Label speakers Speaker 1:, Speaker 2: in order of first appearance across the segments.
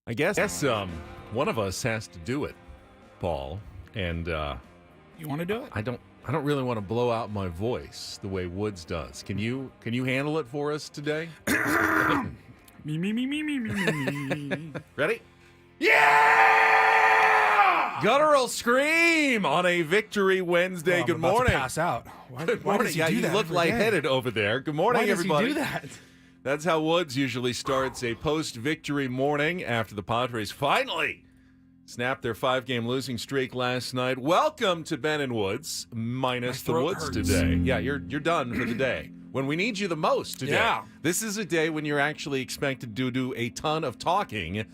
Speaker 1: I guess one of us has to do it, Paul. And
Speaker 2: you want to do it?
Speaker 1: I don't really want to blow out my voice the way Woods does. Can you handle it for us today?
Speaker 2: Me.
Speaker 1: Ready? Yeah! Guttural scream on a victory Wednesday. Good
Speaker 2: I'm about
Speaker 1: morning.
Speaker 2: to pass out.
Speaker 1: Good morning. Yeah, you look lightheaded over there. Good morning,
Speaker 2: Why does
Speaker 1: everybody.
Speaker 2: he do that?
Speaker 1: That's how Woods usually starts a post-victory morning after the Padres finally snapped their 5-game losing streak last night. Welcome to Ben and Woods, minus the Woods
Speaker 2: hurts.
Speaker 1: today. Yeah, you're done for the day. When we need you the most today.
Speaker 2: Yeah.
Speaker 1: This is a day when you're actually expected to do a ton of talking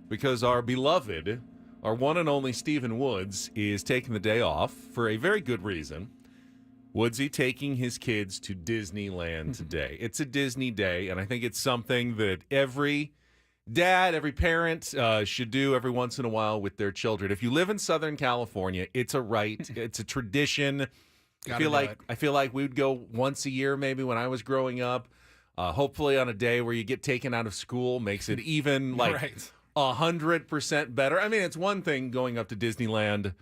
Speaker 1: because our beloved, our one and only Stephen Woods is taking the day off for a very good reason. Woodsy taking his kids to Disneyland today. It's a Disney day, and I think it's something that every dad, every parent should do every once in a while with their children. If you live in Southern California, it's a right. It's a tradition. I feel like we would go once a year maybe when I was growing up. Hopefully on a day where you get taken out of school makes it even like
Speaker 2: Right.
Speaker 1: 100% better. I mean, it's one thing going up to Disneyland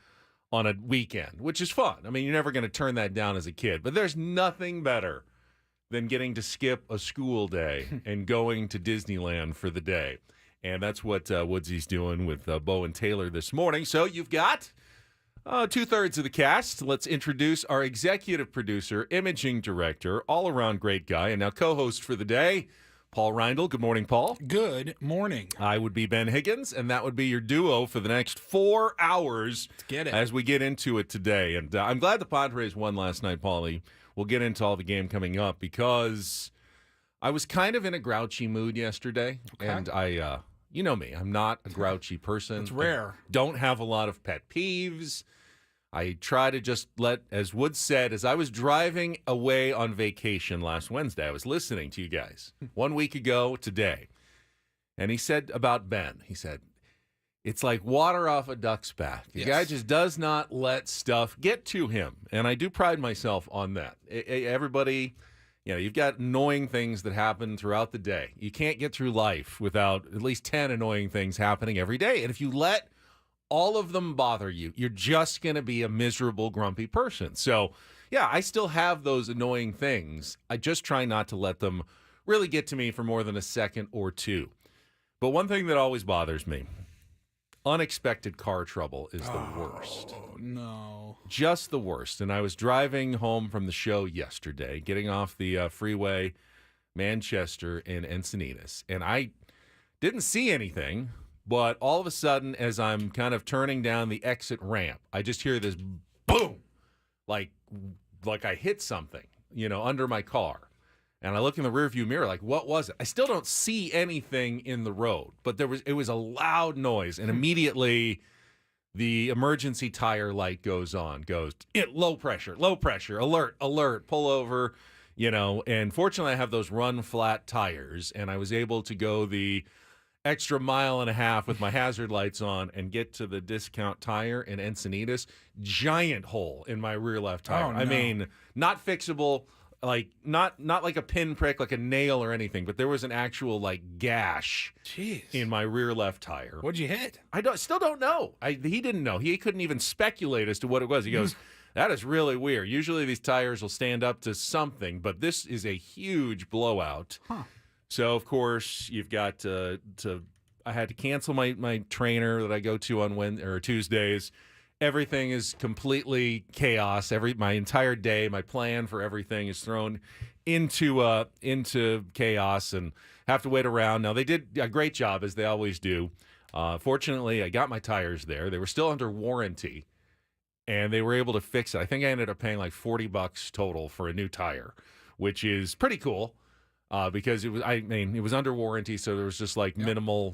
Speaker 1: on a weekend, which is fun. I mean, you're never going to turn that down as a kid, but there's nothing better than getting to skip a school day and going to Disneyland for the day. And that's what Woodsy's doing with Bo and Taylor this morning. So you've got two-thirds of the cast. Let's introduce our executive producer, imaging director, all-around great guy, and now co-host for the day, Paul Ryle. Good morning, Paul.
Speaker 2: Good morning.
Speaker 1: I would be Ben Higgins, and that would be your duo for the next 4 hours
Speaker 2: get it.
Speaker 1: as we get into it today. And I'm glad the Padres won last night, Paulie. We'll get into all the game coming up because I was kind of in a grouchy mood yesterday, and I, you know me, I'm not a grouchy person.
Speaker 2: It's rare.
Speaker 1: I don't have a lot of pet peeves. I try to just let, as Wood said, as I was driving away on vacation last Wednesday, I was listening to you guys 1 week ago today. And he said about Ben, he said, it's like water off a duck's back. The guy just does not let stuff get to him. And I do pride myself on that. Everybody, you know, you've got annoying things that happen throughout the day. You can't get through life without at least 10 annoying things happening every day. And if you let all of them bother you, you're just going to be a miserable, grumpy person. So, yeah, I still have those annoying things. I just try not to let them really get to me for more than a second or two. But one thing that always bothers me, unexpected car trouble is the worst.
Speaker 2: Oh, no.
Speaker 1: Just the worst. And I was driving home from the show yesterday, getting off the freeway, Manchester and Encinitas, and I didn't see anything. But all of a sudden, as I'm kind of turning down the exit ramp, I just hear this boom, like I hit something, you know, under my car. And I look in the rearview mirror, like, what was it? I still don't see anything in the road, but it was a loud noise, and immediately the emergency tire light goes on, low pressure, alert, pull over, you know. And fortunately, I have those run flat tires, and I was able to go the extra mile and a half with my hazard lights on and get to the Discount Tire in Encinitas. Giant hole in my rear left tire.
Speaker 2: Oh, no.
Speaker 1: I mean, not fixable, like not like a pinprick, like a nail or anything, but there was an actual like gash in my rear left tire.
Speaker 2: What'd you hit?
Speaker 1: Still don't know. He didn't know. He couldn't even speculate as to what it was. He goes, that is really weird. Usually these tires will stand up to something, but this is a huge blowout.
Speaker 2: Huh.
Speaker 1: So, of course, you've got I had to cancel my trainer that I go to on Tuesdays. Everything is completely chaos. My entire day, my plan for everything is thrown into chaos, and have to wait around. Now, they did a great job, as they always do. Fortunately, I got my tires there. They were still under warranty, and they were able to fix it. I think I ended up paying like $40 total for a new tire, which is pretty cool. Because it was under warranty, so there was just like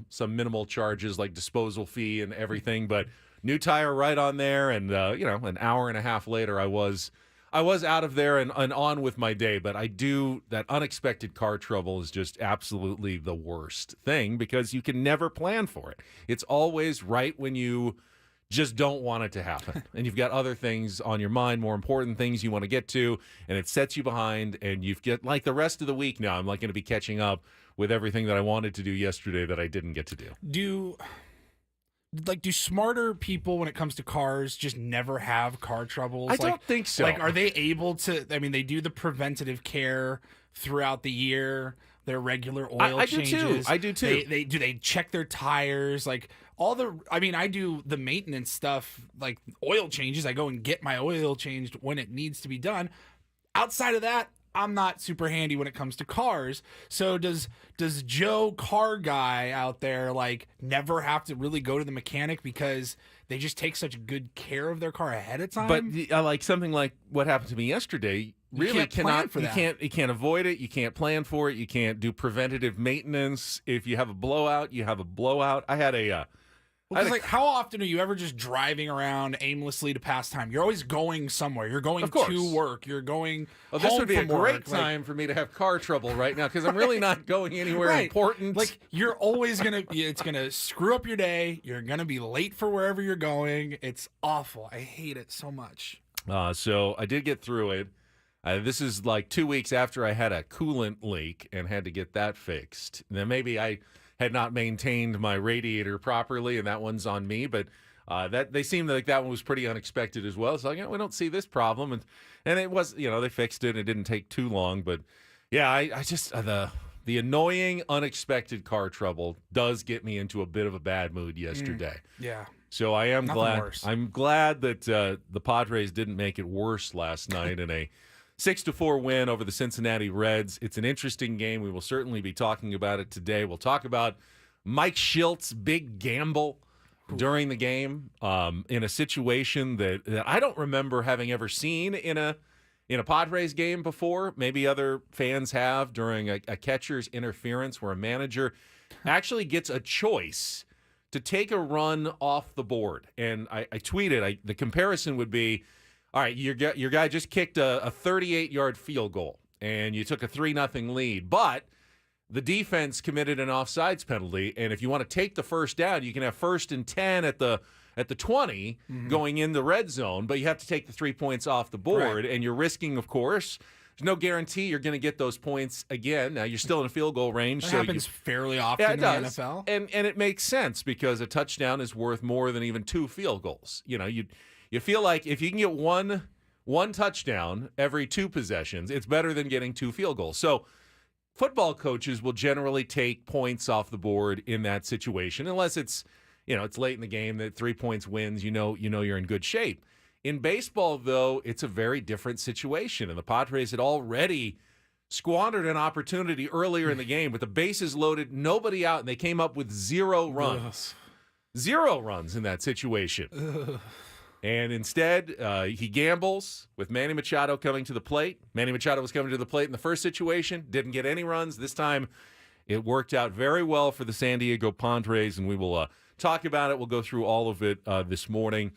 Speaker 1: some minimal charges like disposal fee and everything. But new tire right on there, and an hour and a half later, I was out of there and on with my day. But that unexpected car trouble is just absolutely the worst thing because you can never plan for it. It's always right when you just don't want it to happen. And you've got other things on your mind, more important things you want to get to, and it sets you behind, and you've got, like, the rest of the week now, I'm like going to be catching up with everything that I wanted to do yesterday that I didn't get to do.
Speaker 2: Do smarter people when it comes to cars just never have car troubles?
Speaker 1: I don't think so.
Speaker 2: Like, are they able to? I mean, they do the preventative care throughout the year. Their regular oil changes.
Speaker 1: I do too.
Speaker 2: They check their tires, like all the. I mean, I do the maintenance stuff, like oil changes. I go and get my oil changed when it needs to be done. Outside of that, I'm not super handy when it comes to cars. So does Joe car guy out there like never have to really go to the mechanic because they just take such good care of their car ahead of time?
Speaker 1: But like something like what happened to me yesterday, really cannot. You can't avoid it. You can't plan for it. You can't do preventative maintenance. If you have a blowout, you have a blowout. I had a.
Speaker 2: Like, how often are you ever just driving around aimlessly to pass time? You're always going somewhere. You're going to work. You're going.
Speaker 1: Well, this
Speaker 2: home
Speaker 1: would be a
Speaker 2: from
Speaker 1: great
Speaker 2: work.
Speaker 1: time for me to have car trouble right now because I'm really not going anywhere important.
Speaker 2: Like, you're always it's gonna screw up your day. You're gonna be late for wherever you're going. It's awful. I hate it so much.
Speaker 1: So I did get through it. This is like 2 weeks after I had a coolant leak and had to get that fixed. Then maybe I had not maintained my radiator properly, and that one's on me. But that they seemed like that one was pretty unexpected as well. So we don't see this problem, and it was, they fixed it. It didn't take too long, but yeah, I just the annoying unexpected car trouble does get me into a bit of a bad mood yesterday.
Speaker 2: Yeah.
Speaker 1: So I am glad.
Speaker 2: Worse.
Speaker 1: I'm glad that the Padres didn't make it worse last night in a 6-4 win over the Cincinnati Reds. It's an interesting game. We will certainly be talking about it today. We'll talk about Mike Shilt's big gamble during the game in a situation that I don't remember having ever seen in a Padres game before. Maybe other fans have during a catcher's interference where a manager actually gets a choice to take a run off the board. And I tweeted, the comparison would be, all right, your guy just kicked a 38-yard field goal, and you took a 3-0 lead, but the defense committed an offsides penalty, and if you want to take the first down, you can have 1st and 10 at the 20 going in the red zone, but you have to take the 3 points off the board, and you're risking, of course, there's no guarantee you're going to get those points again. Now, you're still in a field goal range.
Speaker 2: That
Speaker 1: so
Speaker 2: happens fairly often in the NFL.
Speaker 1: And it makes sense because a touchdown is worth more than even 2 field goals. You feel like if you can get one touchdown every 2 possessions, it's better than getting 2 field goals. So football coaches will generally take points off the board in that situation, unless it's late in the game that 3 points wins. You're in good shape. In baseball, though, it's a very different situation, and the Padres had already squandered an opportunity earlier in the game with the bases loaded, nobody out, and they came up with 0 runs. 0 runs in that situation. And instead, he gambles with Manny Machado coming to the plate. Manny Machado was coming to the plate in the first situation, didn't get any runs. This time, it worked out very well for the San Diego Padres, and we will talk about it. We'll go through all of it this morning.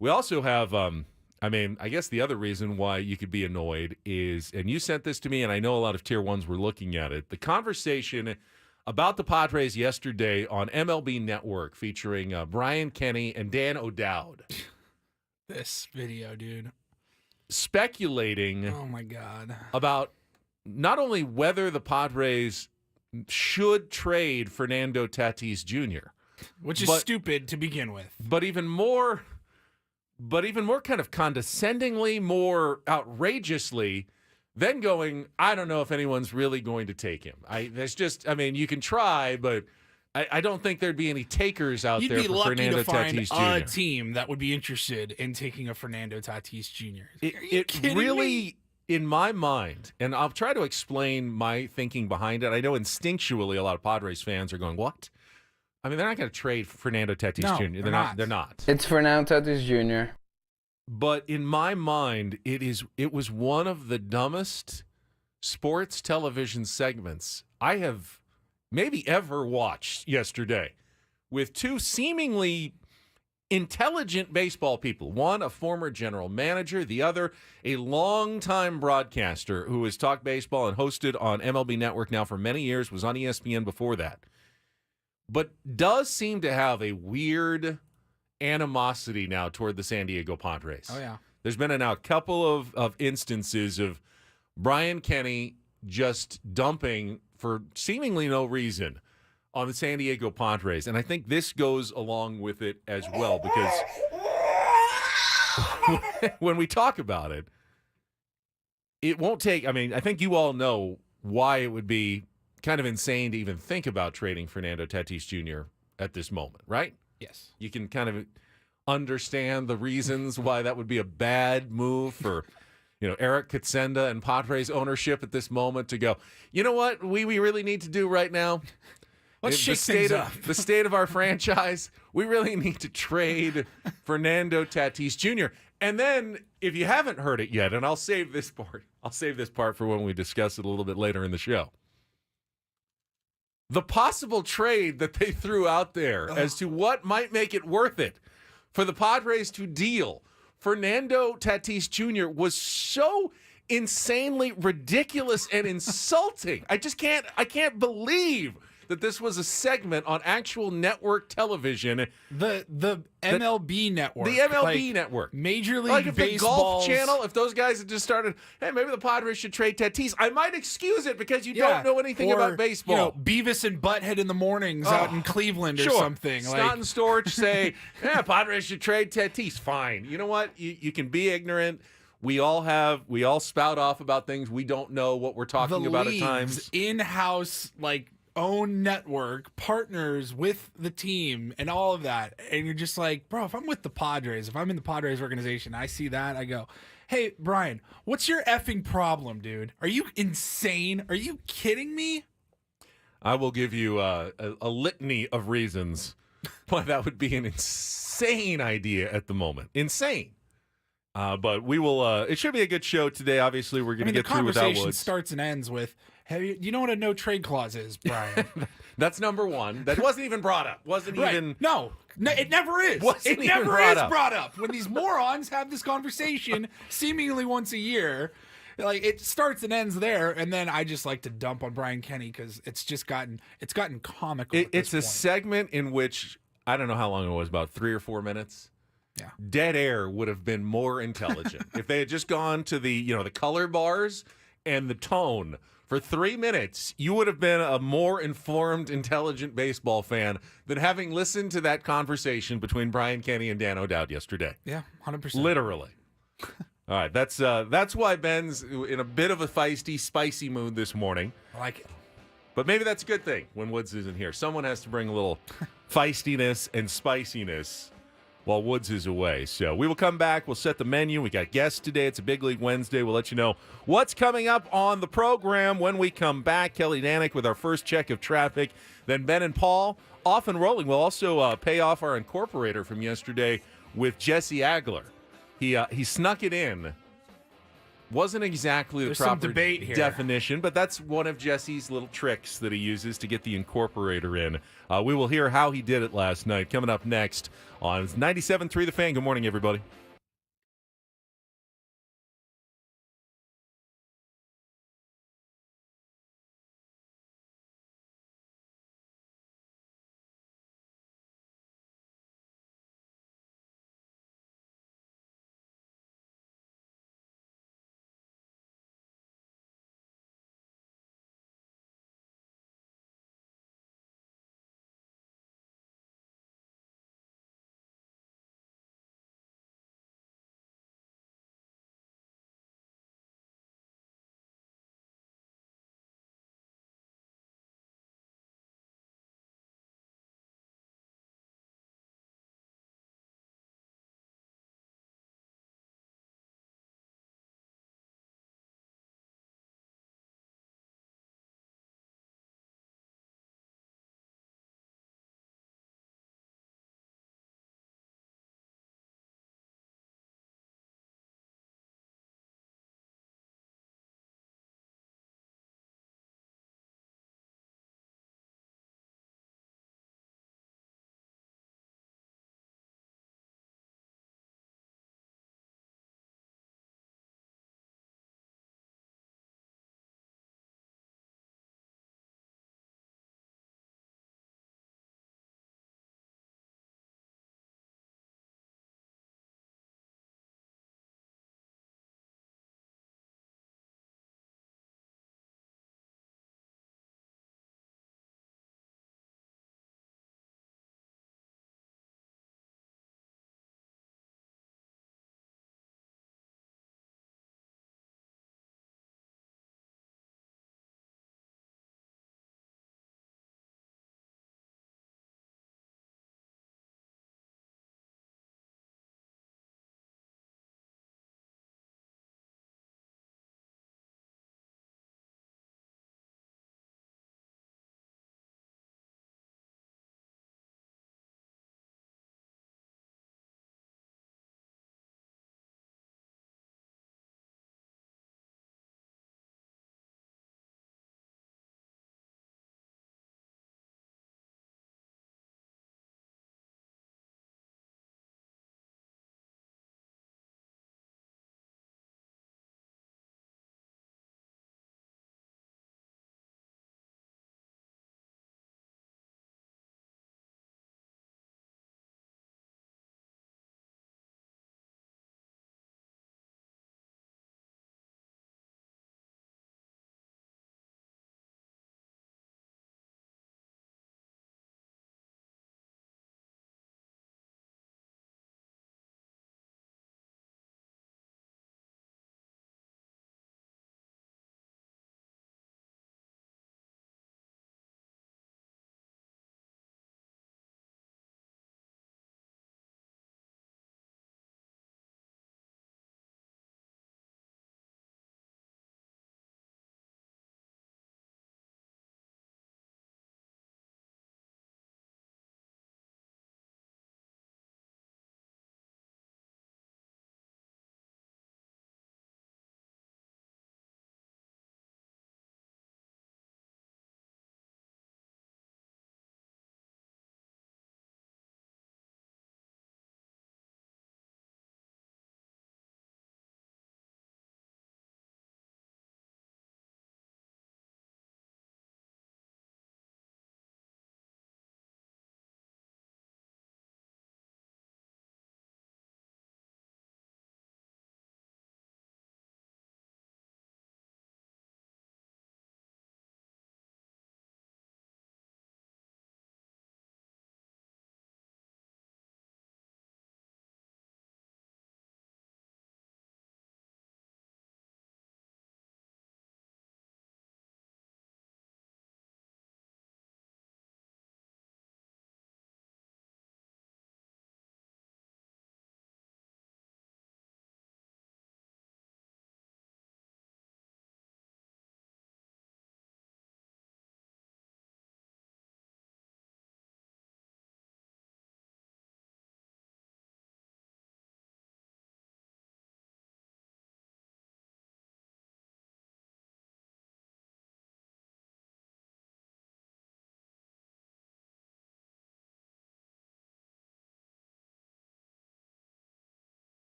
Speaker 1: We also have, I guess the other reason why you could be annoyed is, and you sent this to me, and I know a lot of Tier 1s were looking at it, the conversation about the Padres yesterday on MLB Network featuring Brian Kenny and Dan O'Dowd.
Speaker 2: This video, dude.
Speaker 1: Speculating
Speaker 2: oh my God,
Speaker 1: about not only whether the Padres should trade Fernando Tatis Jr.,
Speaker 2: which is stupid to begin with,
Speaker 1: but even more kind of condescendingly, more outrageously, then going, I don't know if anyone's really going to take him. You can try, but I don't think there'd be any takers out there for Fernando Tatis Jr.
Speaker 2: You'd be lucky to find a team that would be interested in taking a Fernando Tatis Jr.
Speaker 1: It really, in my mind, and I'll try to explain my thinking behind it. I know instinctually a lot of Padres fans are going, what? I mean, they're not going to trade Fernando Tatis Jr. They're not.
Speaker 3: It's Fernando Tatis Jr.
Speaker 1: But in my mind, it was one of the dumbest sports television segments I have maybe ever watched yesterday, with 2 seemingly intelligent baseball people. One, a former general manager. The other, a longtime broadcaster who has talked baseball and hosted on MLB Network now for many years, was on ESPN before that, but does seem to have a weird animosity now toward the San Diego Padres.
Speaker 2: Oh, yeah.
Speaker 1: There's been now a couple of instances of Brian Kenny just dumping for seemingly no reason on the San Diego Padres. And I think this goes along with it as well, because when we talk about it, it won't take, I mean, I think you all know why it would be kind of insane to even think about trading Fernando Tatis Jr. at this moment, right?
Speaker 2: Yes.
Speaker 1: You can kind of understand the reasons why that would be a bad move for, Eric Katsenda and Padres ownership at this moment to go, you know what we really need to do right now?
Speaker 2: Let's shake things up.
Speaker 1: The state of our franchise, we really need to trade Fernando Tatis Jr. And then, if you haven't heard it yet, and I'll save this part for when we discuss it a little bit later in the show. The possible trade that they threw out there as to what might make it worth it for the Padres to deal Fernando Tatis Jr. was so insanely ridiculous and insulting. I can't believe that this was a segment on actual network television.
Speaker 2: The MLB network.
Speaker 1: The MLB network.
Speaker 2: Major League
Speaker 1: like if
Speaker 2: Baseball's...
Speaker 1: the Golf Channel, if those guys had just started, hey, maybe the Padres should trade Tatis, I might excuse it because you don't know anything about baseball.
Speaker 2: Beavis and Butthead in the mornings out in Cleveland or something.
Speaker 1: Scott and Storch say, yeah, Padres should trade Tatis. Fine. You know what? You can be ignorant. We all spout off about things we don't know what we're talking about at times.
Speaker 2: In-house, own network partners with the team and all of that, and you're just like, bro, if I'm with the Padres, if I'm in the Padres organization, I see that, I go, hey, Brian, what's your effing problem, dude? Are you insane? Are you kidding me?
Speaker 1: I will give you a litany of reasons why that would be an insane idea at the moment. Insane. But we will. It should be a good show today. Obviously, we're going to get through without Woods.
Speaker 2: The conversation starts and ends with, "Hey, you know what a no trade clause is, Brian?"
Speaker 1: That's number one. That wasn't even brought up. Wasn't even.
Speaker 2: No, it never is.
Speaker 1: Wasn't
Speaker 2: it
Speaker 1: even
Speaker 2: never
Speaker 1: brought
Speaker 2: is
Speaker 1: up.
Speaker 2: brought up when these morons have this conversation seemingly once a year. It starts and ends there, and then I just like to dump on Brian Kenny because it's gotten comical.
Speaker 1: It's a segment in which I don't know how long it was, about 3 or 4 minutes.
Speaker 2: Yeah.
Speaker 1: Dead air would have been more intelligent if they had just gone to the the color bars and the tone for 3 minutes. You would have been a more informed, intelligent baseball fan than having listened to that conversation between Brian Kenny and Dan O'Dowd yesterday.
Speaker 2: Yeah, 100%.
Speaker 1: Literally. All right, that's why Ben's in a bit of a feisty, spicy mood this morning.
Speaker 2: I like it.
Speaker 1: But maybe that's a good thing when Woods isn't here. Someone has to bring a little feistiness and spiciness while Woods is away. So we will come back. We'll set the menu. We got guests today. It's a Big League Wednesday. We'll let you know what's coming up on the program when we come back. Kelly Danek with our first check of traffic. Then Ben and Paul off and rolling. We'll also pay off our Incorporator from yesterday with Jesse Agler. He snuck it in. Wasn't exactly
Speaker 2: There's
Speaker 1: the proper
Speaker 2: some debate here.
Speaker 1: definition, but that's one of Jesse's little tricks that he uses to get the Incorporator in. We will hear how he did it last night. Coming up next on 97.3 The Fan. Good morning, everybody.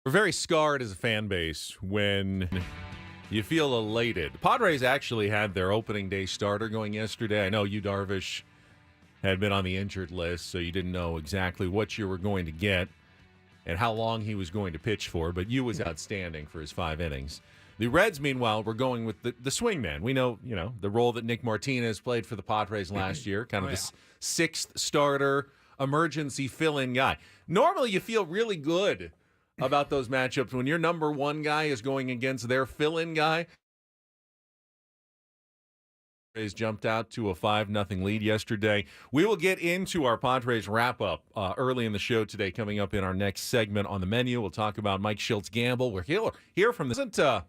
Speaker 1: We're very scarred as a fan base when you feel elated. Padres actually had their opening day starter going yesterday. I know Yu Darvish had been on the injured list, so you didn't know exactly what you were going to get and how long he was going to pitch for, but Yu was outstanding for his 5 innings. The Reds, meanwhile, were going with the swingman. We know, the role that Nick Martinez played for the Padres last year, kind of this sixth starter, emergency fill-in guy. Normally, you feel really good about those matchups when your number one guy is going against their fill-in guy. Padres jumped out to a 5-0 lead yesterday. We will get into our Padres wrap-up early in the show today, coming up in our next segment on the menu. We'll talk about Mike Schilt's gamble. We'll hear from this. At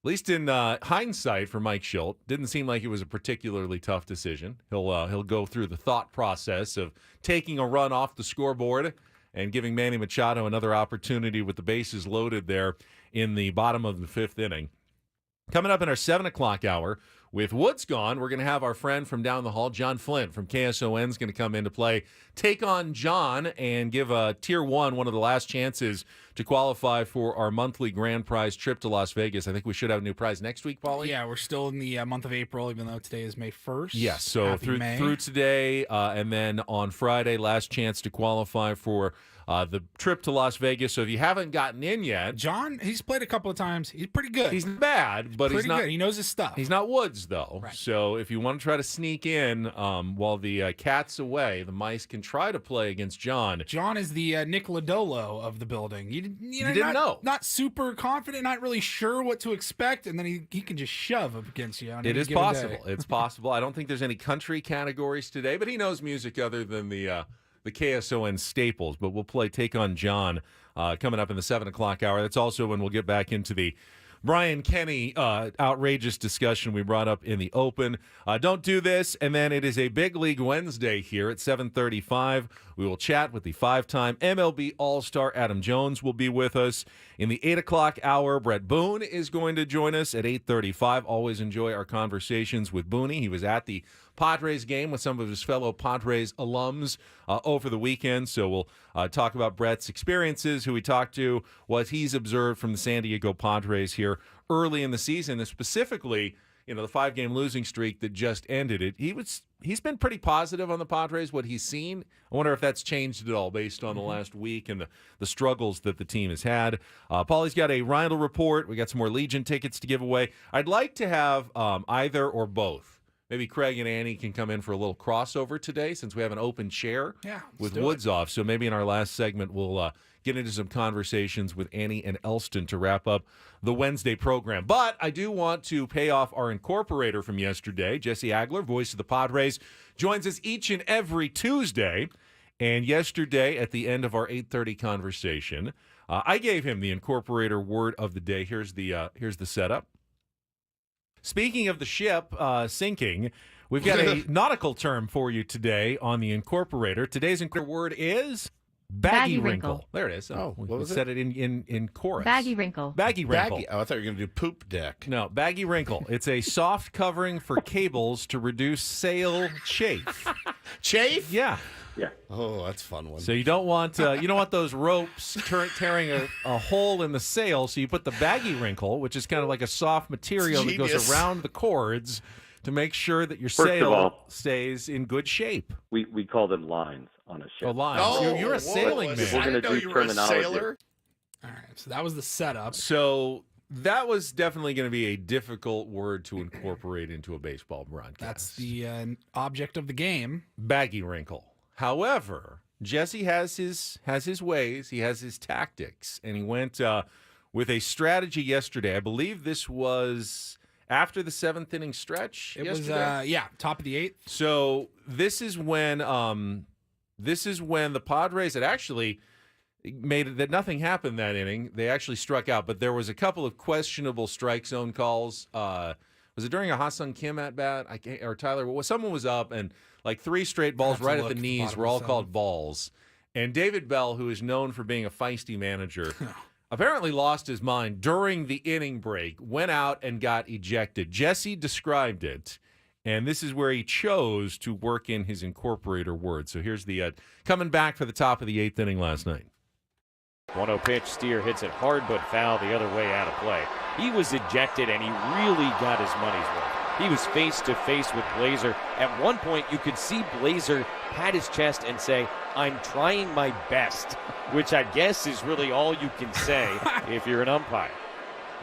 Speaker 1: least in hindsight for Mike Schilt, didn't seem like it was a particularly tough decision. He'll go through the thought process of taking a run off the scoreboard and giving Manny Machado another opportunity with the bases loaded there in the bottom of the 5th inning. Coming up in our 7 o'clock hour, with Woods gone, we're going to have our friend from down the hall, John Flint from KSON, is going to come in to play, take on John, and give Tier 1 one of the last chances to qualify for our monthly grand prize trip to Las Vegas. I think we should have a new prize next week, Paulie.
Speaker 2: Yeah, we're still in the month of April, even though today is May 1st.
Speaker 1: Yes, so through today, and then on Friday, last chance to qualify for the trip to Las Vegas. So if you haven't gotten in yet,
Speaker 2: John, he's played a couple of times. He's pretty good.
Speaker 1: He's bad, but he's not
Speaker 2: good. He knows his stuff.
Speaker 1: He's not Woods, though.
Speaker 2: Right.
Speaker 1: So if you want to try to sneak in while the cat's away, the mice can try to play against John.
Speaker 2: John is the Nick Lodolo of the building. You
Speaker 1: didn't know.
Speaker 2: Not super confident, not really sure what to expect, and then he can just shove up against you.
Speaker 1: It is possible. It's possible. I don't think there's any country categories today, but he knows music other than the KSON staples. But we'll play Take on John coming up in the 7 o'clock hour. That's also when we'll get back into the Brian Kenny outrageous discussion we brought up in the open. Don't do this. And then it is a Big League Wednesday here at 7:35. We will chat with the 5-time MLB All-Star Adam Jones will be with us. In the 8 o'clock hour, Brett Boone is going to join us at 8:35. Always enjoy our conversations with Booney. He was at the Padres game with some of his fellow Padres alums over the weekend. So we'll talk about Brett's experiences, who he talked to, what he's observed from the San Diego Padres here early in the season, and specifically, the 5-game losing streak that just ended. He's been pretty positive on the Padres, what he's seen. I wonder if that's changed at all based on the last week and the struggles that the team has had. Paulie's got a Ryle report. We got some more Legion tickets to give away. I'd like to have either or both. Maybe Craig and Annie can come in for a little crossover today since we have an open chair with Woods off. So maybe in our last segment, we'll get into some conversations with Annie and Elston to wrap up the Wednesday program. But I do want to pay off our Incorporator from yesterday. Jesse Agler, voice of the Padres, joins us each and every Tuesday. And yesterday, at the end of our 8:30 conversation, I gave him the Incorporator word of the day. Here's the setup. Speaking of the ship sinking, we've got a nautical term for you today on the Incorporator. Today's word is baggy wrinkle. There it is. We said it in chorus.
Speaker 4: Baggy wrinkle.
Speaker 1: Baggy wrinkle.
Speaker 5: Oh, I thought you were going to do poop deck.
Speaker 1: No, baggy wrinkle. It's a soft covering for cables to reduce sail chafe.
Speaker 5: Chafe?
Speaker 1: Yeah.
Speaker 6: Yeah.
Speaker 5: Oh, that's a fun one.
Speaker 1: So you don't want those ropes tearing a hole in the sail. So you put the baggy wrinkle, which is kind of like a soft material that goes around the cords to make sure that your sail stays in good shape.
Speaker 6: We call them lines on a ship.
Speaker 1: Oh, lines.
Speaker 5: Oh,
Speaker 1: You're a sailing man.
Speaker 6: We're going to do terminology.
Speaker 2: All right, so that was the setup.
Speaker 1: So that was definitely going to be a difficult word to incorporate into a baseball broadcast.
Speaker 2: That's the object of the game.
Speaker 1: Baggy wrinkle. However, Jesse has his ways. He has his tactics, and he went with a strategy yesterday. I believe this was after the 7th inning stretch.
Speaker 2: It
Speaker 1: yesterday.
Speaker 2: was top of the 8th.
Speaker 1: So this is when the Padres had actually made it that nothing happened that inning. They actually struck out, but there was a couple of questionable strike zone calls. Was it during a Ha-Sung Kim at bat? Or Tyler? Someone was up and like 3 straight balls right at the knees were all called balls. And David Bell, who is known for being a feisty manager, apparently lost his mind during the inning break, went out and got ejected. Jesse described it, and this is where he chose to work in his Incorporator word. So here's the coming back for the top of the 8th inning last night.
Speaker 4: 1-0 pitch, Steer hits it hard but foul the other way out of play. He was ejected and he really got his money's worth. He was face to face with Blazer. At one point you could see Blazer pat his chest and say, "I'm trying my best," which I guess is really all you can say if you're an umpire.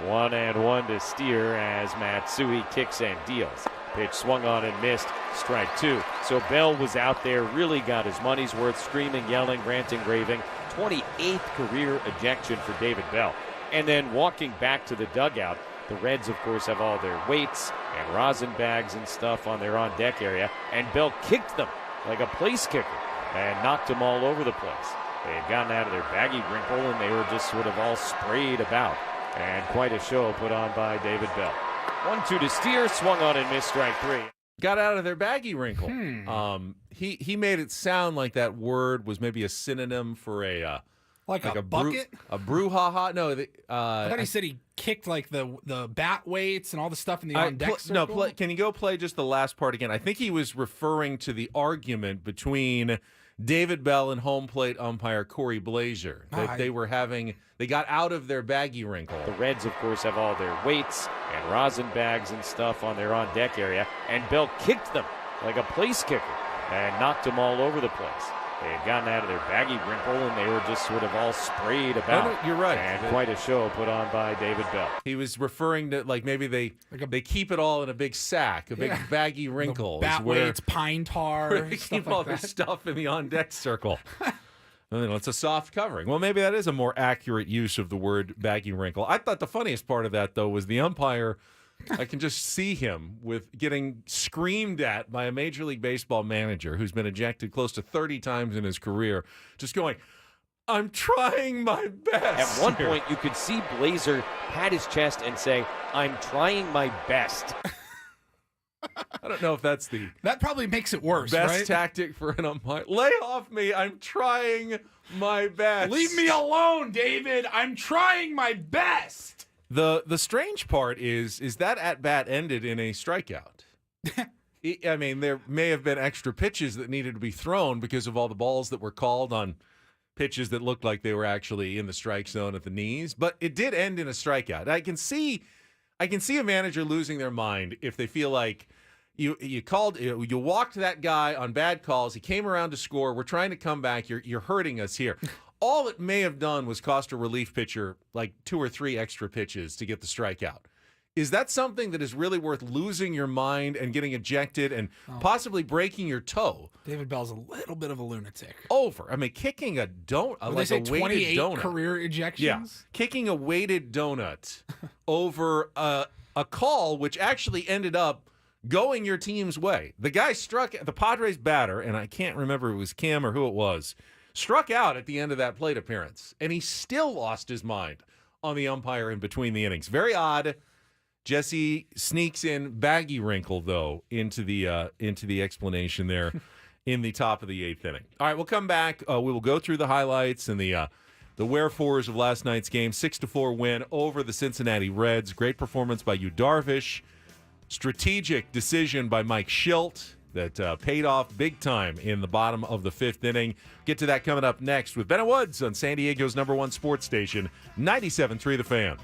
Speaker 4: 1-1 to Steer as Matsui kicks and deals. Pitch swung on and missed, strike 2. So Bell was out there, really got his money's worth, screaming, yelling, ranting, raving. 28th career ejection for David Bell. And then walking back to the dugout, the Reds, of course, have all their weights and rosin bags and stuff on their on-deck area, and Bell kicked them like a place kicker and knocked them all over the place. They had gotten out of their baggy wrinkle, and they were just sort of all sprayed about. And quite a show put on by David Bell. 1-2 to Steer, swung on and missed, strike 3.
Speaker 1: Got out of their baggy wrinkle. He made it sound like that word was maybe a synonym for a
Speaker 2: bucket?
Speaker 1: a brouhaha. No,
Speaker 2: I thought he said he kicked like the bat weights and all the stuff in the on-deck circle.
Speaker 1: Can you go play just the last part again? I think he was referring to the argument between David Bell and home plate umpire Corey Blazer. They got out of their baggy wrinkle.
Speaker 4: The Reds, of course, have all their weights and rosin bags and stuff on their on-deck area, and Bell kicked them like a place kicker and knocked them all over the place. They had gotten out of their baggy wrinkle, and they were just sort of all sprayed about.
Speaker 1: No, you're right.
Speaker 4: And quite a show put on by David Bell.
Speaker 1: He was referring to like maybe they keep it all in a big sack, a big baggy wrinkle.
Speaker 2: Bat weights, pine tar,
Speaker 1: they
Speaker 2: stuff
Speaker 1: keep
Speaker 2: like
Speaker 1: all
Speaker 2: that.
Speaker 1: their stuff in the on-deck circle. It's a soft covering. Well, maybe that is a more accurate use of the word baggy wrinkle. I thought the funniest part of that, though, was the umpire. I can just see him with getting screamed at by a Major League Baseball manager who's been ejected close to 30 times in his career, just going, "I'm trying my best."
Speaker 4: At one point, you could see Blazer pat his chest and say, "I'm trying my best."
Speaker 1: I don't know if that's the
Speaker 2: That probably makes it worse,
Speaker 1: best
Speaker 2: right?
Speaker 1: tactic for an umpire. Lay off me. I'm trying my best.
Speaker 2: Leave me alone, David. I'm trying my best.
Speaker 1: The strange part is that at-bat ended in a strikeout. I mean, there may have been extra pitches that needed to be thrown because of all the balls that were called on pitches that looked like they were actually in the strike zone at the knees, but it did end in a strikeout. I can see a manager losing their mind if they feel like you walked that guy on bad calls, he came around to score, we're trying to come back, you're hurting us here. All it may have done was cost a relief pitcher like 2 or 3 extra pitches to get the strikeout. Is that something that is really worth losing your mind and getting ejected and possibly breaking your toe?
Speaker 2: David Bell's a little bit of a lunatic.
Speaker 1: Over. I mean, kicking a donut, like
Speaker 2: they say
Speaker 1: a weighted
Speaker 2: 28
Speaker 1: donut.
Speaker 2: career ejections?
Speaker 1: Yeah, kicking a weighted donut over a call which actually ended up going your team's way. The guy struck the Padres batter, and I can't remember if it was Kim or who it was, struck out at the end of that plate appearance, and he still lost his mind on the umpire in between the innings. Very odd. Jesse sneaks in baggy wrinkle, though, into the explanation there in the top of the 8th inning. All right, we'll come back. We will go through the highlights and the wherefores of last night's game. 6-4 win over the Cincinnati Reds. Great performance by Yu Darvish. Strategic decision by Mike Schilt that paid off big time in the bottom of the 5th inning. Get to that coming up next with Bennett Woods on San Diego's #1 sports station, 97.3 The Fan.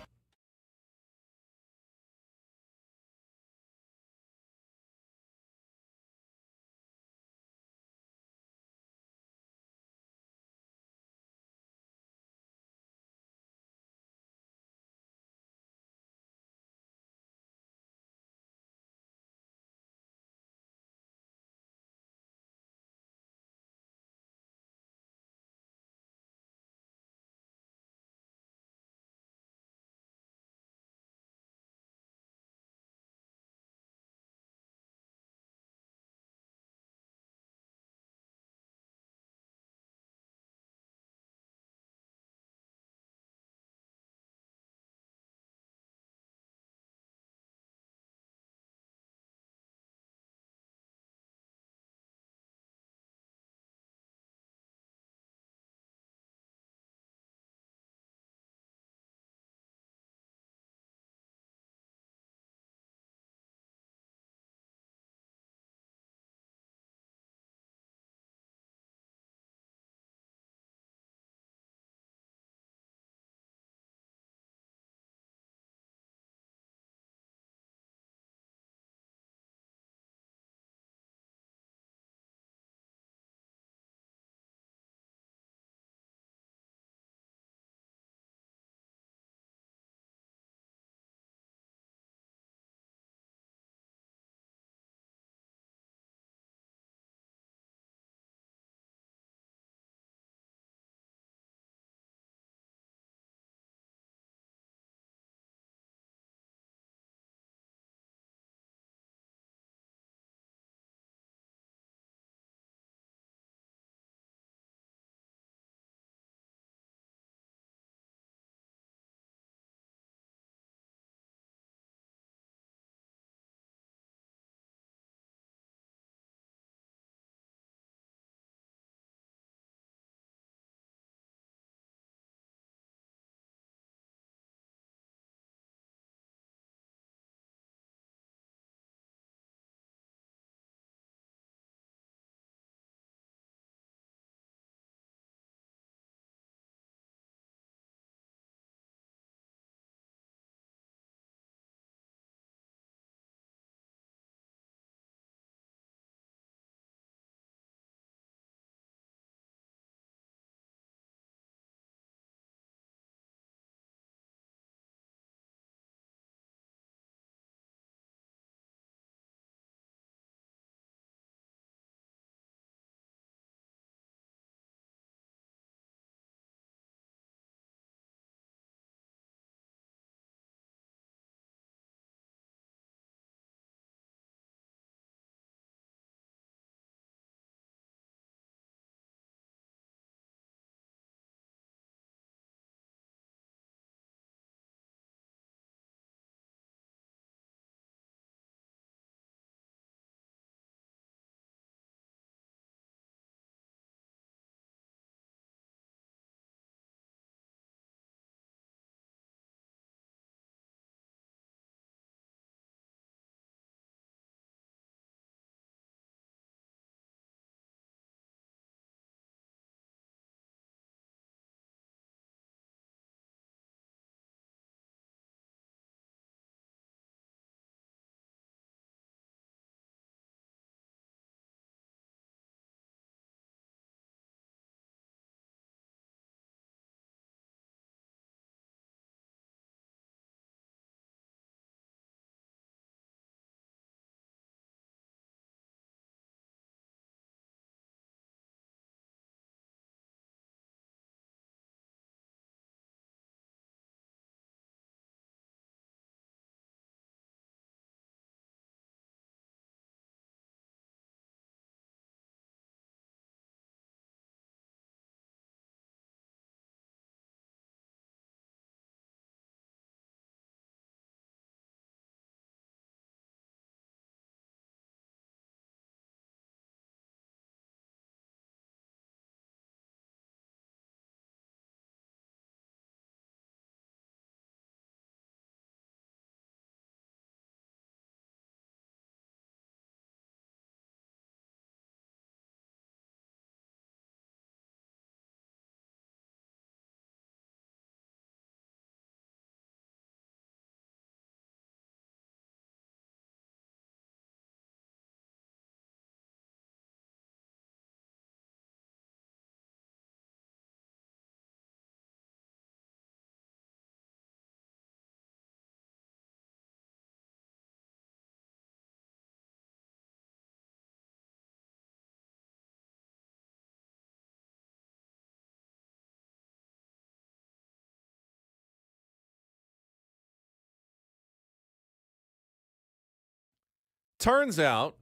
Speaker 1: turns out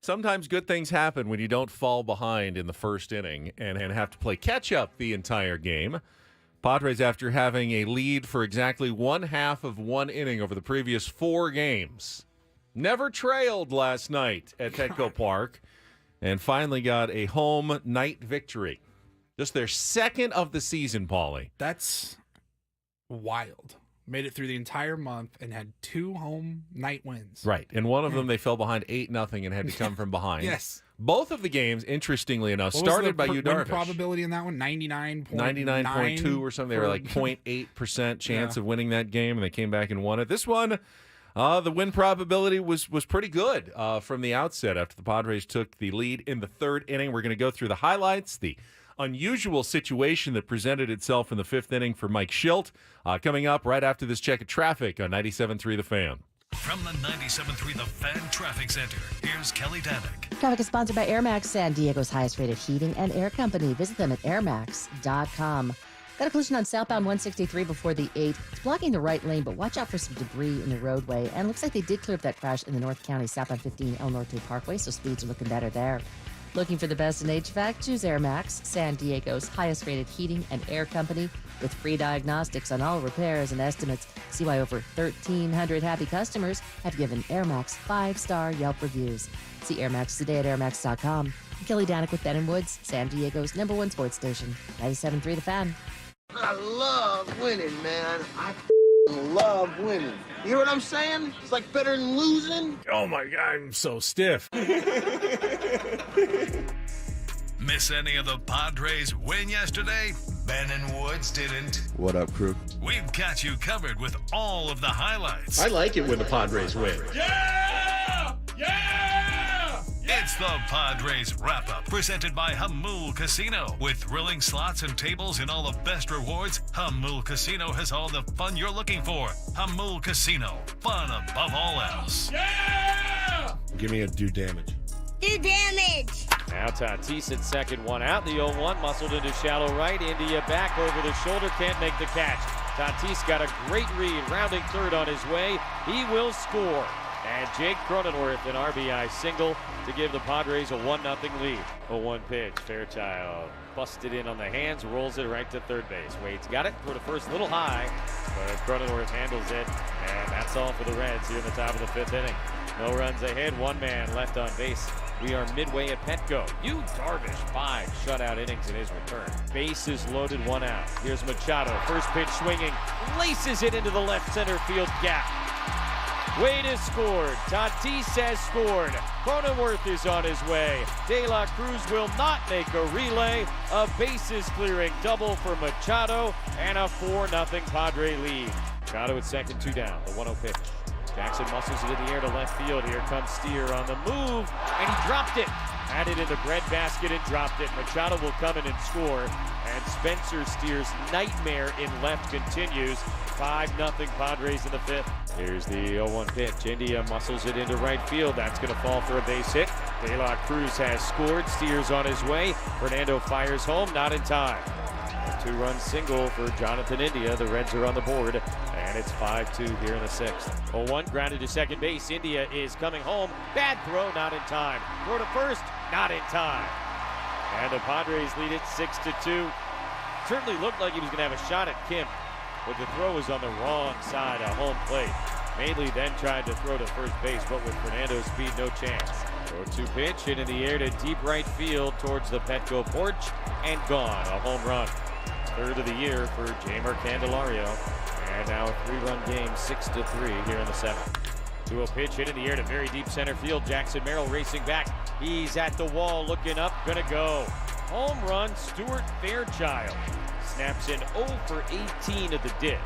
Speaker 1: sometimes good things happen when you don't fall behind in the first inning and have to play catch-up the entire game. Padres, after having a lead for exactly one half of one inning over the previous 4 games, never trailed last night at Petco Park and finally got a home night victory. Just their second of the season, Paulie.
Speaker 2: That's wild. Made it through the entire month and had 2 home night wins.
Speaker 1: Right. And one of them, they fell behind 8-0 and had to come from behind.
Speaker 2: Yes.
Speaker 1: Both of the games, interestingly enough,
Speaker 2: What was
Speaker 1: started
Speaker 2: the
Speaker 1: by Yu
Speaker 2: win
Speaker 1: Darvish.
Speaker 2: probability in that one? 99.9?
Speaker 1: 99.2 or something. They were like 0.8% chance of winning that game, and they came back and won it. This one, the win probability was pretty good from the outset after the Padres took the lead in the 3rd inning. We're going to go through the highlights, the unusual situation that presented itself in the 5th inning for Mike Schilt. Coming up right after this check of traffic on 97.3 The Fan.
Speaker 7: From the 97.3 The Fan Traffic Center, here's Kelly Danick.
Speaker 8: Traffic is sponsored by Air Max, San Diego's highest rated heating and air company. Visit them at airmax.com. Got a collision on southbound 163 before the 8. It's blocking the right lane, but watch out for some debris in the roadway. And looks like they did clear up that crash in the North County southbound 15 El Norte Parkway, so speeds are looking better there. Looking for the best in HVAC? Choose Air Max, San Diego's highest rated heating and air company, with free diagnostics on all repairs and estimates. See why over 1,300 happy customers have given Air Max 5-star Yelp reviews. See Air Max today at airmax.com. Kelly Danick with Ben & Woods, San Diego's #1 sports station, 97.3 The Fan.
Speaker 9: I love winning, man. I love winning. You know what I'm saying? It's like better than losing.
Speaker 1: Oh, my God, I'm so stiff.
Speaker 7: Miss any of the Padres win yesterday? Ben and Woods didn't.
Speaker 5: What up, crew?
Speaker 7: We've got you covered with all of the highlights.
Speaker 5: I like it when the Padres win.
Speaker 7: Yeah! Yeah! It's the Padres Wrap-Up, presented by Hamul Casino. With thrilling slots and tables and all the best rewards, Hamul Casino has all the fun you're looking for. Hamul Casino, fun above all else. Yeah!
Speaker 5: Give me a do damage.
Speaker 10: Do damage!
Speaker 4: Now Tatis at second, 1 out. The 0-1 muscled into shallow right. India back over the shoulder, can't make the catch. Tatis got a great read, rounding third on his way. He will score. And Jake Cronenworth, an RBI single to give the Padres a 1-0 lead. 0-1 pitch, Fairchild busted in on the hands, rolls it right to third base. Wade's got it, throw to first, a little high, but Cronenworth handles it. And that's all for the Reds here in the top of the 5th inning. No runs ahead, 1 man left on base. We are midway at Petco. Yu Darvish, 5 shutout innings in his return. Bases loaded, 1 out. Here's Machado, first pitch swinging, laces it into the left center field gap. Wade has scored. Tatis has scored. Cronenworth is on his way. De La Cruz will not make a relay. A bases clearing double for Machado and a 4-0 Padre lead. Machado at second, 2 down. The 1-0 pitch. Jackson muscles it in the air to left field. Here comes Steer on the move, and he dropped it. Had it in the breadbasket and dropped it. Machado will come in and score, and Spencer Steer's nightmare in left continues. 5-0 Padres in the 5th. Here's the 0-1 pitch. India muscles it into right field. That's going to fall for a base hit. De La Cruz has scored. Steer's on his way. Fernando fires home, not in time. A 2-run single for Jonathan India. The Reds are on the board, and it's 5-2 here in the 6th. 0-1 grounded to second base. India is coming home. Bad throw, not in time. Throw to first, not in time. And the Padres lead it 6-2. Certainly looked like he was going to have a shot at Kim, but the throw was on the wrong side of home plate. Madeley then tried to throw to first base, but with Fernando's speed, no chance. 0-2 pitch, hit in the air to deep right field towards the Petco porch, and gone. A home run. 3rd of the year for Jamer Candelario. And now a 3-run game, 6-3 here in the 7th. 2-0 pitch, hit in the air to very deep center field. Jackson Merrill racing back. He's at the wall, looking up, gonna go. Home run, Stuart Fairchild. Snaps in 0 for 18 at the ditch.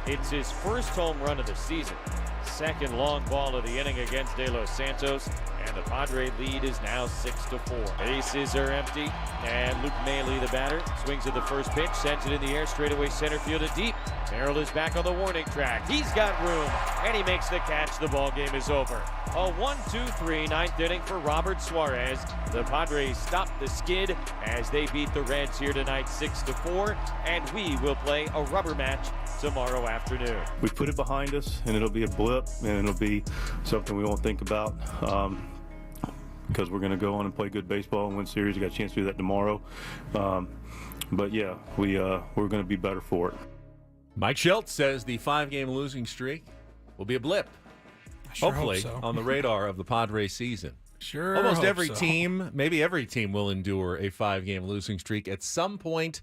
Speaker 4: It's his first home run of the season. Second long ball of the inning against De Los Santos. And the Padre lead is now 6-4. Bases are empty, and Luke Maley, the batter, swings at the first pitch, sends it in the air, straightaway center field and deep. Merrill is back on the warning track. He's got room, and he makes the catch. The ball game is over. A 1-2-3 ninth inning for Robert Suarez. The Padres stop the skid as they beat the Reds here tonight 6-4, and we will play a rubber match tomorrow afternoon.
Speaker 11: We put it behind us, and it'll be a blip, and it'll be something we won't think about because we're going to go on and play good baseball and win series. We got a chance to do that tomorrow. But yeah, we're going to be better for it.
Speaker 1: Mike Schultz says the 5-game losing streak will be a blip. Hopefully
Speaker 2: hope so.
Speaker 1: on the radar of the Padres season.
Speaker 2: Sure.
Speaker 1: Almost
Speaker 2: hope
Speaker 1: every
Speaker 2: so.
Speaker 1: team, maybe every team, will endure a 5-game losing streak at some point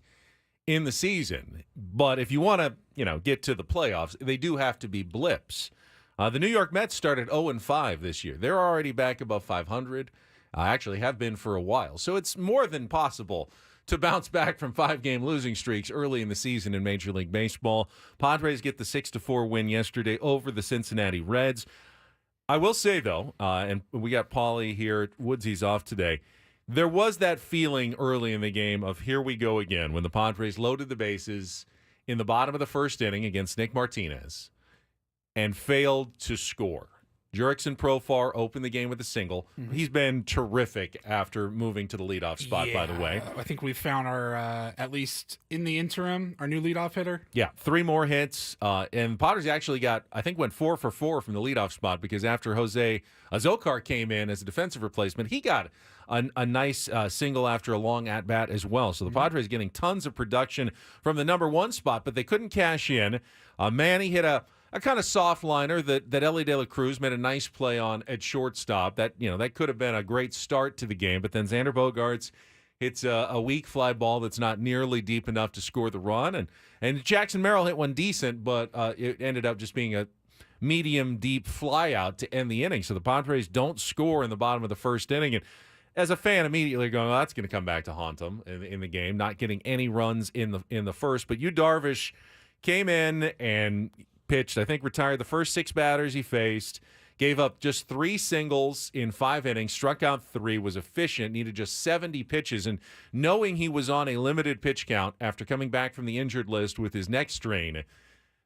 Speaker 1: in the season. But if you want to, get to the playoffs, they do have to be blips. The New York Mets started 0-5 this year. They're already back above 500. Actually have been for a while. So it's more than possible to bounce back from 5-game losing streaks early in the season in Major League Baseball. Padres get the 6-4 win yesterday over the Cincinnati Reds. I will say, though, and we got Paulie here, Woodsy's off today, there was that feeling early in the game of here we go again when the Padres loaded the bases in the bottom of the first inning against Nick Martinez and failed to score. Jurickson Profar opened the game with a single. Mm-hmm. He's been terrific after moving to the leadoff spot, by the way.
Speaker 2: I think we found our, at least in the interim, our new leadoff hitter.
Speaker 1: Yeah, 3 more hits. And Padres actually went 4 for 4 from the leadoff spot because after Jose Azocar came in as a defensive replacement, he got a nice single after a long at-bat as well. So the Padres getting tons of production from the number 1 spot, but they couldn't cash in. Manny hit a kind of soft liner that Ellie De La Cruz made a nice play on at shortstop. That could have been a great start to the game, but then Xander Bogaerts hits a weak fly ball that's not nearly deep enough to score the run, and Jackson Merrill hit one decent, but it ended up just being a medium deep fly out to end the inning. So the Padres don't score in the bottom of the first inning, and as a fan, immediately going, well, that's going to come back to haunt them in the game, not getting any runs in the first. But Yu Darvish came in and pitched, I think retired the first 6 batters he faced, gave up just 3 singles in 5 innings, struck out 3, was efficient, needed just 70 pitches. And knowing he was on a limited pitch count after coming back from the injured list with his neck strain,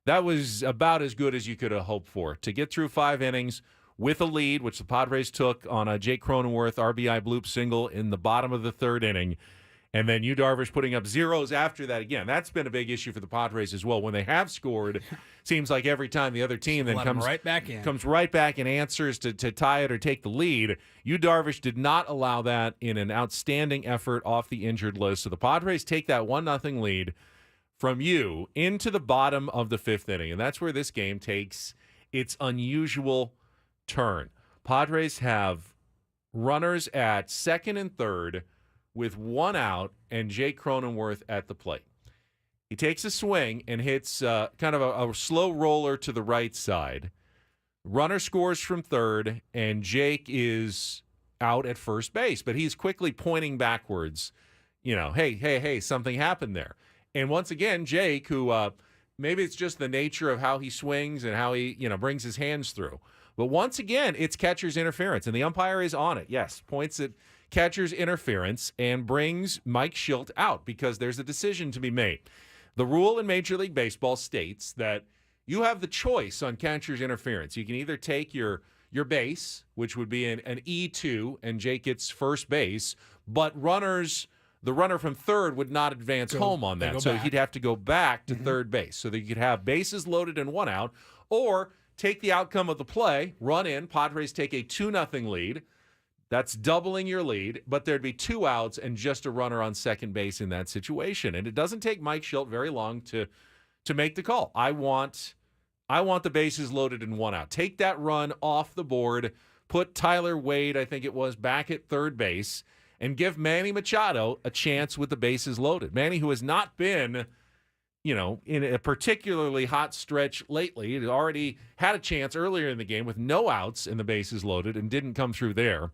Speaker 1: that was about as good as you could have hoped for. To get through 5 innings with a lead, which the Padres took on a Jake Cronenworth RBI bloop single in the bottom of the 3rd inning, and then Yu Darvish putting up zeros after that again. That's been a big issue for the Padres as well. When they have scored, seems like every time the other team then comes right back and answers to tie it or take the lead. Yu Darvish did not allow that in an outstanding effort off the injured list. So the Padres take that 1-0 lead from Yu into the bottom of the 5th inning, and that's where this game takes its unusual turn. Padres have runners at 2nd and 3rd with 1 out and Jake Cronenworth at the plate. He takes a swing and hits kind of a slow roller to the right side. Runner scores from 3rd, and Jake is out at first base, but he's quickly pointing backwards. Hey, something happened there. And once again, Jake, who maybe it's just the nature of how he swings and how he brings his hands through. But once again, it's catcher's interference, and the umpire is on it. Yes, points at catcher's interference and brings Mike Schultz out because there's a decision to be made. The rule in Major League Baseball states that you have the choice on catcher's interference. You can either take your base, which would be an E2, and Jake gets first base, but the runner from 3rd would not advance home on that. So he'd have to go back to 3rd base so that you could have bases loaded and 1 out, or take the outcome of the play, run in, Padres take a 2-0 lead. That's doubling your lead, but there'd be 2 outs and just a runner on 2nd base in that situation. And it doesn't take Mike Schultz very long to make the call. I want the bases loaded and 1 out. Take that run off the board, put Tyler Wade, I think it was, back at 3rd base, and give Manny Machado a chance with the bases loaded. Manny, who has not been, in a particularly hot stretch lately, had already had a chance earlier in the game with no outs and the bases loaded and didn't come through there.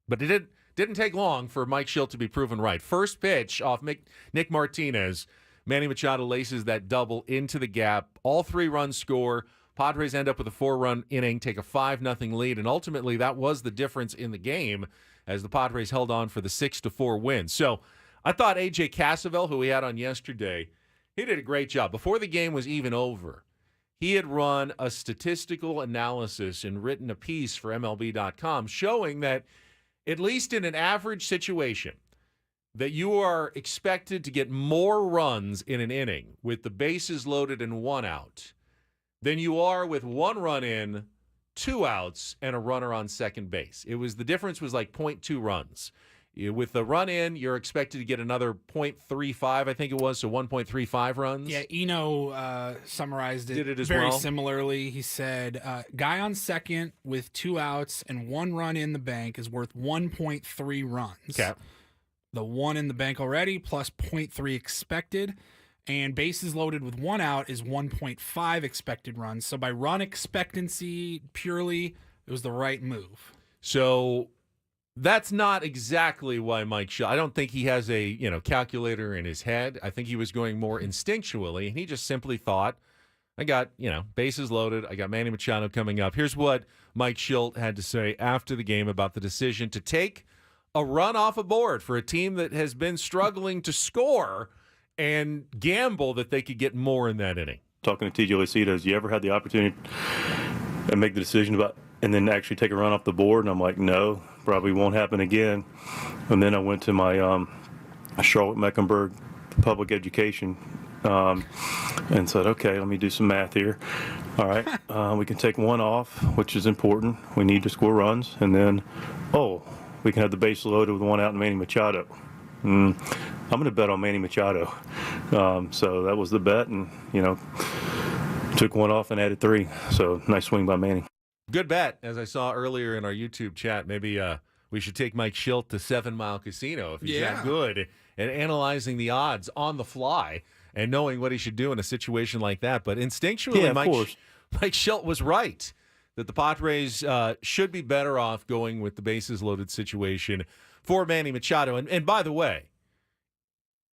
Speaker 1: But it didn't take long for Mike Schultz to be proven right. First pitch off Nick Martinez. Manny Machado laces that double into the gap. All 3 runs score. Padres end up with a 4-run inning, take a 5-0 lead, and ultimately that was the difference in the game as the Padres held on for the 6-4 win. So I thought A.J. Cassavell, who we had on yesterday, he did a great job. Before the game was even over, he had run a statistical analysis and written a piece for MLB.com showing that, at least in an average situation, that you are expected to get more runs in an inning with the bases loaded and 1 out than you are with 1 run in, 2 outs, and a runner on second base. The difference was like 0.2 runs. With the run in, you're expected to get another 0.35, I think it was, so 1.35 runs.
Speaker 2: Yeah, Eno summarized it,
Speaker 1: Did it as
Speaker 2: very
Speaker 1: well?
Speaker 2: similarly. He said, guy on second with 2 outs and 1 run in the bank is worth 1.3 runs.
Speaker 1: Okay.
Speaker 2: The 1 in the bank already plus 0.3 expected, and bases loaded with 1 out is 1.5 expected runs. So by run expectancy purely, it was the right move.
Speaker 1: So that's not exactly why Mike Schilt. I don't think he has a calculator in his head. I think he was going more instinctually, and he just simply thought, I got bases loaded. I got Manny Machado coming up. Here's what Mike Schilt had to say after the game about the decision to take a run off a board for a team that has been struggling to score and gamble that they could get more in that inning.
Speaker 11: Talking to TJ Lucido, you ever had the opportunity to make the decision about and then actually take a run off the board? And I'm like, no, probably won't happen again. And then I went to my Charlotte Mecklenburg public education and said, okay, let me do some math here. All right, we can take 1 off, which is important. We need to score runs. And then, we can have the base loaded with 1 out and Manny Machado. I'm going to bet on Manny Machado. So that was the bet, and, took 1 off and added 3. So nice swing by Manny.
Speaker 1: Good bet. As I saw earlier in our YouTube chat, maybe we should take Mike Schilt to 7 Mile Casino if he's that good at analyzing the odds on the fly and knowing what he should do in a situation like that. But instinctually, Mike Schilt was right that the Padres should be better off going with the bases loaded situation for Manny Machado. And by the way,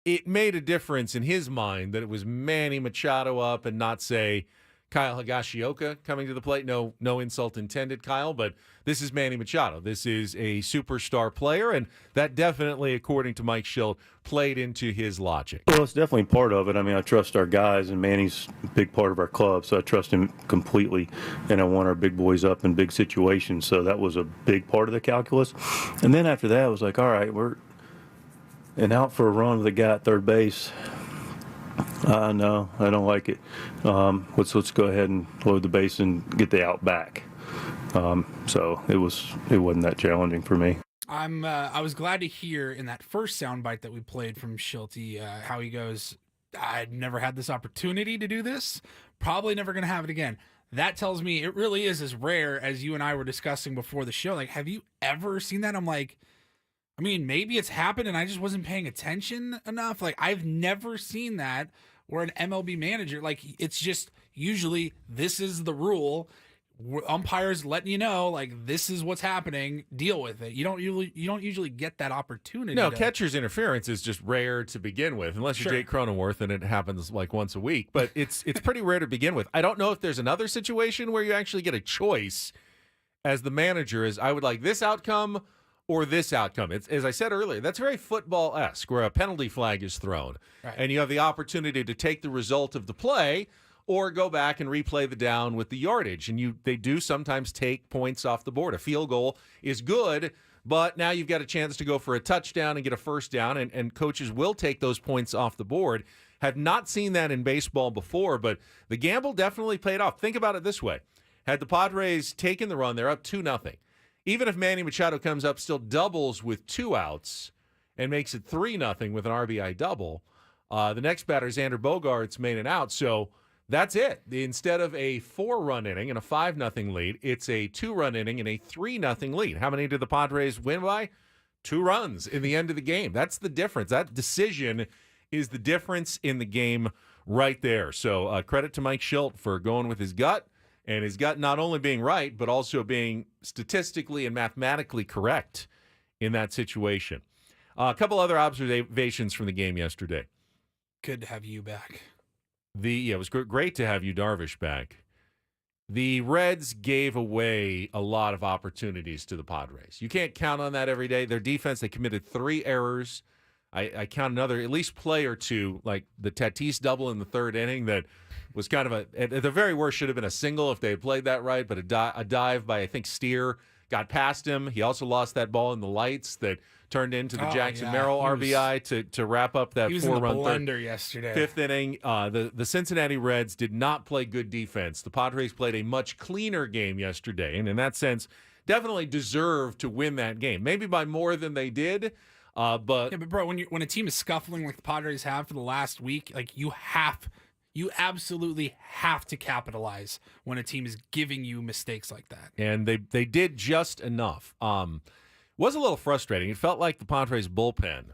Speaker 1: it made a difference in his mind that it was Manny Machado up and not, say, Kyle Higashioka coming to the plate. No insult intended, Kyle, but this is Manny Machado. This is a superstar player, and that definitely, according to Mike Schilt, played into his logic.
Speaker 11: Well, it's definitely part of it. I mean, I trust our guys, and Manny's a big part of our club, so I trust him completely, and I want our big boys up in big situations, so that was a big part of the calculus. And then after that, I was like, all right, we're out for a run with a guy at third base. No, I don't like it. Let's go ahead and load the base and get the out back. So it wasn't that challenging for me.
Speaker 2: I was glad to hear in that first soundbite that we played from Schilt, how he goes, I'd never had this opportunity to do this. Probably never going to have it again. That tells me it really is as rare as you and I were discussing before the show. Like, have you ever seen that? I'm like, I mean, maybe it's happened and I just wasn't paying attention enough. Like, I've never seen that where an MLB manager, like, it's just usually this is the rule. Umpires letting you know, like, this is what's happening. Deal with it. You don't usually get that opportunity.
Speaker 1: No, catcher's interference is just rare to begin with, unless you're Jake Cronenworth and it happens like once a week. But it's pretty rare to begin with. I don't know if there's another situation where you actually get a choice as the manager. Is I would like this outcome or this outcome. It's, as I said earlier, that's very football-esque, where a penalty flag is thrown, and you have the opportunity to take the result of the play or go back and replay the down with the yardage. And they do sometimes take points off the board. A field goal is good, but now you've got a chance to go for a touchdown and get a first down, and coaches will take those points off the board. Have not seen that in baseball before, but the gamble definitely paid off. Think about it this way. Had the Padres taken the run, they're up 2-0. Even if Manny Machado comes up, still doubles with 2 outs and makes it 3-0 with an RBI double, the next batter, Xander Bogaerts, made an out. So that's it. Instead of a 4-run inning and a 5-0 lead, it's a 2-run inning and a 3-0 lead. How many did the Padres win by? 2 runs in the end of the game. That's the difference. That decision is the difference in the game right there. So credit to Mike Schilt for going with his gut, and his gut not only being right, but also being statistically and mathematically correct in that situation. A couple other observations from the game yesterday.
Speaker 2: Good to have you back.
Speaker 1: It was great to have you, Darvish, back. The Reds gave away a lot of opportunities to the Padres. You can't count on that every day. Their defense, they committed 3 errors. I count another, at least play or two, like the Tatis double in the 3rd inning that was kind of at the very worst, should have been a single if they had played that right, but a dive by, I think, Steer got past him. He also lost that ball in the lights that turned into the Jackson Merrill RBI to wrap up that 4-run
Speaker 2: he was in the blender yesterday.
Speaker 1: 5th inning. The Cincinnati Reds did not play good defense. The Padres played a much cleaner game yesterday, and in that sense, definitely deserved to win that game. Maybe by more than they did. But
Speaker 2: bro, when a team is scuffling like the Padres have for the last week, like you absolutely have to capitalize when a team is giving you mistakes like that.
Speaker 1: And they did just enough. Was a little frustrating. It felt like the Padres bullpen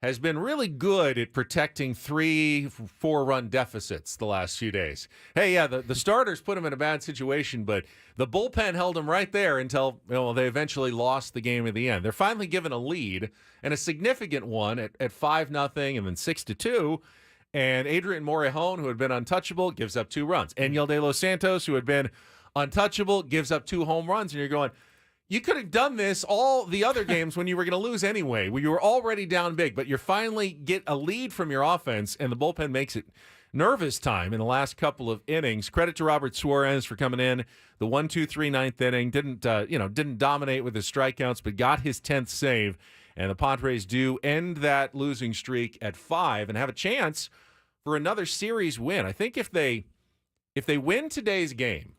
Speaker 1: has been really good at protecting 3-4 run deficits the last few days. Hey, yeah, the starters put them in a bad situation, but the bullpen held them right there until they eventually lost the game at the end. They're finally given a lead, and a significant one at 5-0 and then 6-2. And Adrian Morejon, who had been untouchable, gives up 2 runs. Enyel De Los Santos, who had been untouchable, gives up 2 home runs. And you're going, you could have done this all the other games when you were going to lose anyway, when you were already down big, but you finally get a lead from your offense, and the bullpen makes it nervous time in the last couple of innings. Credit to Robert Suarez for coming in the 1-2-3 9th inning. Didn't dominate with his strikeouts, but got his 10th save. And the Padres do end that losing streak at 5 and have a chance for another series win. I think if they win today's game,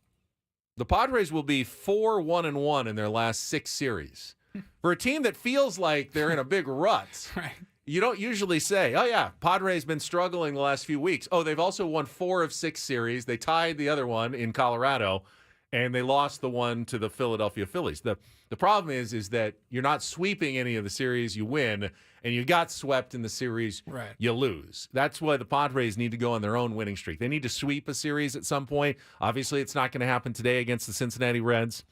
Speaker 1: the Padres will be 4-1-1 in their last 6 series. For a team that feels like they're in a big rut,
Speaker 2: Right.
Speaker 1: You don't usually say, oh, yeah, Padres been struggling the last few weeks. Oh, they've also won 4 of 6 series. They tied the other one in Colorado, and they lost the one to the Philadelphia Phillies. The problem is that you're not sweeping any of the series you win, and you got swept in the series you lose. That's why the Padres need to go on their own winning streak. They need to sweep a series at some point. Obviously, it's not going to happen today against the Cincinnati Reds,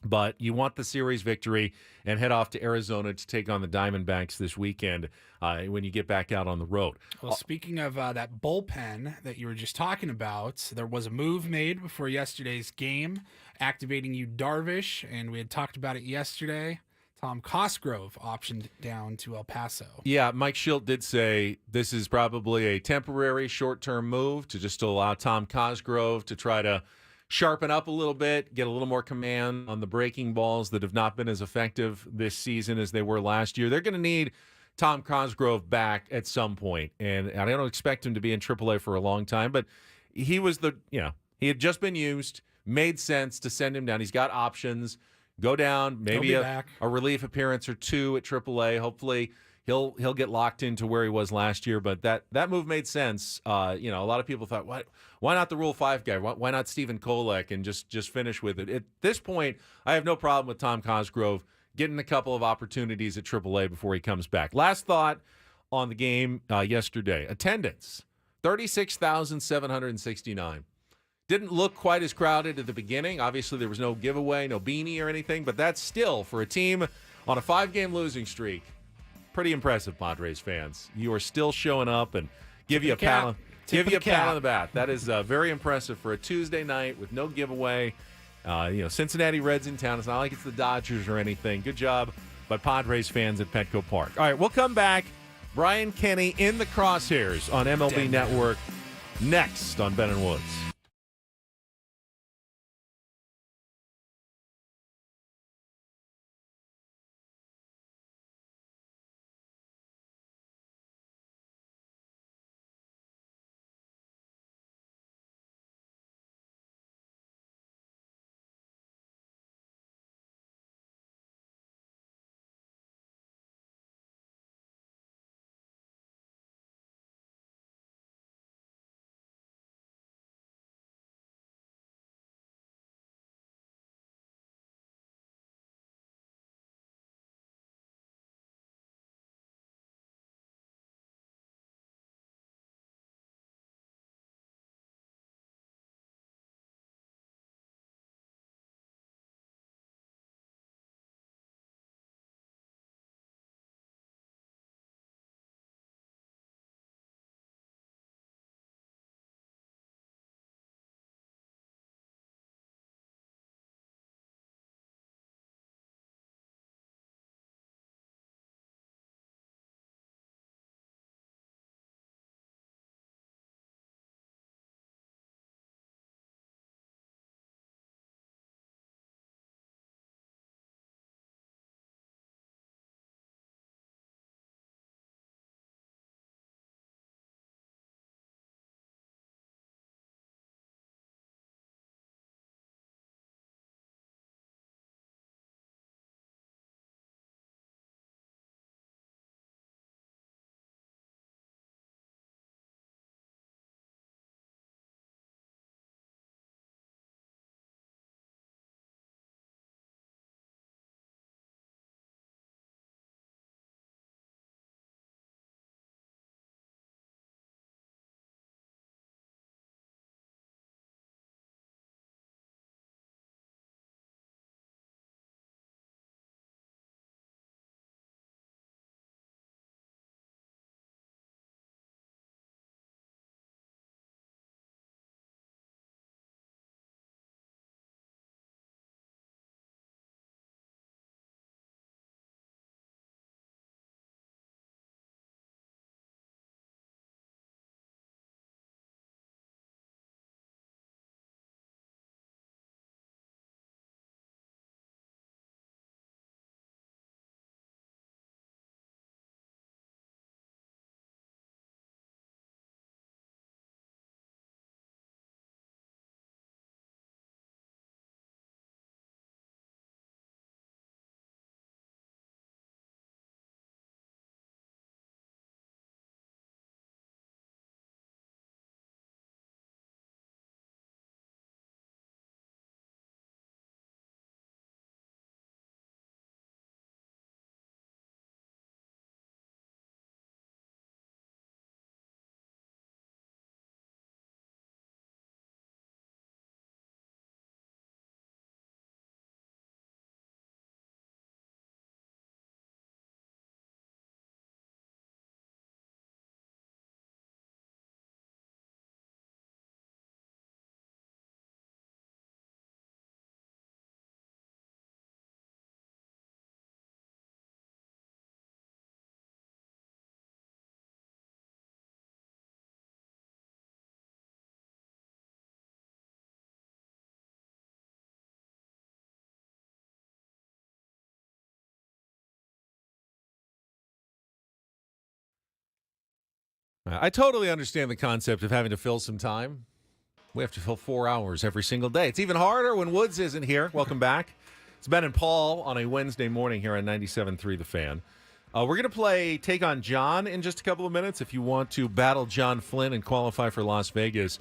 Speaker 1: but you want the series victory and head off to Arizona to take on the Diamondbacks this weekend when you get back out on the road.
Speaker 2: Well, speaking of that bullpen that you were just talking about, there was a move made before yesterday's game, activating Yu Darvish, and we had talked about it yesterday. Tom Cosgrove optioned down to El Paso.
Speaker 1: Yeah, Mike Schilt did say this is probably a temporary short-term move to just allow Tom Cosgrove to try to sharpen up a little bit, get a little more command on the breaking balls that have not been as effective this season as they were last year. They're going to need Tom Cosgrove back at some point, and I don't expect him to be in AAA for a long time, but he was he had just been used, made sense to send him down. He's got options. Go down, maybe a relief appearance or 2 at AAA. Hopefully he'll get locked into where he was last year, but that move made sense. A lot of people thought, why not the Rule 5 guy? Why not Stephen Kolek and just finish with it? At this point, I have no problem with Tom Cosgrove getting a couple of opportunities at AAA before he comes back. Last thought on the game yesterday. Attendance, 36,769. Didn't look quite as crowded at the beginning. Obviously, there was no giveaway, no beanie or anything, but that's still, for a team on a 5-game losing streak, pretty impressive, Padres fans. You are still showing up and give you a pat on the back. That is very impressive for a Tuesday night with no giveaway. Cincinnati Reds in town. It's not like it's the Dodgers or anything. Good job by Padres fans at Petco Park. All right, we'll come back. Brian Kenny in the crosshairs on MLB Network next on Ben and Woods. I totally understand the concept of having to fill some time. We have to fill 4 hours every single day. It's even harder when Woods isn't here. Welcome back. It's Ben and Paul on a Wednesday morning here on 97.3 The Fan. We're going to play Take on John in just a couple of minutes. If you want to battle John Flynn and qualify for Las Vegas,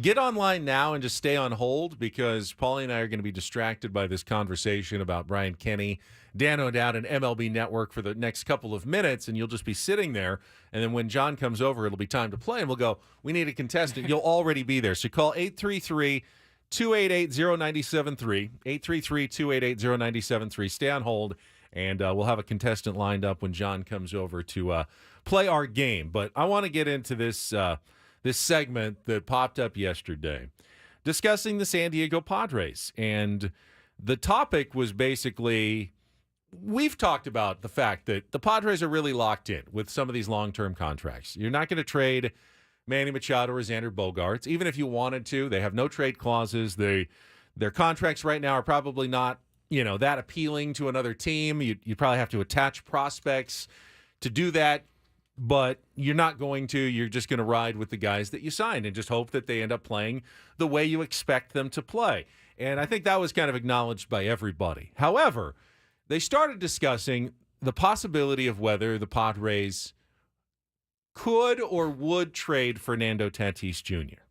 Speaker 1: get online now and just stay on hold because Paulie and I are going to be distracted by this conversation about Brian Kenny, Dan O'Dowd, and MLB Network for the next couple of minutes, and you'll just be sitting there. And then when John comes over, it'll be time to play, and we'll go, we need a contestant. You'll already be there. So call 833-288-0973, 833-288-0973. Stay on hold, and we'll have a contestant lined up when John comes over to play our game. But I want to get into this this segment that popped up yesterday, discussing the San Diego Padres. And the topic was basically, we've talked about the fact that the Padres are really locked in with some of these long-term contracts. You're not going to trade Manny Machado or Xander Bogaerts. Even if you wanted to, they have no trade clauses. Their contracts right now are probably not, that appealing to another team. You'd probably have to attach prospects to do that. But you're not going to. You're just going to ride with the guys that you signed and just hope that they end up playing the way you expect them to play. And I think that was kind of acknowledged by everybody. However, they started discussing the possibility of whether the Padres could or would trade Fernando Tatis Jr.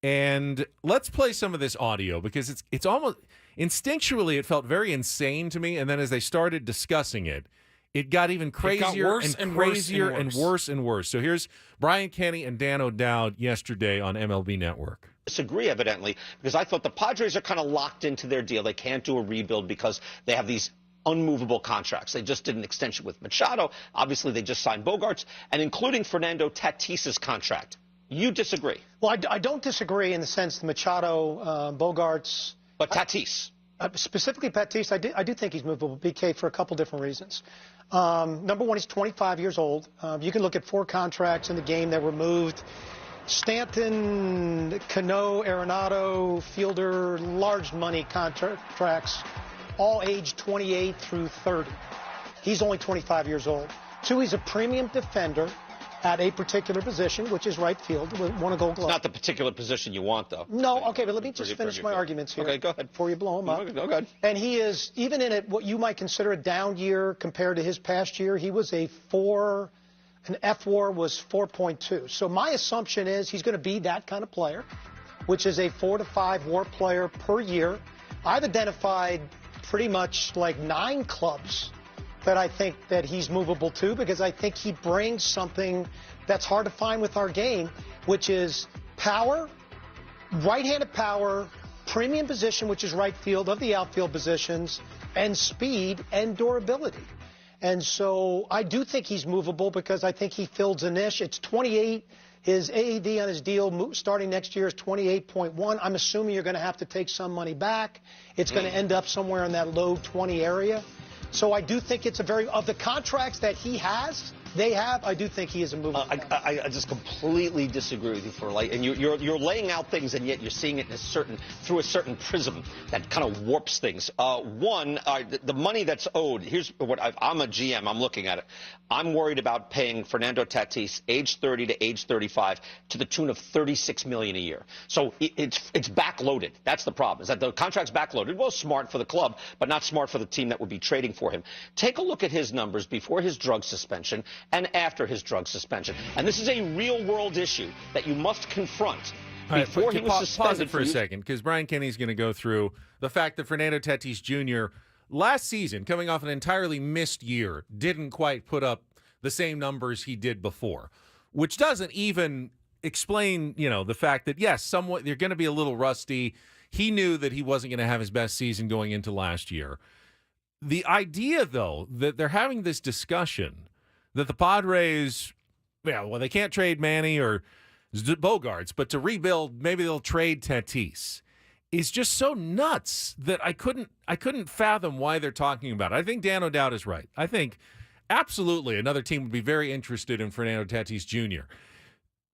Speaker 1: And let's play some of this audio because it's almost instinctually it felt very insane to me. And then as they started discussing it, it got even crazier and crazier and worse and worse. So here's Brian Kenny and Dan O'Dowd yesterday on MLB Network.
Speaker 12: Disagree, evidently, because I thought the Padres are kind of locked into their deal. They can't do a rebuild because they have these unmovable contracts. They just did an extension with Machado. Obviously, they just signed Bogaerts, and including Fernando Tatis's contract. You disagree?
Speaker 13: Well, I don't disagree in the sense that Machado, Bogaerts.
Speaker 12: But Tatis.
Speaker 13: Specifically Tatis, I do think he's movable, BK, for a couple different reasons. Number one, he's 25 years old. You can look at 4 contracts in the game that were moved. Stanton, Cano, Arenado, Fielder, large money contracts, all aged 28 through 30. He's only 25 years old. 2, he's a premium defender at a particular position, which is right field, won a Gold Glove.
Speaker 12: It's not the particular position you want, though.
Speaker 13: No, okay, but let me just finish my arguments here.
Speaker 12: Okay, go ahead.
Speaker 13: Before you blow them up.
Speaker 12: Go ahead.
Speaker 13: And he is, even in what you might consider a down year compared to his past year, he was an F-WAR was 4.2. So my assumption is he's going to be that kind of player, which is a 4 to 5 WAR player per year. I've identified pretty much like 9 clubs that I think that he's movable to because I think he brings something that's hard to find with our game, which is power, right-handed power, premium position, which is right field of the outfield positions, and speed and durability. And so I do think he's movable because I think he fills a niche. It's 28. His AED on his deal starting next year is 28.1. I'm assuming you're going to have to take some money back. It's going to end up somewhere in that low 20 area. So I do think it's of the contracts that he has, I do think he is a movable.
Speaker 12: I just completely disagree with you and you're laying out things and yet you're seeing it through a certain prism that kind of warps things. One, the money that's owed. Here's what I'm a GM. I'm looking at it. I'm worried about paying Fernando Tatis, age 30 to age 35, to the tune of $36 million a year. So it's backloaded. That's the problem. Is that the contract's backloaded? Well, smart for the club, but not smart for the team that would be trading for him. Take a look at his numbers before his drug suspension and after his drug suspension. And this is a real-world issue that you must confront. Before he was suspended.
Speaker 1: Pause it for a second, because Brian Kenny's going to go through the fact that Fernando Tatis Jr. last season, coming off an entirely missed year, didn't quite put up the same numbers he did before, which doesn't even explain, the fact that, yes, somewhat they're going to be a little rusty. He knew that he wasn't going to have his best season going into last year. The idea, though, that they're having this discussion that the Padres, they can't trade Manny or Bogaerts, but to rebuild, maybe they'll trade Tatis, is just so nuts that I couldn't fathom why they're talking about it. I think Dan O'Dowd is right. I think absolutely another team would be very interested in Fernando Tatis Jr.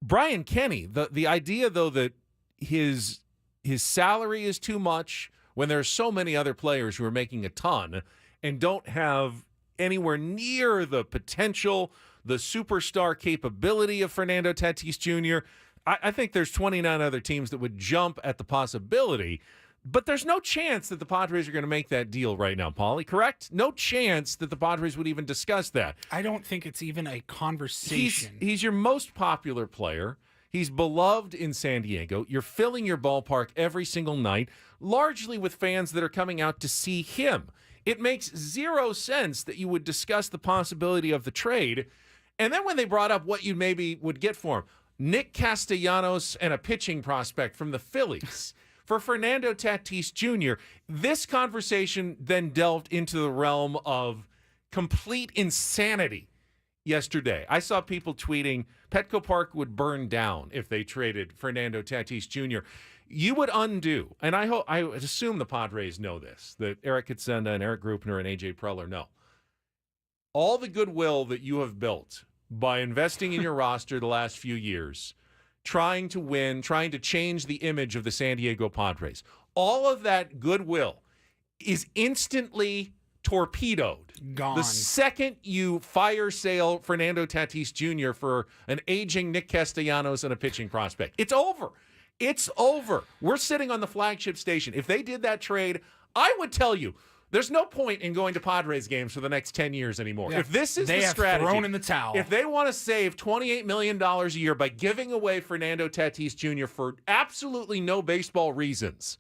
Speaker 1: Brian Kenny, the idea, though, that his salary is too much when there are so many other players who are making a ton and don't have anywhere near the potential, the superstar capability of Fernando Tatis Jr., I think there's 29 other teams that would jump at the possibility. But there's no chance that the Padres are going to make that deal right now, Paulie, correct? No chance that the Padres would even discuss that.
Speaker 2: I don't think it's even a conversation.
Speaker 1: He's your most popular player. He's beloved in San Diego. You're filling your ballpark every single night, largely with fans that are coming out to see him. It makes zero sense that you would discuss the possibility of the trade. And then when they brought up what you maybe would get for him, Nick Castellanos and a pitching prospect from the Phillies. For Fernando Tatis Jr., this conversation then delved into the realm of complete insanity yesterday. I saw people tweeting Petco Park would burn down if they traded Fernando Tatis Jr. You would undo, and I would assume the Padres know this, that Eric Katsenda and Eric Grupner and A.J. Preller know. All the goodwill that you have built by investing in your roster the last few years, trying to win, trying to change the image of the San Diego Padres. All of that goodwill is instantly torpedoed.
Speaker 2: Gone.
Speaker 1: The second you fire sale Fernando Tatis Jr. for an aging Nick Castellanos and a pitching prospect. It's over. It's over. We're sitting on the flagship station. If they did that trade, I would tell you, there's no point in going to Padres games for the next 10 years anymore.
Speaker 2: Yeah.
Speaker 1: If this is
Speaker 2: they
Speaker 1: the
Speaker 2: have
Speaker 1: strategy,
Speaker 2: thrown in the towel.
Speaker 1: If they want to save $28 million a year by giving away Fernando Tatis Jr. for absolutely no baseball reasons,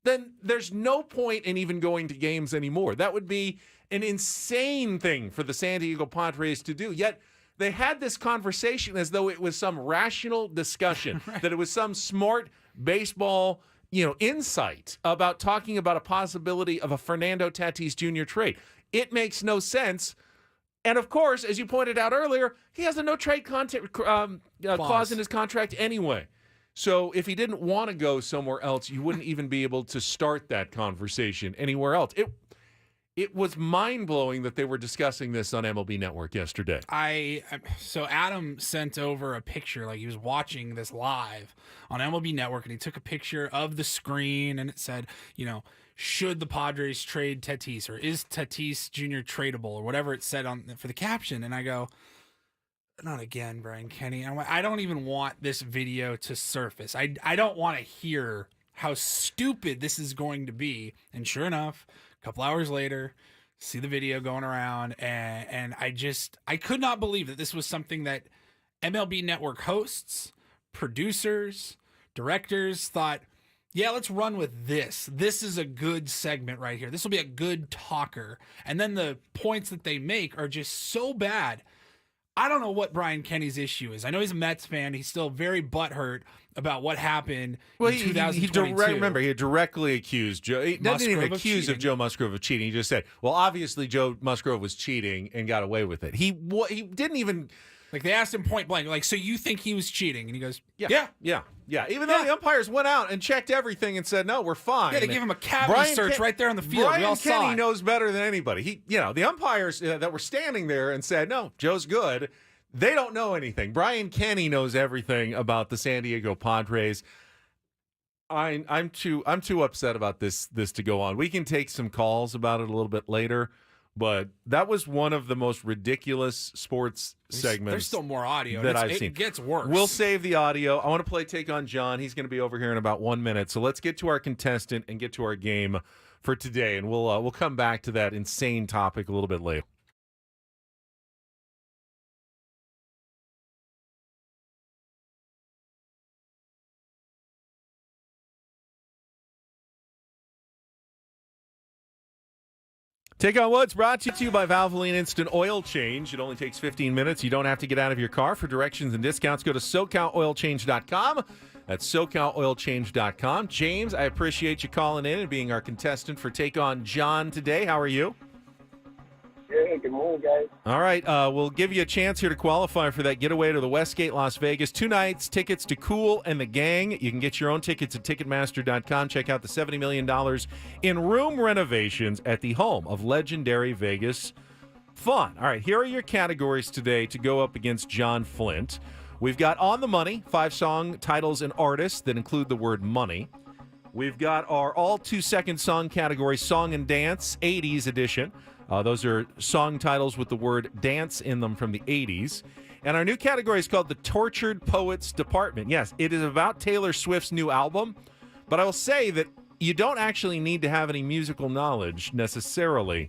Speaker 1: then there's no point in even going to games anymore. That would be an insane thing for the San Diego Padres to do. Yet they had this conversation as though it was some rational discussion, right, that it was some smart baseball insight about talking about a possibility of a Fernando Tatis Jr. trade. It makes no sense. And of course, as you pointed out earlier, he has a no trade clause in his contract anyway. So if he didn't want to go somewhere else, you wouldn't even be able to start that conversation anywhere else. It was mind-blowing that they were discussing this on MLB Network yesterday.
Speaker 2: So Adam sent over a picture, like he was watching this live on MLB Network, and he took a picture of the screen, and it said, should the Padres trade Tatis, or is Tatis Jr. tradable, or whatever it said for the caption. And I go, not again, Brian Kenny. I don't even want this video to surface. I don't want to hear how stupid this is going to be. And sure enough, a couple hours later, see the video going around, and I could not believe that this was something that MLB Network hosts, producers, directors thought, yeah, let's run with this. This is a good segment right here. This will be a good talker. And then the points that they make are just so bad. I don't know what Brian Kenny's issue is. I know he's a Mets fan. He's still very butthurt about what happened in 2022.
Speaker 1: Remember, he directly accused Joe. He doesn't even accuse of Joe Musgrove of cheating. He just said, well, obviously Joe Musgrove was cheating and got away with it. He didn't even...
Speaker 2: Like, they asked him point blank, like, so you think he was cheating? And he goes, yeah.
Speaker 1: Even though the umpires went out and checked everything and said, no, we're fine.
Speaker 2: Yeah, they gave him a cavity search right there on the field.
Speaker 1: Brian Kenny knows better than anybody. The umpires that were standing there and said, no, Joe's good, they don't know anything. Brian Kenny knows everything about the San Diego Padres. I'm too upset about this to go on. We can take some calls about it a little bit later. But that was one of the most ridiculous sports segments.
Speaker 2: There's still more audio
Speaker 1: that I've seen.
Speaker 2: It gets worse.
Speaker 1: We'll save the audio. I want to play Take on John. He's going to be over here in about 1 minute. So let's get to our contestant and get to our game for today, and we'll come back to that insane topic a little bit later. Take on What's brought to you by Valvoline Instant Oil Change. It only takes 15 minutes. You don't have to get out of your car. For directions and discounts, go to SoCalOilChange.com. That's SoCalOilChange.com. James, I appreciate you calling in and being our contestant for Take on John today. How are you?
Speaker 14: Hey, good morning, guys.
Speaker 1: All right, we'll give you a chance here to qualify for that getaway to the Westgate, Las Vegas. 2 nights, tickets to Cool and the Gang. You can get your own tickets at Ticketmaster.com. Check out the $70 million in room renovations at the home of legendary Vegas fun. All right, here are your categories today to go up against John Flint. We've got On the Money, 5 song titles and artists that include the word money. We've got our all 2-second song category, Song and Dance, 80s edition. Those are song titles with the word dance in them from the 80s. And our new category is called the Tortured Poets Department. Yes, it is about Taylor Swift's new album, but I will say that you don't actually need to have any musical knowledge necessarily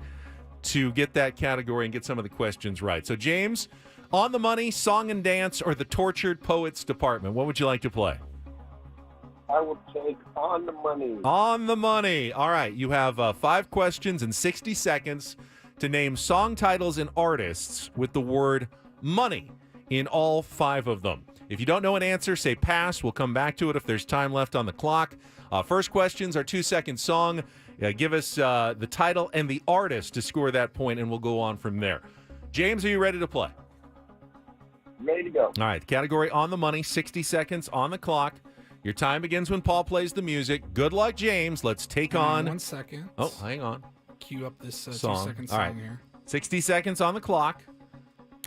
Speaker 1: to get that category and get some of the questions right. So, James, on the money, song and dance, or the Tortured Poets Department, what would you like to play?
Speaker 14: I would take on the money.
Speaker 1: On the money. All right. You have 5 questions and 60 seconds to name song titles and artists with the word money in all 5 of them. If you don't know an answer, say pass. We'll come back to it if there's time left on the clock. First questions are 2-second song. Give us the title and the artist to score that point, and we'll go on from there. James, are you ready to play?
Speaker 14: Ready to go.
Speaker 1: All right. Category on the money, 60 seconds on the clock. Your time begins when Paul plays the music. Good luck, James. Let's take on...
Speaker 2: 1 second.
Speaker 1: Oh, hang on.
Speaker 2: Cue up this
Speaker 1: song.
Speaker 2: 2-second
Speaker 1: All
Speaker 2: song
Speaker 1: right.
Speaker 2: here.
Speaker 1: 60 seconds on the clock.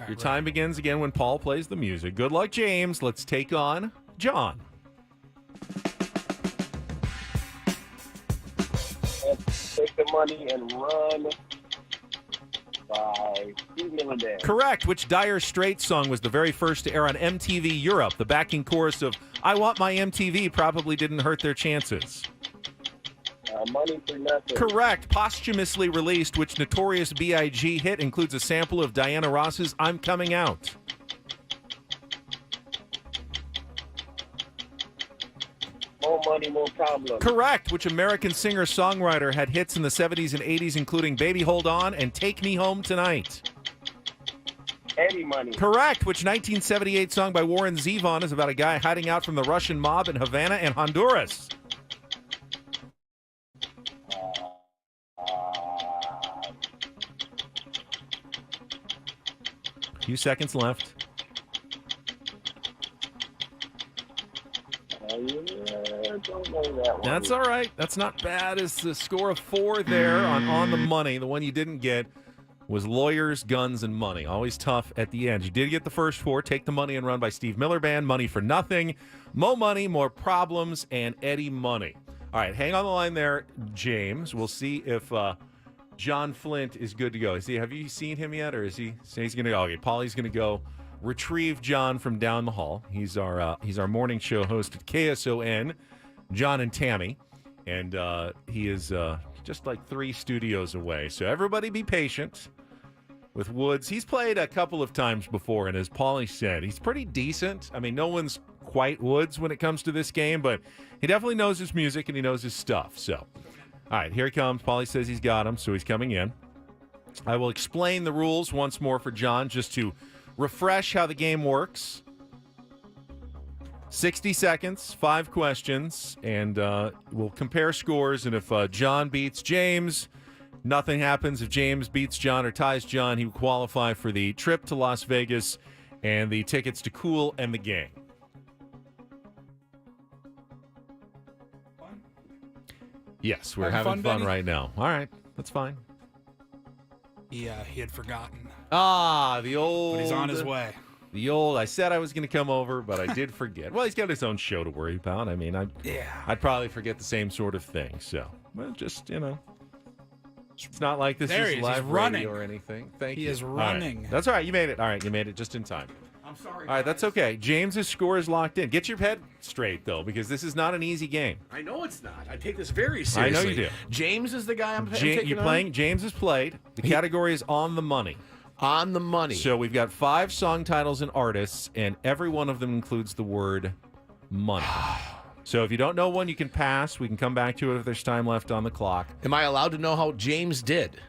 Speaker 2: All
Speaker 1: Your
Speaker 2: right,
Speaker 1: time begins again when Paul plays the music. Good luck, James. Let's take on John.
Speaker 14: Let's take the money and run by Steve Miller Band.
Speaker 1: Correct. Which Dire Straits song was the very first to air on MTV Europe? The backing chorus of I Want My MTV probably didn't hurt their chances.
Speaker 14: Money for Nothing.
Speaker 1: Correct. Posthumously released, which Notorious B.I.G. hit includes a sample of Diana Ross's I'm Coming Out.
Speaker 14: More money, more problems.
Speaker 1: Correct. Which American singer-songwriter had hits in the 70s and 80s, including Baby Hold On and Take Me Home Tonight?
Speaker 14: Eddie Money.
Speaker 1: Correct. Which 1978 song by Warren Zevon is about a guy hiding out from the Russian mob in Havana and Honduras? Few seconds left.
Speaker 14: Don't know that one.
Speaker 1: That's all right. That's not bad. It's the score of 4 there on the money. The one you didn't get was Lawyers, Guns, and Money. Always tough at the end. You did get the first 4. Take the Money and Run by Steve Miller Band. Money for Nothing. Mo Money, More Problems, and Eddie Money. All right, hang on the line there, James. We'll see if John Flint is good to go. Have you seen him yet, or is he? He's going to go. Okay, Paulie's going to go retrieve John from down the hall. He's our morning show host at KSON, John and Tammy, and he is just like 3 studios away. So everybody be patient with Woods. He's played a couple of times before, and as Paulie said, he's pretty decent. I mean, no one's quite Woods when it comes to this game, but he definitely knows his music and he knows his stuff. So. All right, here he comes. Paulie says he's got him, so he's coming in. I will explain the rules once more for John just to refresh how the game works. 60 seconds, 5 questions, and we'll compare scores. And if John beats James, nothing happens. If James beats John or ties John, he will qualify for the trip to Las Vegas and the tickets to Kool and the Gang. Yes, we're having fun right now. All right, that's fine.
Speaker 2: He had forgotten.
Speaker 1: The old...
Speaker 2: But he's on his way.
Speaker 1: The old, I said I was going to come over, but I did forget. Well, he's got his own show to worry about. I mean, I'd probably forget the same sort of thing. So, well, just, it's not like this is live radio or anything. Thank you.
Speaker 2: He is running.
Speaker 1: All right. That's all right. You made it. All right, you made it just in time.
Speaker 2: I'm sorry.
Speaker 1: All right, that's okay. James's score is locked in. Get your head straight, though, because this is not an easy game.
Speaker 5: I know it's not. I take this very seriously.
Speaker 1: I know you do.
Speaker 5: James is the guy I'm taking
Speaker 1: You're playing. James has played. The category is on the money.
Speaker 5: On the money.
Speaker 1: So we've got 5 song titles and artists, and every one of them includes the word money. So if you don't know one, you can pass. We can come back to it if there's time left on the clock.
Speaker 5: Am I allowed to know how James did?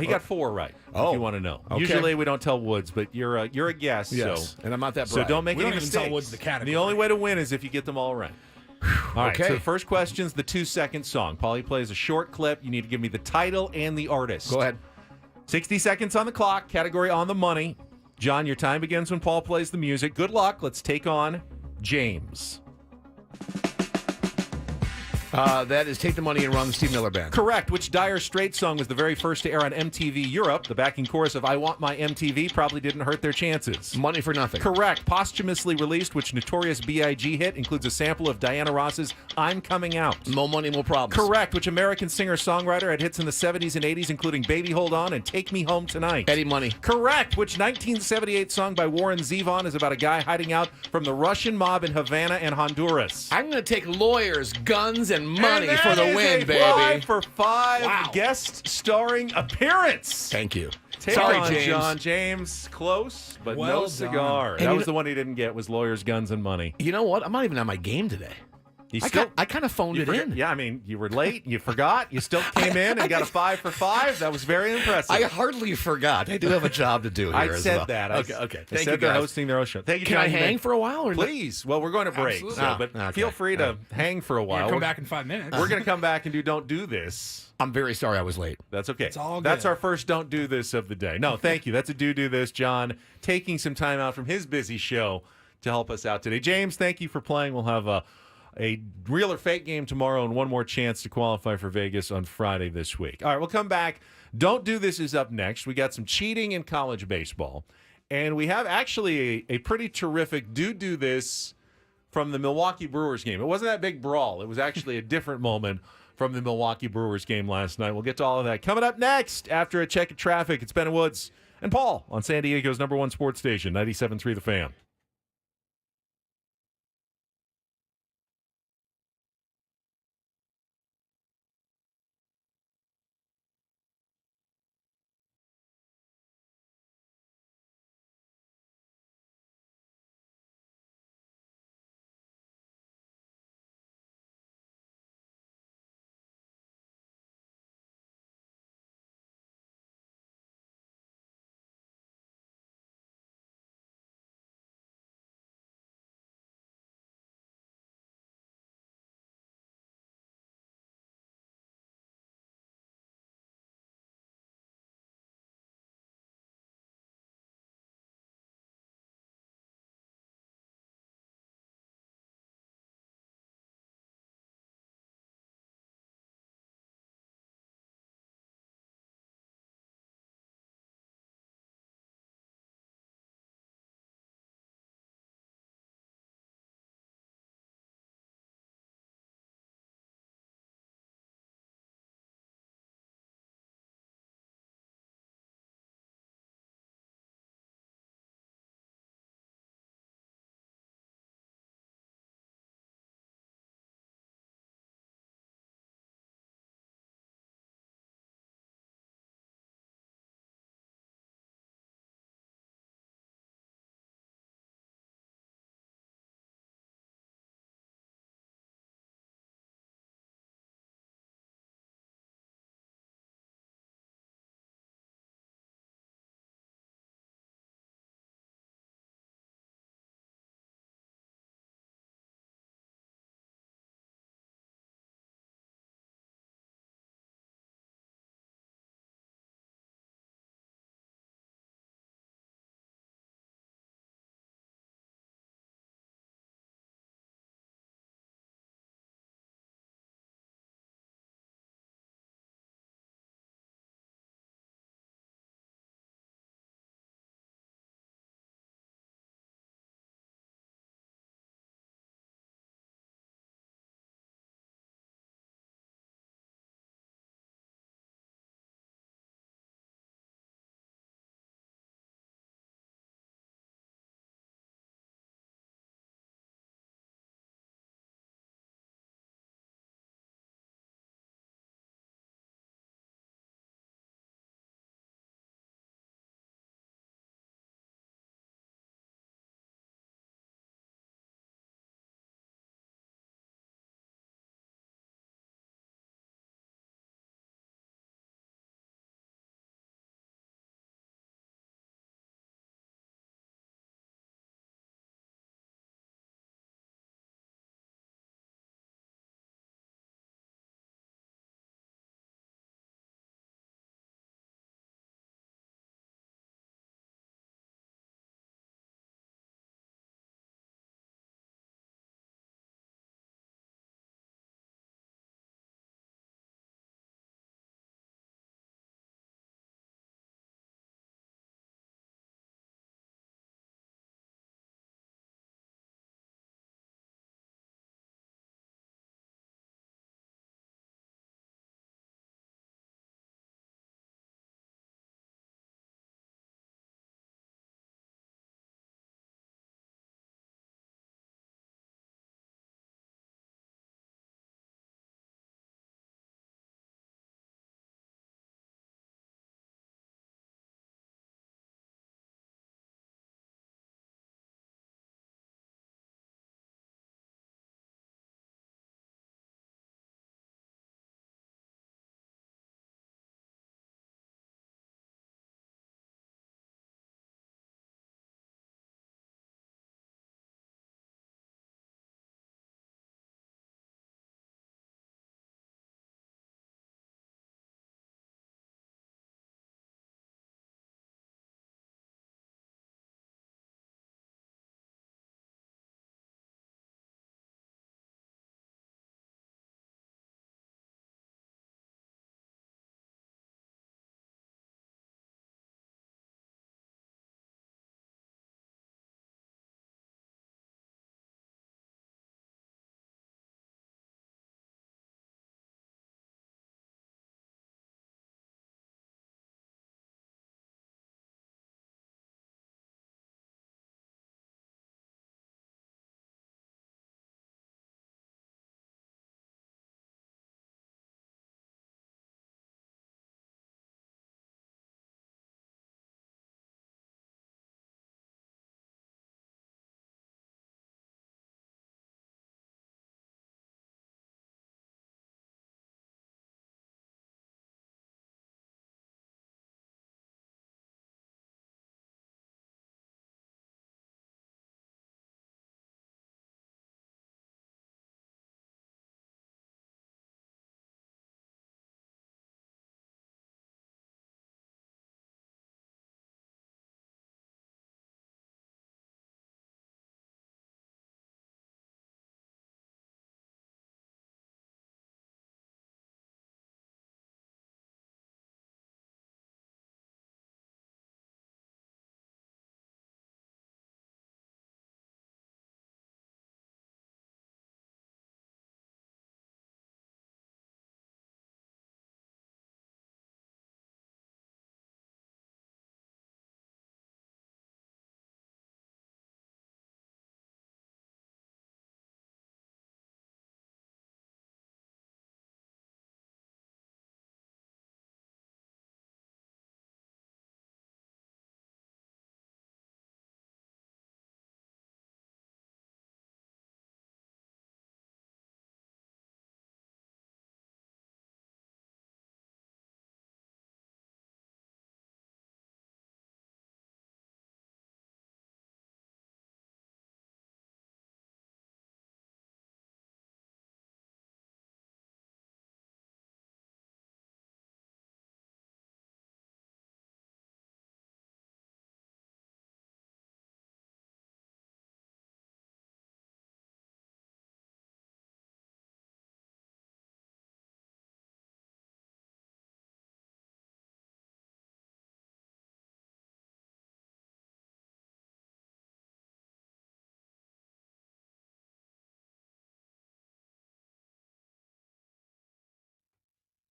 Speaker 1: He got 4 right. If you want to know.
Speaker 5: Okay.
Speaker 1: Usually we don't tell Woods, but you're a guest.
Speaker 5: Yes,
Speaker 1: so,
Speaker 5: and I'm not that
Speaker 1: so
Speaker 5: bright.
Speaker 1: don't make
Speaker 2: We
Speaker 1: any
Speaker 2: don't even
Speaker 1: mistakes.
Speaker 2: tell Woods the category.
Speaker 1: The only way to win is if you get them all right. All right,
Speaker 5: Okay.
Speaker 1: so the first question's the 2-second song. Paulie plays a short clip. You need to give me the title and the artist.
Speaker 5: Go ahead.
Speaker 1: 60 seconds on the clock. Category on the money. John, your time begins when Paul plays the music. Good luck. Let's take on James.
Speaker 5: That is Take the Money and Run, the Steve Miller Band.
Speaker 1: Correct. Which Dire Straits song was the very first to air on MTV Europe? The backing chorus of I Want My MTV probably didn't hurt their chances.
Speaker 5: Money for Nothing.
Speaker 1: Correct. Posthumously released, which Notorious B.I.G. hit includes a sample of Diana Ross's I'm Coming Out.
Speaker 5: More Money, More Problems.
Speaker 1: Correct. Which American singer-songwriter had hits in the 70s and 80s, including Baby Hold On and Take Me Home Tonight?
Speaker 5: Eddie Money.
Speaker 1: Correct. Which 1978 song by Warren Zevon is about a guy hiding out from the Russian mob in Havana and Honduras?
Speaker 5: I'm going to take Lawyers, Guns, and Money for the win, baby.
Speaker 1: 5 for 5 guest starring appearance.
Speaker 5: Thank you.
Speaker 1: Sorry,
Speaker 5: on,
Speaker 1: James.
Speaker 5: John.
Speaker 1: James, close, but
Speaker 2: Well
Speaker 1: no cigar.
Speaker 5: done.
Speaker 1: That
Speaker 5: And
Speaker 1: was the one he didn't get, was Lawyers, Guns, and Money.
Speaker 5: You know what? I'm not even on my game today. I kind of phoned it in.
Speaker 1: Yeah, I mean, you were late, you forgot, you still came in and got a 5 for 5. That was very impressive.
Speaker 5: I hardly forgot. I do have a job to do here
Speaker 1: I
Speaker 5: as
Speaker 1: said
Speaker 5: well.
Speaker 1: that.
Speaker 5: Okay.
Speaker 1: I
Speaker 5: Thank
Speaker 1: said
Speaker 5: you,
Speaker 1: they're
Speaker 5: guys.
Speaker 1: hosting their own show. Thank you,
Speaker 5: Can
Speaker 1: John.
Speaker 5: I hang for a while? Or
Speaker 1: Please. Well, we're going to break,
Speaker 2: Absolutely.
Speaker 1: but feel free to hang for a while.
Speaker 2: Come back in 5 minutes.
Speaker 1: We're going to come back and do Don't Do This.
Speaker 5: I'm very sorry I was late.
Speaker 1: That's okay.
Speaker 2: It's all
Speaker 1: That's
Speaker 2: good.
Speaker 1: our first Don't Do This of the day. No, thank you. That's a Do This. John taking some time out from his busy show to help us out today. James, thank you for playing. We'll have a real or fake game tomorrow and one more chance to qualify for Vegas on Friday this week. All right, we'll come back. Don't Do This is up next. We got some cheating in college baseball, and we have actually a pretty terrific Do This from the Milwaukee Brewers game. It wasn't that big brawl. It was actually a different moment from the Milwaukee Brewers game last night. We'll get to all of that coming up next after a check of traffic. It's Ben Woods and Paul on San Diego's #1 sports station, 97.3 The Fan.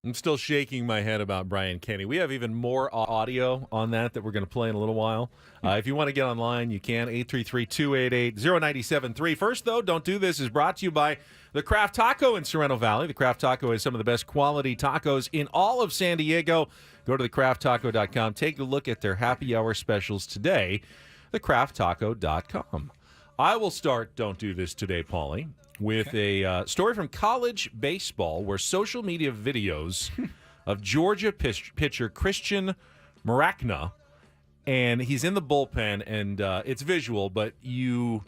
Speaker 1: I'm still shaking my head about Brian Kenny. We have even more audio on that we're going to play in a little while. If you want to get online, you can. 833-288-0973. First, though, Don't Do This is brought to you by the Craft Taco in Sorrento Valley. The Craft Taco has some of the best quality tacos in all of San Diego. Go to thecrafttaco.com. Take a look at their happy hour specials today. Thecrafttaco.com. I will start Don't Do This today, Paulie, with a story from college baseball where social media videos of Georgia pitcher Christian Maracna, and he's in the bullpen, and it's visual, but you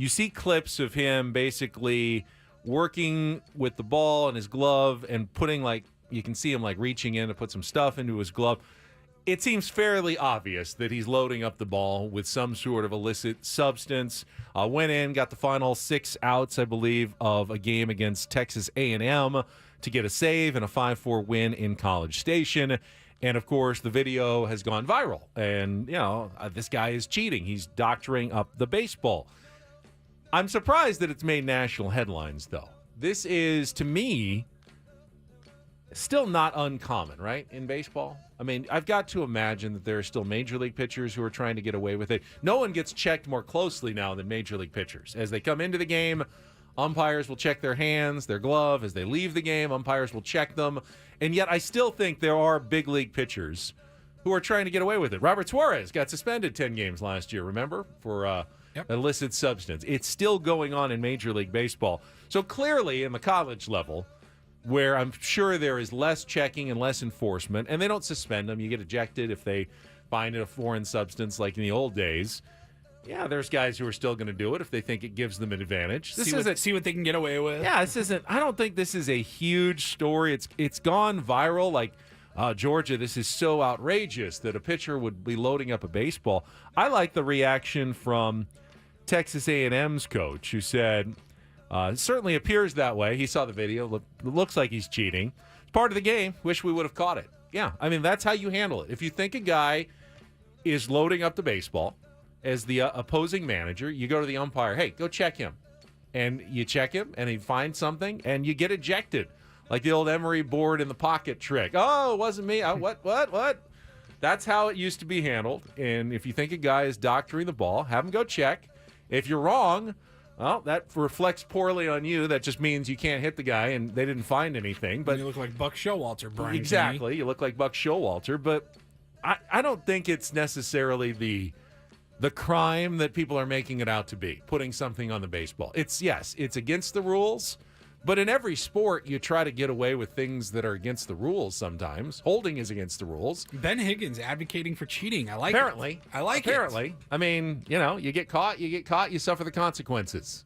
Speaker 1: see clips of him basically working with the ball in his glove and putting, you can see him reaching in to put some stuff into his glove. It seems fairly obvious that he's loading up the ball with some sort of illicit substance. Went in, got the final 6 outs, I believe, of a game against Texas A&M to get a save and a 5-4 win in College Station. And, of course, the video has gone viral. And, this guy is cheating. He's doctoring up the baseball. I'm surprised that it's made national headlines, though. This is, to me, still not uncommon, right, in baseball? I mean, I've got to imagine that there are still major league pitchers who are trying to get away with it. No one gets checked more closely now than major league pitchers. As they come into the game, umpires will check their hands, their glove. As they leave the game, umpires will check them. And yet I still think there are big league pitchers who are trying to get away with it. Robert Suarez got suspended 10 games last year, remember, for illicit substance. It's still going on in Major League Baseball. So clearly in the college level, where I'm sure there is less checking and less enforcement, and they don't suspend them. You get ejected if they find a foreign substance like in the old days. Yeah, there's guys who are still going to do it if they think it gives them an advantage.
Speaker 2: See what they can get away with.
Speaker 1: Yeah, I don't think this is a huge story. It's gone viral. Georgia, this is so outrageous that a pitcher would be loading up a baseball. I like the reaction from Texas A&M's coach who said, it certainly appears that way. He saw the video. Looks like he's cheating. It's part of the game. Wish we would have caught it. Yeah, I mean, that's how you handle it. If you think a guy is loading up the baseball as the opposing manager, you go to the umpire, hey, go check him. And you check him, and he finds something, and you get ejected. Like the old Emery board in the pocket trick. Oh, it wasn't me. What? That's how it used to be handled. And if you think a guy is doctoring the ball, have him go check. If you're wrong, well, that reflects poorly on you. That just means you can't hit the guy, and they didn't find anything. But
Speaker 2: you look like Buck Showalter, Brian.
Speaker 1: Exactly. You look like Buck Showalter. But I don't think it's necessarily the crime that people are making it out to be, putting something on the baseball. It's against the rules. But in every sport, you try to get away with things that are against the rules sometimes. Holding is against the rules.
Speaker 2: Ben Higgins advocating for cheating. I like
Speaker 1: it.
Speaker 2: I like it.
Speaker 1: Apparently. I mean, you get caught, you suffer the consequences.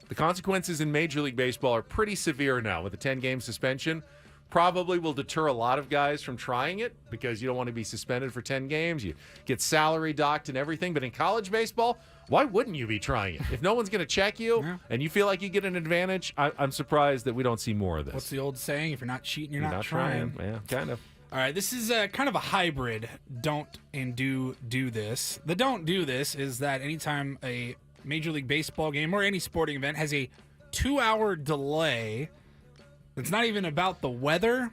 Speaker 1: The consequences in Major League Baseball are pretty severe now with a 10-game suspension. Probably will deter a lot of guys from trying it because you don't want to be suspended for 10 games. You get salary docked and everything. But in college baseball, why wouldn't you be trying it? If no one's going to check you and you feel like you get an advantage, I'm surprised that we don't see more of this.
Speaker 2: What's the old saying? If you're not cheating, you're not trying.
Speaker 1: Yeah, kind of.
Speaker 2: All right, this is kind of a hybrid don't and do this. The don't do this is that anytime a Major League Baseball game or any sporting event has a 2-hour delay, it's not even about the weather.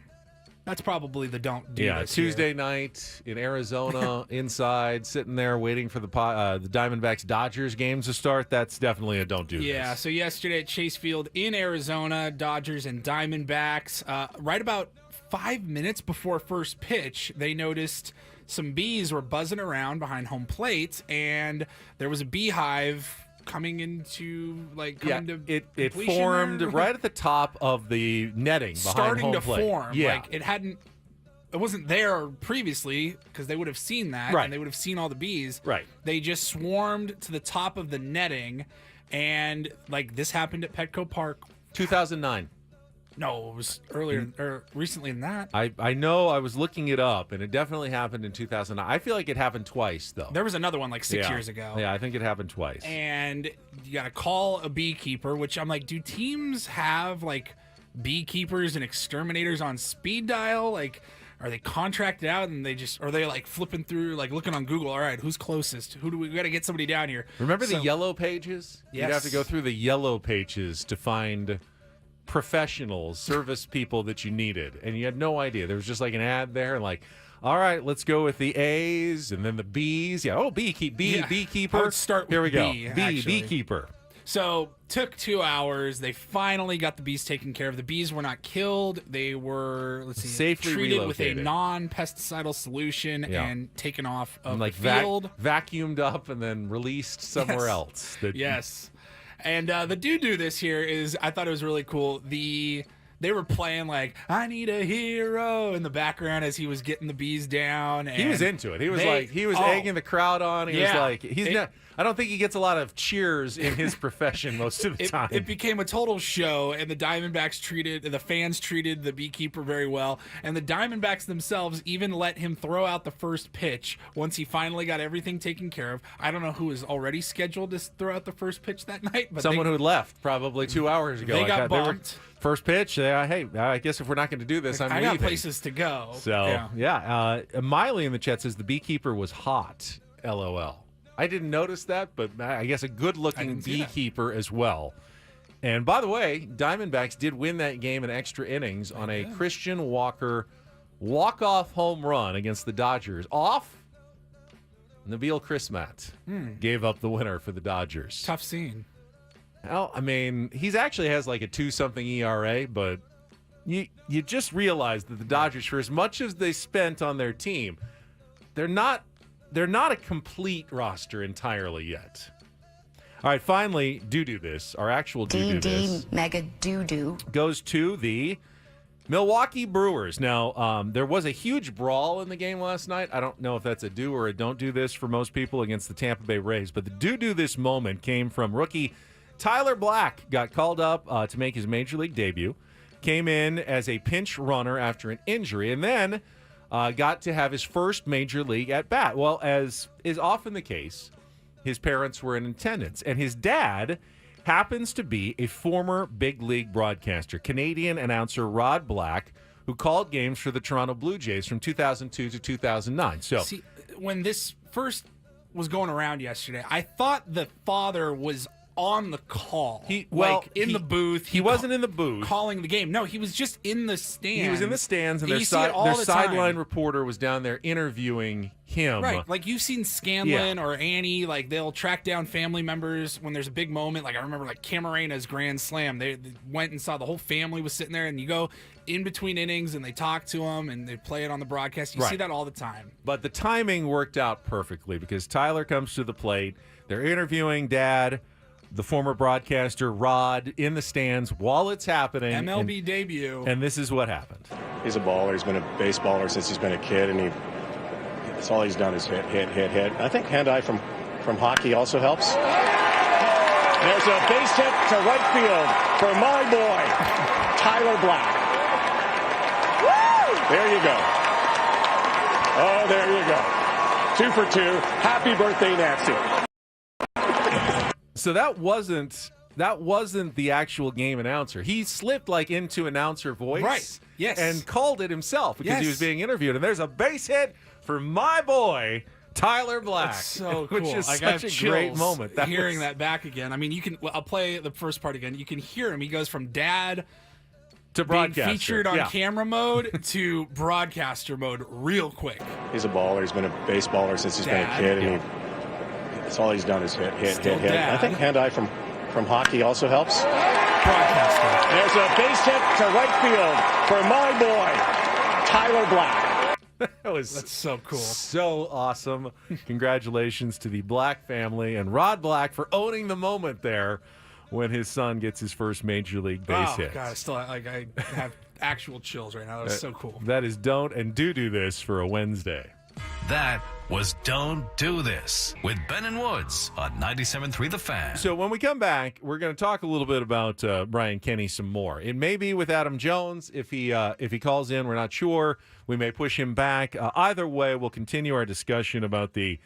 Speaker 2: That's probably the don't do this.
Speaker 1: Yeah, Tuesday night in Arizona, inside, sitting there waiting for the Diamondbacks-Dodgers games to start. That's definitely a don't do this.
Speaker 2: Yeah, so yesterday at Chase Field in Arizona, Dodgers and Diamondbacks, right about 5 minutes before first pitch, they noticed some bees were buzzing around behind home plate, and there was a beehive coming into
Speaker 1: it formed right at the top of the netting behind
Speaker 2: starting
Speaker 1: home
Speaker 2: to
Speaker 1: plate.
Speaker 2: Form.
Speaker 1: Yeah.
Speaker 2: It wasn't there previously because they would have seen that and they would have seen all the bees.
Speaker 1: Right.
Speaker 2: They just swarmed to the top of the netting, and this happened at Petco Park.
Speaker 1: 2009.
Speaker 2: No, it was earlier or recently than that.
Speaker 1: I know. I was looking it up, and it definitely happened in 2009. I feel like it happened twice, though.
Speaker 2: There was another one 6 years ago.
Speaker 1: Yeah, I think it happened twice.
Speaker 2: And you got to call a beekeeper, which I'm like, do teams have beekeepers and exterminators on speed dial? Are they contracted out and are they flipping through, looking on Google? All right, who's closest? We got to get somebody down here.
Speaker 1: Remember the yellow pages?
Speaker 2: Yes.
Speaker 1: You'd have to go through the yellow pages to find professionals, service people that you needed, and you had no idea. There was just like an ad there, like, all right, let's go with the A's and then the B's. Yeah, beekeeper.
Speaker 2: I would start with
Speaker 1: Here we go.
Speaker 2: B,
Speaker 1: Beekeeper.
Speaker 2: So took 2 hours. They finally got the bees taken care of. The bees were not killed. They were,
Speaker 1: safely
Speaker 2: treated with a
Speaker 1: relocated.
Speaker 2: Non-pesticidal solution and taken off of
Speaker 1: like
Speaker 2: the field.
Speaker 1: Vacuumed up and then released somewhere else.
Speaker 2: Yes. And the do this here is, I thought it was really cool. They were playing like, I need a hero in the background as he was getting the bees down. And
Speaker 1: he was into it. He was egging the crowd on. He was like, I don't think he gets a lot of cheers in his profession most of the time.
Speaker 2: It became a total show, and the fans treated the beekeeper very well. And the Diamondbacks themselves even let him throw out the first pitch once he finally got everything taken care of. I don't know who was already scheduled to throw out the first pitch that night. But
Speaker 1: someone who left probably 2 hours ago.
Speaker 2: They got bumped.
Speaker 1: First pitch, hey, I guess if we're not going to do this, I'm leaving.
Speaker 2: I got places to go.
Speaker 1: So, Miley in the chat says the beekeeper was hot, LOL. I didn't notice that, but I guess a good-looking beekeeper as well. And by the way, Diamondbacks did win that game in extra innings on a Christian Walker walk-off home run against the Dodgers. Off, Nabil Chrismat gave up the winner for the Dodgers.
Speaker 2: Tough scene.
Speaker 1: Well, I mean, he's actually has like a 2-something ERA, but you just realize that the Dodgers, for as much as they spent on their team, they're not a complete roster entirely yet. All right, finally, do this. Our actual do this
Speaker 10: mega do
Speaker 1: goes to the Milwaukee Brewers. Now, there was a huge brawl in the game last night. I don't know if that's a do or a don't do this for most people against the Tampa Bay Rays, but the do this moment came from rookie Tyler Black. Got called up to make his major league debut. Came in as a pinch runner after an injury, and then got to have his first major league at bat. Well, as is often the case, his parents were in attendance, and his dad happens to be a former big league broadcaster, Canadian announcer Rod Black, who called games for the Toronto Blue Jays from 2002 to 2009. So,
Speaker 2: see, when this first was going around yesterday, I thought the father was on the call. In the booth.
Speaker 1: He wasn't in the booth
Speaker 2: calling the game. No, he was just in the stands.
Speaker 1: He was in the stands, and their sideline reporter was down there interviewing him.
Speaker 2: Right. Like you've seen Scanlon or Annie, like they'll track down family members when there's a big moment. Like I remember like Camarena's Grand Slam. They went and saw the whole family was sitting there, and you go in between innings and they talk to him and they play it on the broadcast. You see that all the time.
Speaker 1: But the timing worked out perfectly because Tyler comes to the plate. They're interviewing Dad, the former broadcaster Rod, in the stands while it's happening.
Speaker 2: MLB debut.
Speaker 1: And this is what happened.
Speaker 15: He's a baller. He's been a base baller since he's been a kid, and that's all he's done is hit. I think hand-eye from hockey also helps. There's a base hit to right field for my boy, Tyler Black. Woo! There you go. Oh, there you go. 2 for 2. Happy birthday, Nancy.
Speaker 1: So that wasn't the actual game announcer. He slipped like into announcer voice,
Speaker 2: right? Yes,
Speaker 1: and called it himself because he was being interviewed. And there's a base hit for my boy Tyler Black.
Speaker 2: That's so cool.
Speaker 1: Which is
Speaker 2: such
Speaker 1: a great moment.
Speaker 2: Hearing that back again. I mean, I'll play the first part again. You can hear him. He goes from dad
Speaker 1: to broadcaster,
Speaker 2: being featured on camera mode to broadcaster mode real quick.
Speaker 15: He's a baller. He's been a base baller since he's been a kid, and that's all he's done is hit. I think hand-eye from hockey also helps.
Speaker 2: Broadcaster.
Speaker 15: There's a base hit to right field for my boy, Tyler Black.
Speaker 2: That's so cool.
Speaker 1: So awesome. Congratulations to the Black family and Rod Black for owning the moment there when his son gets his first major league base hit.
Speaker 2: God, I have actual chills right now. That was so cool.
Speaker 1: That is don't and do this for a Wednesday.
Speaker 7: That was Don't Do This with Ben and Woods on 97.3 The Fan.
Speaker 1: So when we come back, we're going to talk a little bit about Brian Kenny some more. It may be with Adam Jones. If he calls in, we're not sure. We may push him back. Either way, we'll continue our discussion about the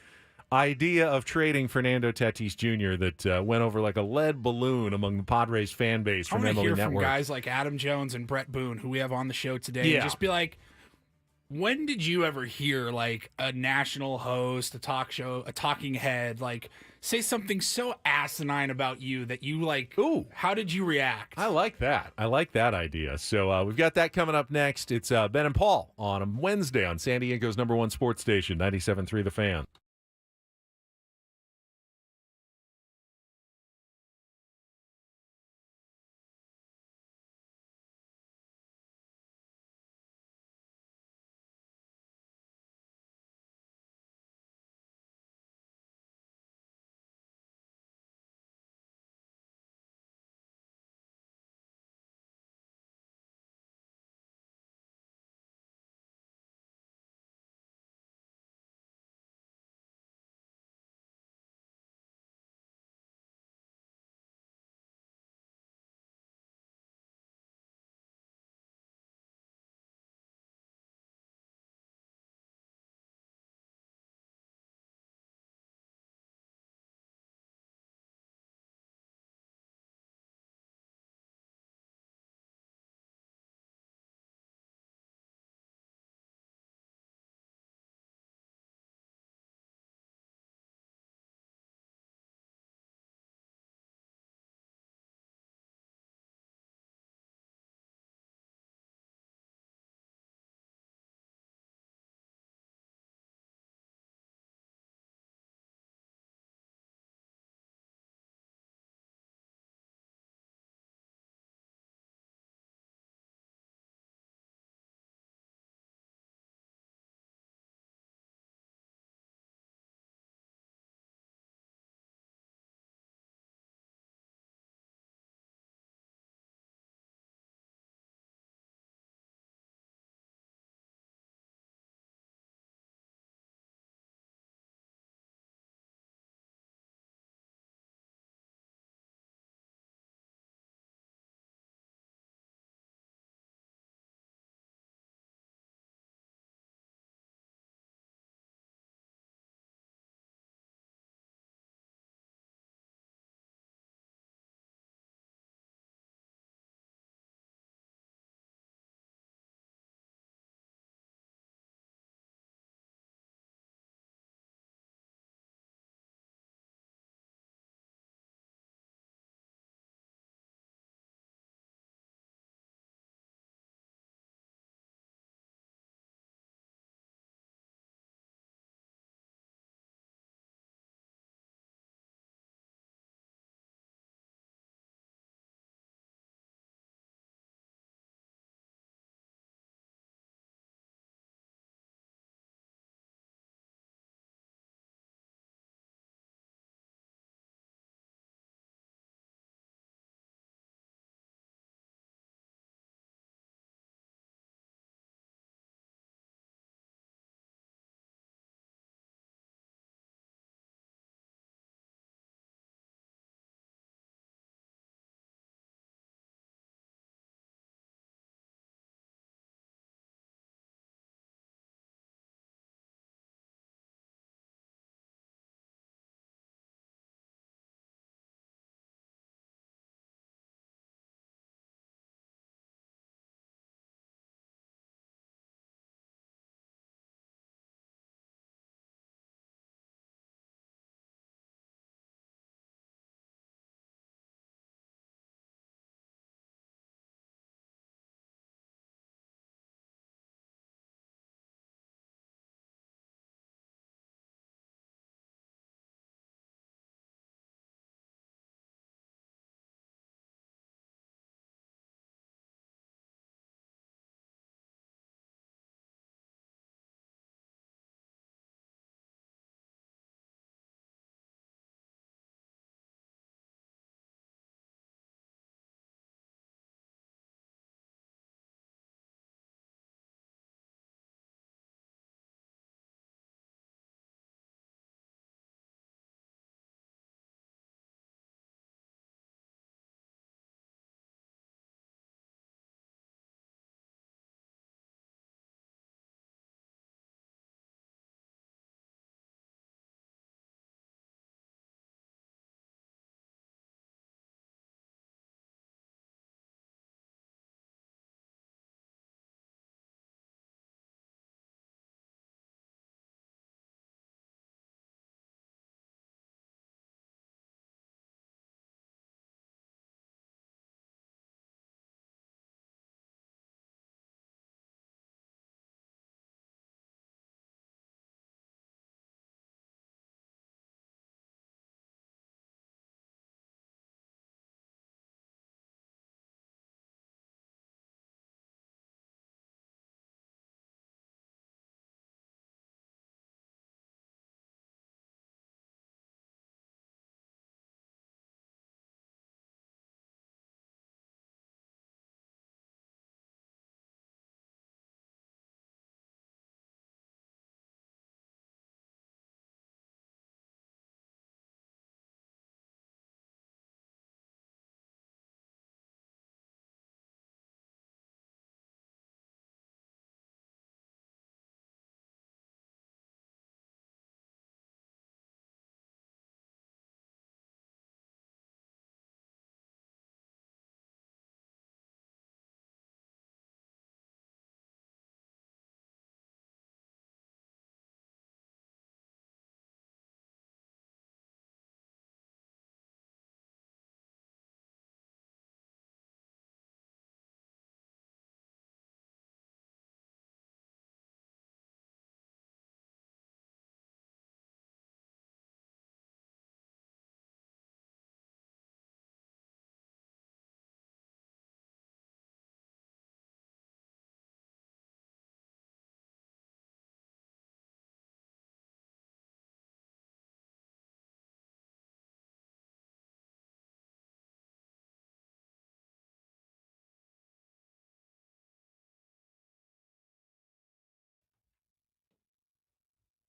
Speaker 1: idea of trading Fernando Tatis Jr. that went over like a lead balloon among the Padres fan base from MLB
Speaker 2: Network. I want to hear
Speaker 1: Network.
Speaker 2: from guys like Adam Jones and Brett Boone, who we have on the show today, and just be like, When did you ever hear like a national host, a talk show, a talking head, like say something so asinine about you that you like, ooh, how did you react?
Speaker 1: I like that. I like that idea. So we've got that coming up next. It's Ben and Paul on a Wednesday on San Diego's #1 sports station, 97.3 The Fan.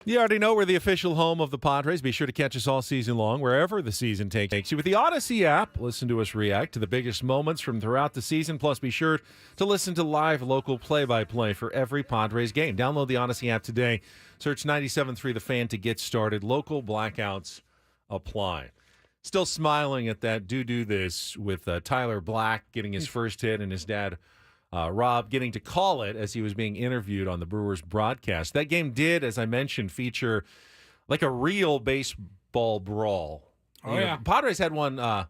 Speaker 1: You already know we're the official home of the Padres. Be sure to catch us all season long, wherever the season takes you. With the Odyssey app, listen to us react to the biggest moments from throughout the season. Plus, be sure to listen to live local play-by-play for every Padres game. Download the Odyssey app today. Search 97.3 The Fan to get started. Local blackouts apply. Still smiling at that do this with Tyler Black getting his first hit and his dad, Rob, getting to call it as he was being interviewed on the Brewers broadcast. That game did, as I mentioned, feature like a real baseball brawl.
Speaker 2: Oh, yeah.
Speaker 1: Padres had one, was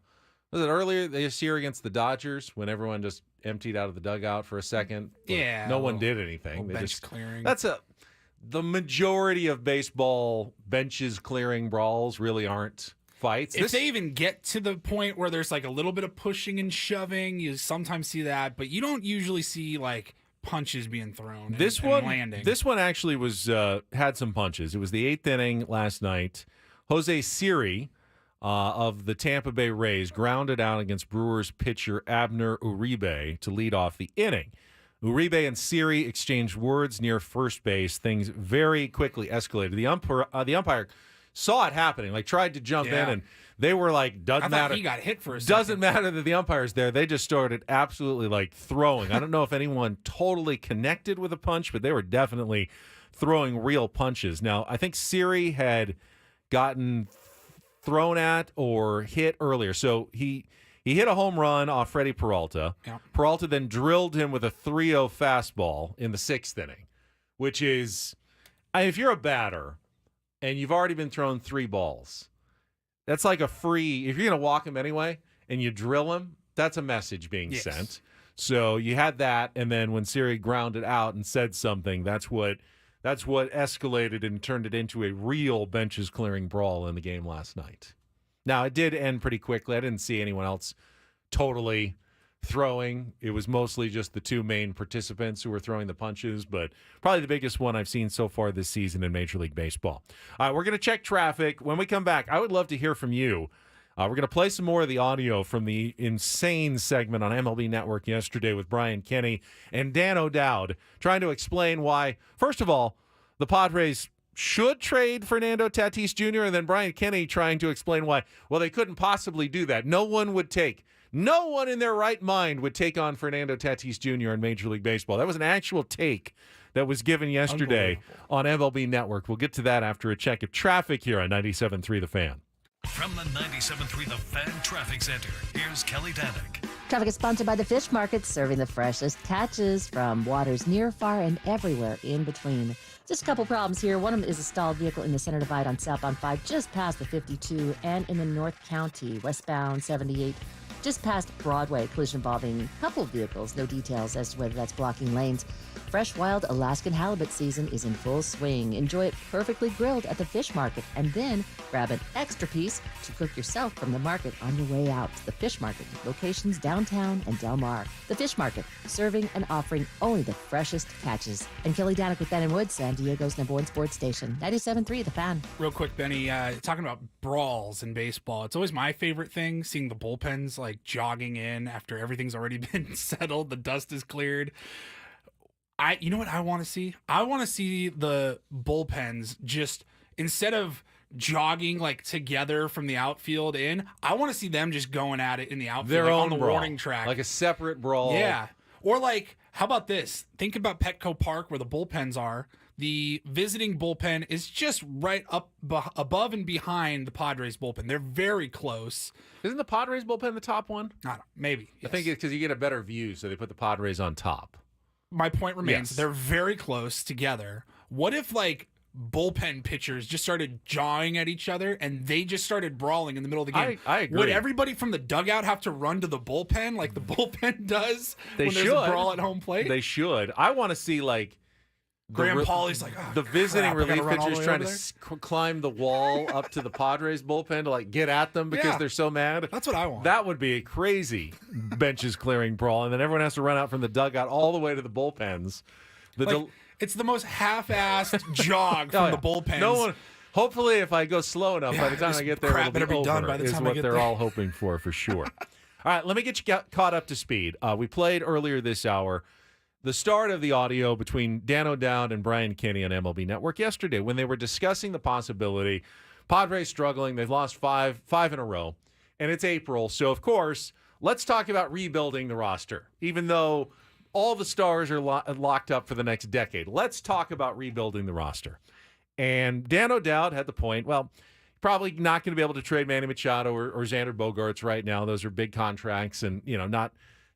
Speaker 1: it earlier this year against the Dodgers when everyone just emptied out of the dugout for a second?
Speaker 2: Yeah.
Speaker 1: No one did anything. They
Speaker 2: bench
Speaker 1: just
Speaker 2: clearing.
Speaker 1: The majority of baseball benches clearing brawls really aren't fights.
Speaker 2: If they even get to the point where there's like a little bit of pushing and shoving, you sometimes see that, but you don't usually see like punches being thrown and landing.
Speaker 1: This one actually was had some punches. It was the 8th inning last night. Jose Siri of the Tampa Bay Rays grounded out against Brewers pitcher Abner Uribe to lead off the inning. Uribe and Siri exchanged words near first base. Things very quickly escalated. The umpire saw it happening, like tried to jump in, and they were like, doesn't matter.
Speaker 2: He got hit for a second.
Speaker 1: Doesn't matter that the umpire's there. They just started absolutely like throwing. I don't know if anyone totally connected with a punch, but they were definitely throwing real punches. Now, I think Siri had gotten thrown at or hit earlier. So he hit a home run off Freddie Peralta.
Speaker 2: Yeah.
Speaker 1: Peralta then drilled him with a 3-0 fastball in the 6th inning, which is, if you're a batter and you've already been thrown 3 balls, that's like a free, if you're going to walk him anyway and you drill him, that's a message being sent. So you had that, and then when Siri grounded out and said something, that's what escalated and turned it into a real benches clearing brawl in the game last night. Now, it did end pretty quickly. I didn't see anyone else totally throwing. It was mostly just the 2 main participants who were throwing the punches, but probably the biggest one I've seen so far this season in Major League Baseball. All right, we're going to check traffic. When we come back, I would love to hear from you. We're going to play some more of the audio from the insane segment on MLB Network yesterday with Brian Kenny and Dan O'Dowd trying to explain why, first of all, the Padres should trade Fernando Tatis Jr., and then Brian Kenny trying to explain why, well, they couldn't possibly do that. No one in their right mind would take on Fernando Tatis Jr. in Major League Baseball. That was an actual take that was given yesterday on MLB Network. We'll get to that after a check of traffic here on 97.3 The Fan.
Speaker 7: From the 97.3 The Fan Traffic Center, here's Kelly Danick.
Speaker 8: Traffic is sponsored by the Fish Market, serving the freshest catches from waters near, far, and everywhere in between. Just a couple problems here. One of them is a stalled vehicle in the center divide on southbound 5, just past the 52, and in the North County, westbound 78, just past Broadway. Collision involving a couple of vehicles. No details as to whether that's blocking lanes. Fresh wild Alaskan halibut season is in full swing. Enjoy it perfectly grilled at the Fish Market, and then grab an extra piece to cook yourself from the market on your way out. The Fish Market, locations downtown and Del Mar. The Fish Market, serving and offering only the freshest catches. And Kelly Danick with Ben and Wood, San Diego's #1 sports station, 97.3 The Fan.
Speaker 2: Real quick, Benny, talking about brawls in baseball, it's always my favorite thing, seeing the bullpens like jogging in after everything's already been settled, the dust is cleared. You know what I want to see? I want to see the bullpens just, instead of jogging like together from the outfield in, I want to see them just going at it in the outfield,
Speaker 1: Their
Speaker 2: like
Speaker 1: own
Speaker 2: on the
Speaker 1: brawl,
Speaker 2: warning track.
Speaker 1: like a separate brawl.
Speaker 2: Yeah. Or like, how about this? Think about Petco Park where the bullpens are. The visiting bullpen is just right up above and behind the Padres bullpen. They're very close.
Speaker 1: Isn't the Padres bullpen the top one?
Speaker 2: I don't know, maybe.
Speaker 1: I think it's because you get a better view, so they put the Padres on top.
Speaker 2: My point remains,
Speaker 1: Yes.
Speaker 2: they're very close together. What if like bullpen pitchers just started jawing at each other and they just started brawling in the middle of the game?
Speaker 1: I agree.
Speaker 2: Would everybody from the dugout have to run to the bullpen like the bullpen does
Speaker 1: They
Speaker 2: when
Speaker 1: should.
Speaker 2: there's a brawl at home plate?
Speaker 1: They should. I want to see like
Speaker 2: Graham Pauley's like, oh,
Speaker 1: the visiting
Speaker 2: crap, I gotta
Speaker 1: relief
Speaker 2: run all the
Speaker 1: pitchers
Speaker 2: way
Speaker 1: trying
Speaker 2: over
Speaker 1: to climb the wall up to the Padres bullpen to like get at them because
Speaker 2: Yeah.
Speaker 1: they're so mad.
Speaker 2: That's what I want.
Speaker 1: That would be a crazy benches clearing brawl, and then everyone has to run out from the dugout all the way to the bullpens.
Speaker 2: It's the most half-assed jog from the bullpens.
Speaker 1: No one. Hopefully, if I go slow enough, by the time
Speaker 2: this
Speaker 1: I get there,
Speaker 2: crap
Speaker 1: it'll be
Speaker 2: better be done
Speaker 1: over,
Speaker 2: by the
Speaker 1: is
Speaker 2: time I
Speaker 1: what
Speaker 2: get
Speaker 1: they're
Speaker 2: there.
Speaker 1: all hoping for sure. All right, let me get you caught up to speed. We played earlier this hour the start of the audio between Dan O'Dowd and Brian Kenny on MLB Network yesterday when they were discussing the possibility. Padres struggling. They've lost five in a row, and it's April. So, of course, let's talk about rebuilding the roster, even though all the stars are locked up for the next decade. Let's talk about rebuilding the roster. And Dan O'Dowd had the point, well, probably not going to be able to trade Manny Machado or Xander Bogaerts right now. Those are big contracts and,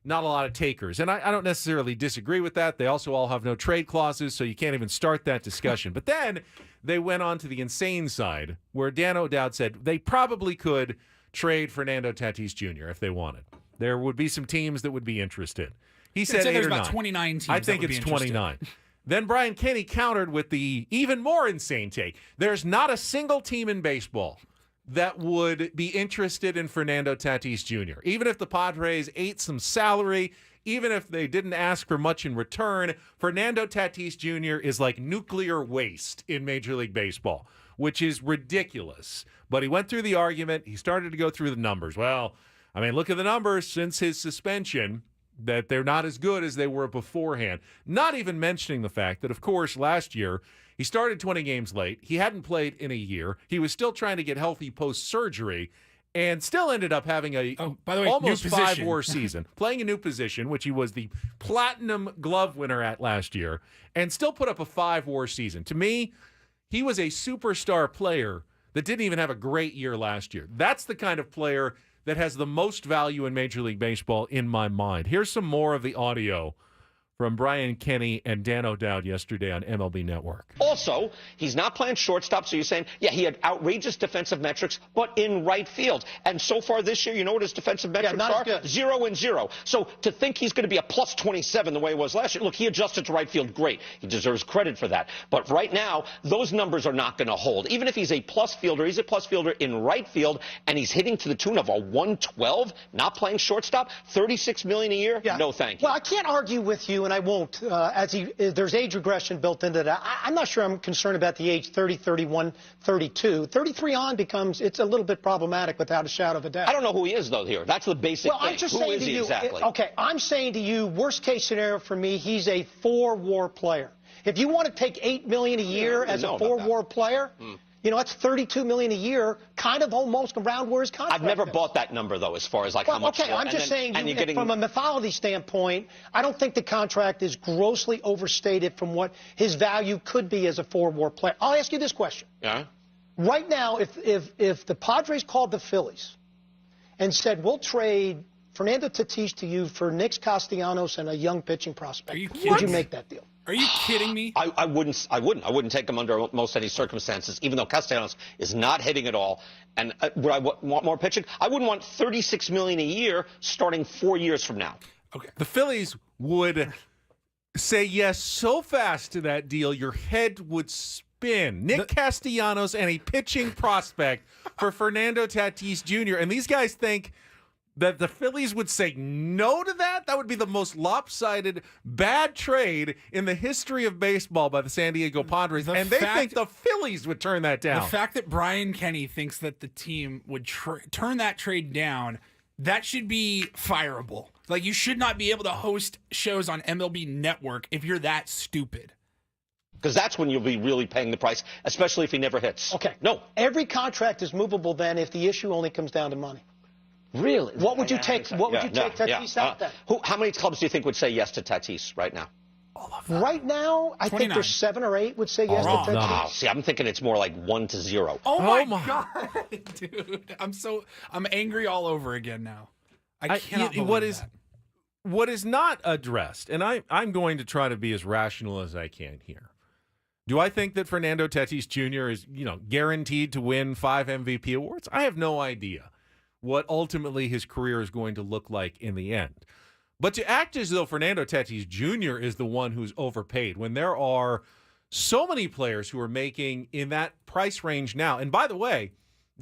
Speaker 1: not a lot of takers. And I don't necessarily disagree with that. They also all have no trade clauses, so you can't even start that discussion. But then they went on to the insane side where Dan O'Dowd said they probably could trade Fernando Tatis Jr. if they wanted. There would be some teams that would be interested. He said 8
Speaker 2: there's
Speaker 1: or 9.
Speaker 2: about 29 teams.
Speaker 1: I think it's 29. Then Brian Kenny countered with the even more insane take. There's not a single team in baseball that would be interested in Fernando Tatis Jr. Even if the Padres ate some salary, even if they didn't ask for much in return, Fernando Tatis Jr. is like nuclear waste in Major League Baseball, which is ridiculous. But he went through the argument. He started to go through the numbers. Well, I mean, look at the numbers since his suspension, that they're not as good as they were beforehand. Not even mentioning the fact that, of course, last year, he started 20 games late. He hadn't played in a year. He was still trying to get healthy post-surgery and still ended up having
Speaker 2: by the way,
Speaker 1: almost
Speaker 2: new position.
Speaker 1: 5 WAR season, playing a new position, which he was the Platinum Glove winner at last year, and still put up a 5 WAR season. To me, he was a superstar player that didn't even have a great year last year. That's the kind of player that has the most value in Major League Baseball in my mind. Here's some more of the audio from Brian Kenny and Dan O'Dowd yesterday on MLB Network.
Speaker 12: Also, he's not playing shortstop, so you're saying, yeah, he had outrageous defensive metrics, but in right field. And so far this year, you know what his defensive metrics are?
Speaker 13: Good.
Speaker 12: 0 and 0. So to think he's going to be a plus 27 the way it was last year, look, he adjusted to right field, great. He deserves credit for that. But right now, those numbers are not going to hold. Even if he's a plus fielder, he's a plus fielder in right field, and he's hitting to the tune of a 112, not playing shortstop, $36 million a year? Yeah. No, thank you.
Speaker 13: Well, I can't argue with you, and I won't. There's age regression built into that. I'm not sure I'm concerned about the age 30, 31, 32. 33 on it's a little bit problematic without a shadow of a doubt.
Speaker 12: I don't know who he is, though, here. That's the basic thing.
Speaker 13: I'm just
Speaker 12: who
Speaker 13: saying
Speaker 12: is
Speaker 13: to
Speaker 12: he
Speaker 13: you,
Speaker 12: exactly?
Speaker 13: Okay, I'm saying to you, worst case scenario for me, he's a 4 WAR player. If you want to take $8 million a year as a 4 WAR player, that's $32 million a year, kind of almost around where his contract
Speaker 12: I've never
Speaker 13: is.
Speaker 12: bought that number, though, as far as how much.
Speaker 13: Okay, I'm just saying, from a mythology standpoint, I don't think the contract is grossly overstated from what his value could be as a 4 WAR player. I'll ask you this question.
Speaker 12: Yeah.
Speaker 13: Right now, if the Padres called the Phillies and said, we'll trade Fernando Tatis to you for Nick Castellanos and a young pitching prospect, would you make that deal?
Speaker 2: Are you kidding me?
Speaker 12: I wouldn't. I wouldn't take him under most any circumstances, even though Castellanos is not hitting at all. And would I want more pitching? I wouldn't want $36 million a year starting 4 years from now.
Speaker 1: Okay. The Phillies would say yes so fast to that deal, your head would spin. Nick Castellanos and a pitching prospect for Fernando Tatis Jr. And these guys think that the Phillies would say no to that? That would be the most lopsided, bad trade in the history of baseball by the San Diego Padres. And they think the Phillies would turn that down.
Speaker 2: The fact that Brian Kenny thinks that the team would turn that trade down, that should be fireable. Like, you should not be able to host shows on MLB Network if you're that stupid.
Speaker 12: Because that's when you'll be really paying the price, especially if he never hits.
Speaker 13: Okay.
Speaker 12: No.
Speaker 13: Every contract is movable then if the issue only comes down to money.
Speaker 12: Really?
Speaker 13: What would you take? What would you take Tatis out then?
Speaker 12: How many clubs do you think would say yes to Tatis right now?
Speaker 13: All of them. Right now, I think there's 7 or 8 would say yes to Tatis.
Speaker 12: No. See, I'm thinking it's more like 1 to 0.
Speaker 2: Oh my God, dude! I'm angry all over again now. I cannot believe that.
Speaker 1: What is not addressed, and I'm going to try to be as rational as I can here. Do I think that Fernando Tatis Jr. is, guaranteed to win 5 MVP awards? I have no idea what ultimately his career is going to look like in the end. But to act as though Fernando Tatis Jr. is the one who's overpaid when there are so many players who are making in that price range now. And by the way,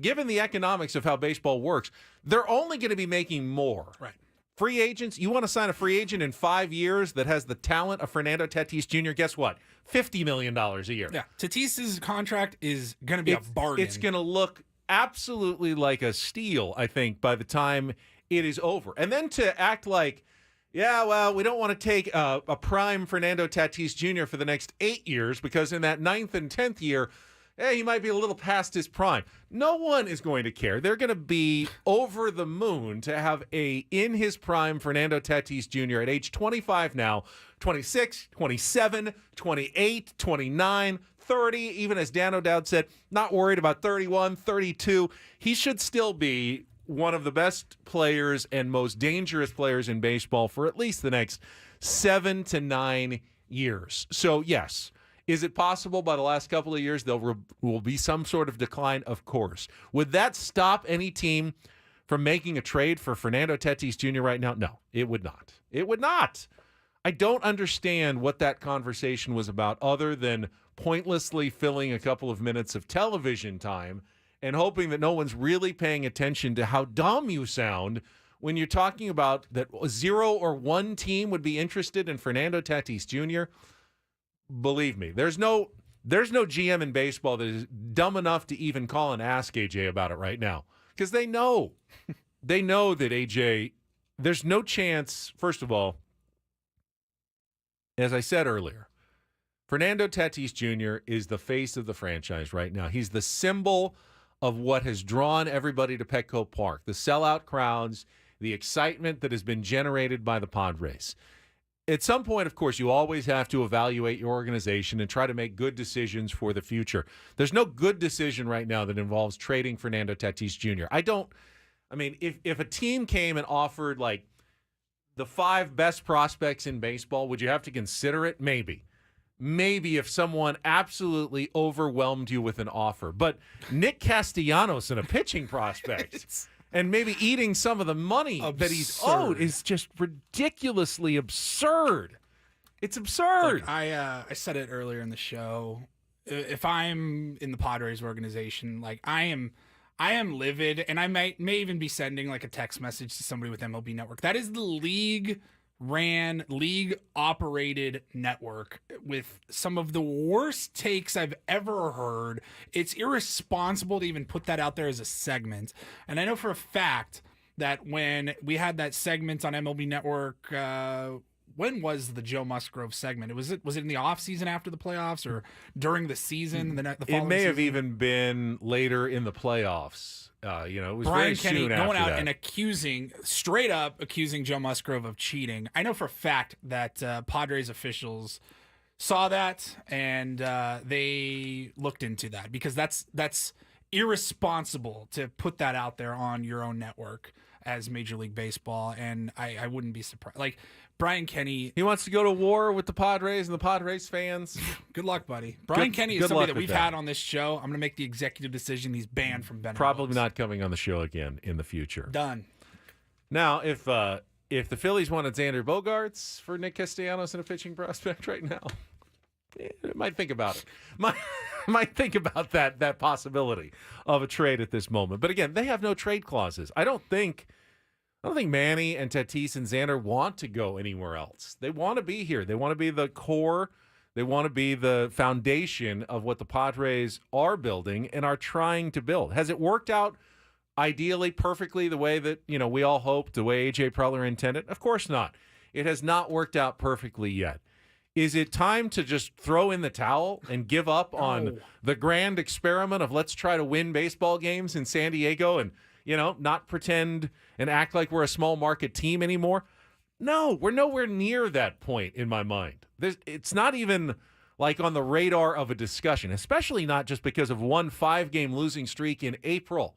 Speaker 1: given the economics of how baseball works, they're only going to be making more.
Speaker 2: Right.
Speaker 1: Free agents, you want to sign a free agent in 5 years that has the talent of Fernando Tatis Jr., guess what? $50 million a year.
Speaker 2: Yeah, Tatis's contract is going to be a bargain.
Speaker 1: It's going to look absolutely like a steal, I think, by the time it is over. And then to act like Yeah, well, we don't want to take a prime Fernando Tatis Jr. for the next 8 years because in that 9th and 10th year, he might be a little past his prime. No one is going to care. They're going to be over the moon to have a in his prime Fernando Tatis Jr. at age 25 now, 26, 27, 28, 29, 30, even as Dan O'Dowd said, not worried about 31, 32. He should still be one of the best players and most dangerous players in baseball for at least the next 7 to 9 years. So, yes. Is it possible by the last couple of years there will be some sort of decline? Of course. Would that stop any team from making a trade for Fernando Tatis Jr. right now? No, it would not. It would not. I don't understand what that conversation was about other than pointlessly filling a couple of minutes of television time and hoping that no one's really paying attention to how dumb you sound when you're talking about that 0 or 1 team would be interested in Fernando Tatis Jr. Believe me, there's no GM in baseball that is dumb enough to even call and ask AJ about it right now because they know that AJ, there's no chance. First of all, as I said earlier, Fernando Tatis Jr. is the face of the franchise right now. He's the symbol of what has drawn everybody to Petco Park, the sellout crowds, the excitement that has been generated by the Padres. At some point, of course, you always have to evaluate your organization and try to make good decisions for the future. There's no good decision right now that involves trading Fernando Tatis Jr. If a team came and offered like the 5 best prospects in baseball, would you have to consider it? Maybe. Maybe if someone absolutely overwhelmed you with an offer. But Nick Castellanos and a pitching prospect and maybe eating some of the money that he's owed is just ridiculously absurd. It's absurd.
Speaker 2: Look, I said it earlier in the show. If I'm in the Padres organization, like I am livid, and I may even be sending like a text message to somebody with MLB Network. That is the league-ran, league-operated network with some of the worst takes I've ever heard. It's irresponsible to even put that out there as a segment. And I know for a fact that when we had that segment on MLB Network, when was the Joe Musgrove segment? Was it in the offseason after the playoffs or during the season? The
Speaker 1: it may have even been later in the playoffs. It was
Speaker 2: Brian
Speaker 1: very
Speaker 2: Kenny
Speaker 1: soon
Speaker 2: going out
Speaker 1: that.
Speaker 2: and straight up accusing Joe Musgrove of cheating. I know for a fact that Padres officials saw that and they looked into that because that's irresponsible to put that out there on your own network as Major League Baseball, and I wouldn't be surprised. Like Brian Kenny,
Speaker 1: he wants to go to war with the Padres and the Padres fans.
Speaker 2: Good luck, buddy. Brian Kenny is somebody that we've had on this show. I'm going to make the executive decision. He's banned from Bennett.
Speaker 1: Probably not coming on the show again in the future.
Speaker 2: Done.
Speaker 1: Now, if the Phillies wanted Xander Bogaerts for Nick Castellanos and a pitching prospect right now, might think about it. Might think about that possibility of a trade at this moment. But again, they have no trade clauses. I don't think Manny and Tatis and Xander want to go anywhere else. They want to be here. They want to be the core. They want to be the foundation of what the Padres are building and are trying to build. Has it worked out ideally, perfectly, the way that we all hoped, the way AJ Preller intended? Of course not. It has not worked out perfectly yet. Is it time to just throw in the towel and give up on the grand experiment of let's try to win baseball games in San Diego and, not pretend and act like we're a small market team anymore? No, we're nowhere near that point in my mind. It's not even like on the radar of a discussion, especially not just because of one 5-game losing streak in April.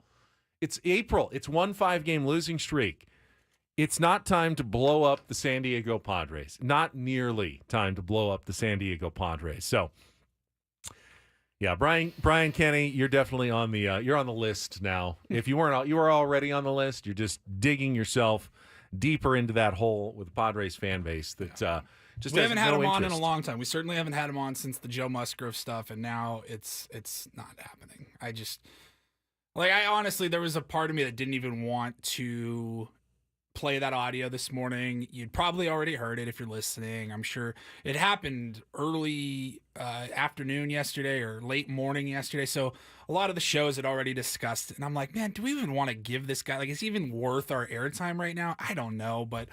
Speaker 1: It's April. It's one 5-game losing streak. It's not time to blow up the San Diego Padres. Not nearly time to blow up the San Diego Padres. So, yeah, Brian Kenny, you're definitely on the list now. If you weren't, you were already on the list. You're just digging yourself deeper into that hole with the Padres fan base that just
Speaker 2: we haven't had him on in
Speaker 1: interest.
Speaker 2: a long time. We certainly haven't had him on since the Joe Musgrove stuff, and now it's not happening. I honestly, there was a part of me that didn't even want to play that audio this morning. You'd probably already heard it if you're listening. I'm sure it happened early afternoon yesterday or late morning yesterday. So a lot of the shows had already discussed it. And I'm like, man, do we even want to give this guy, is he even worth our airtime right now? I don't know. But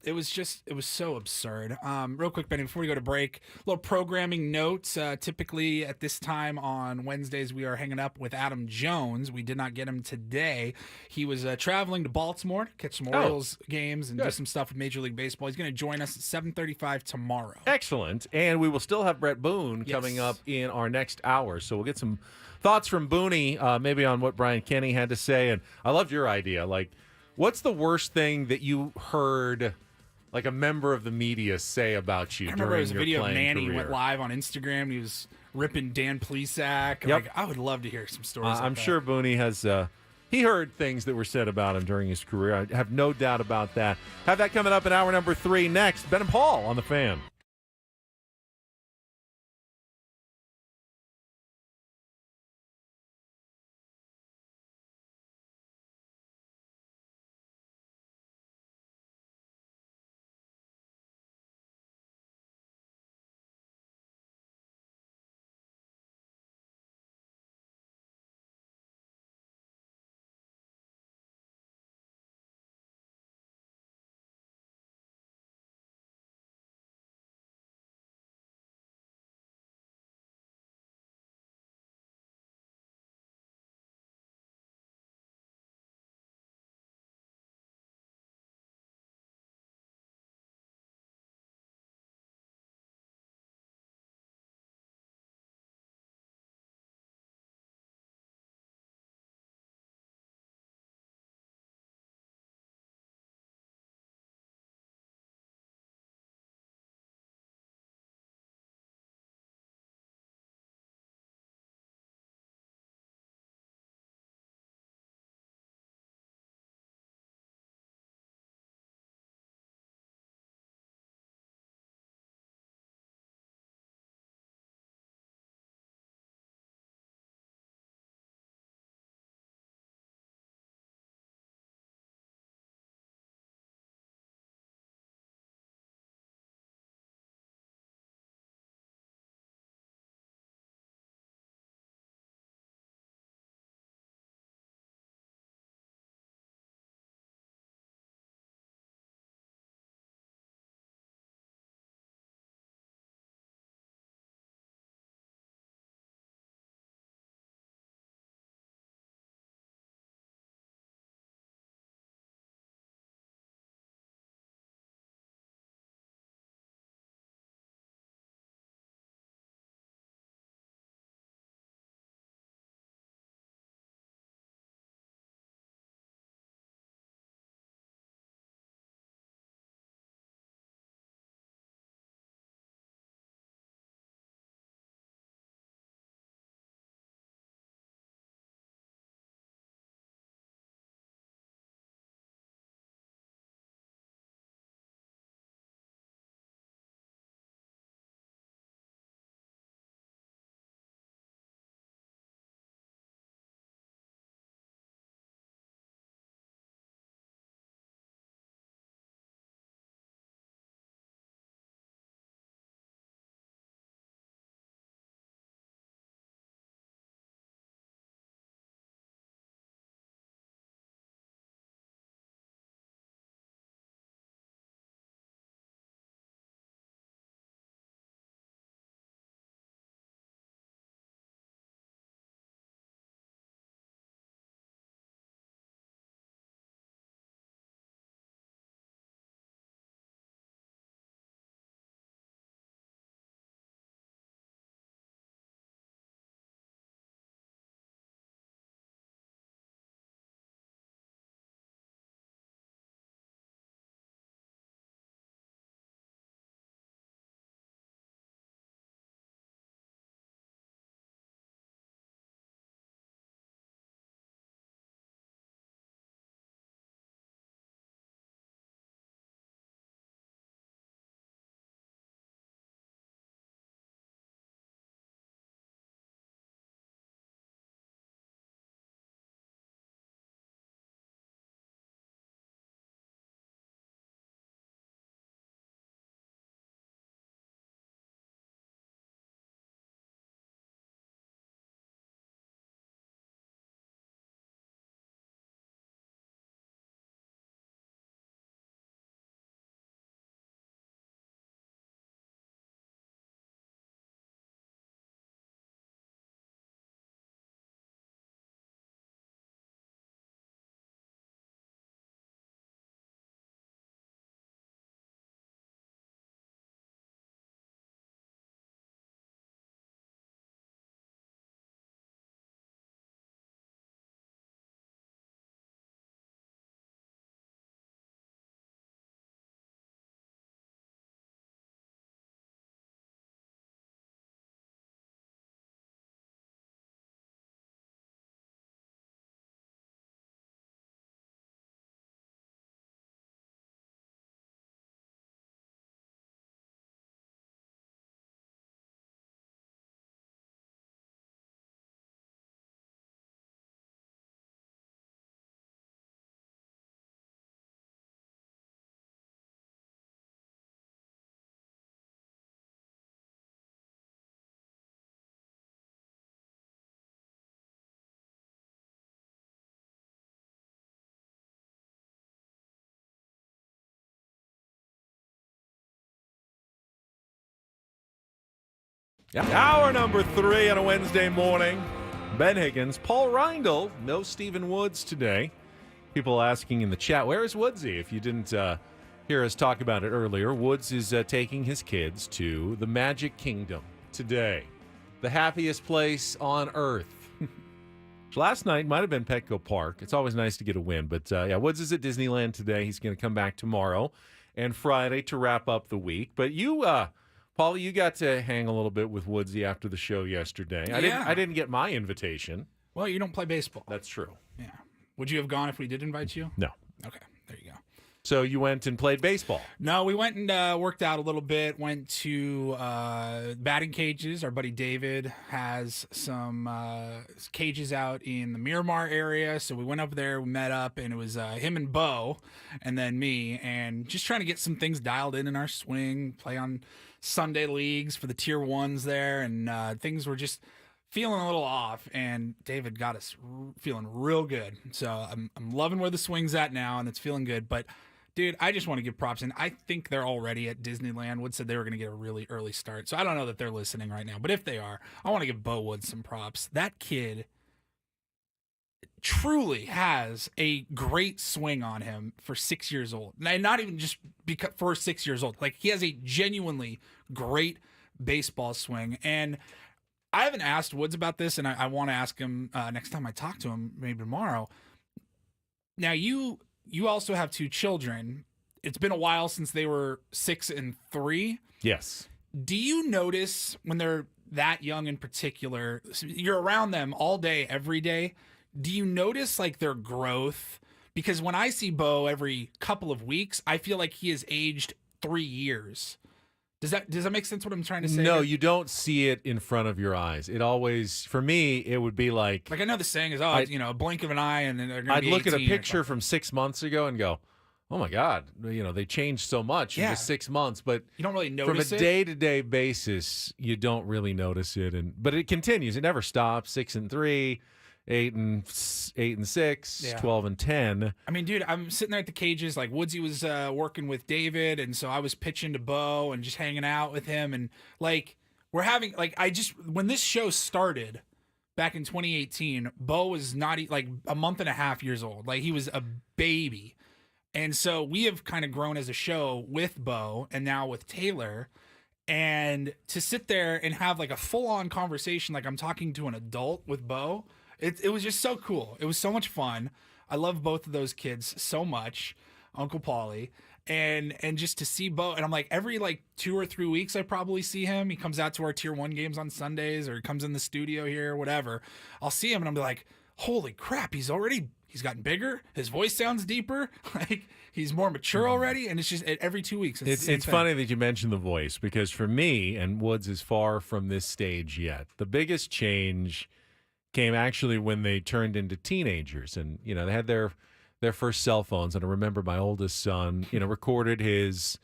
Speaker 2: It was so absurd. Real quick, Benny, before we go to break, little programming notes. Typically at this time on Wednesdays, we are hanging up with Adam Jones. We did not get him today. He was traveling to Baltimore to catch some Orioles games and do some stuff with Major League Baseball. He's going to join us at 7:35 tomorrow.
Speaker 1: Excellent. And we will still have Brett Boone coming up in our next hour. So we'll get some thoughts from Booney, maybe on what Brian Kenny had to say. And I loved your idea. Like, what's the worst thing that you heard like a member of the media say about you
Speaker 2: I remember
Speaker 1: during
Speaker 2: there was a
Speaker 1: your
Speaker 2: video of
Speaker 1: playing
Speaker 2: Manny
Speaker 1: career?
Speaker 2: went live on Instagram. He was ripping Dan Plesac.
Speaker 1: Yep.
Speaker 2: Like, I would love to hear some stories. Like
Speaker 1: I'm
Speaker 2: that.
Speaker 1: sure Booney has. He heard things that were said about him during his career. I have no doubt about that. Have that coming up in hour number 3 next. Ben and Paul on the Fan. Hour number 3 on a Wednesday morning. Ben Higgins, Paul Reindl, no Stephen Woods today. People asking in the chat, where is Woodsy? If you didn't hear us talk about it earlier, Woods is taking his kids to the Magic Kingdom today. The happiest place on earth. Last night might have been Petco Park. It's always nice to get a win. But, Woods is at Disneyland today. He's going to come back tomorrow and Friday to wrap up the week. But you, Paulie, you got to hang a little bit with Woodsy after the show yesterday.
Speaker 2: Yeah.
Speaker 1: I didn't get my invitation.
Speaker 2: Well, you don't play baseball.
Speaker 1: That's true.
Speaker 2: Yeah. Would you have gone if we did invite you?
Speaker 1: No.
Speaker 2: Okay, there you go.
Speaker 1: So you went and played baseball?
Speaker 2: No, we went and worked out a little bit. Went to batting cages. Our buddy David has some cages out in the Miramar area. So we went up there, we met up, and it was him and Bo and then me. And just trying to get some things dialed in our swing, play on Sunday leagues for the tier 1s there. And things were just feeling a little off. And David got us feeling real good. So I'm loving where the swing's at now, and it's feeling good. But dude, I just want to give props, and I think they're already at Disneyland. Wood said they were going to get a really early start, so I don't know that they're listening right now. But if they are, I want to give Bo Woods some props. That kid truly has a great swing on him for 6 years old. And not even just because for 6 years old. Like, he has a genuinely great baseball swing. And I haven't asked Woods about this, and I want to ask him next time I talk to him, maybe tomorrow. Now, you also have 2 children. It's been a while since they were 6 and 3.
Speaker 1: Yes.
Speaker 2: Do you notice when they're that young in particular, you're around them all day, every day, do you notice like their growth? Because when I see Bo every couple of weeks, I feel like he has aged 3 years. Does that make sense what I'm trying to say?
Speaker 1: No, you don't see it in front of your eyes. It always, for me, it would be like
Speaker 2: I know the saying is, a blink of an eye and then they're going to be
Speaker 1: I'd look at a
Speaker 2: 18
Speaker 1: picture from 6 months ago and go, oh my God, they changed so much in just 6 months. But
Speaker 2: you don't really notice
Speaker 1: from a day-to-day basis, you don't really notice it. But it continues. It never stops. 6 and 3, 8 and 6, 12 and 10.
Speaker 2: I mean, dude, I'm sitting there at the cages. Like, Woodsy was working with David, and so I was pitching to Bo and just hanging out with him. And like, we're having when this show started back in 2018, Bo was not like a month and a half years old. Like, he was a baby. And so we have kind of grown as a show with Bo and now with Taylor. And to sit there and have like a full-on conversation, like I'm talking to an adult with Bo, it was just so cool. It was so much fun. I love both of those kids so much, Uncle Paulie. And just to see Bo, and I'm like, every like 2 or 3 weeks I probably see him. He comes out to our tier 1 games on Sundays, or he comes in the studio here, whatever. I'll see him and I'm like, holy crap, he's gotten bigger. His voice sounds deeper. Like, he's more mature already. And it's just every 2 weeks.
Speaker 1: It's funny that you mentioned the voice, because for me, and Woods is far from this stage yet, the biggest change came actually when they turned into teenagers, and they had their first cell phones. And I remember my oldest son recorded his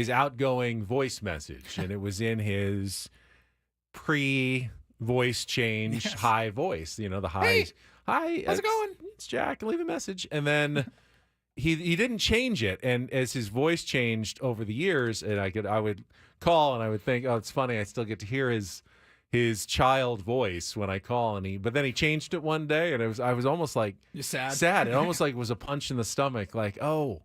Speaker 1: outgoing voice message, and it was in his pre-voice change high voice, the high.
Speaker 2: Hey,
Speaker 1: hi,
Speaker 2: how's it going?
Speaker 1: It's Jack. Leave a message. And then he didn't change it, and as his voice changed over the years, and I would call and I would think, oh, it's funny, I still get to hear his child voice when I call, but then he changed it one day, and I was almost like sad. It almost like was a punch in the stomach, like, oh,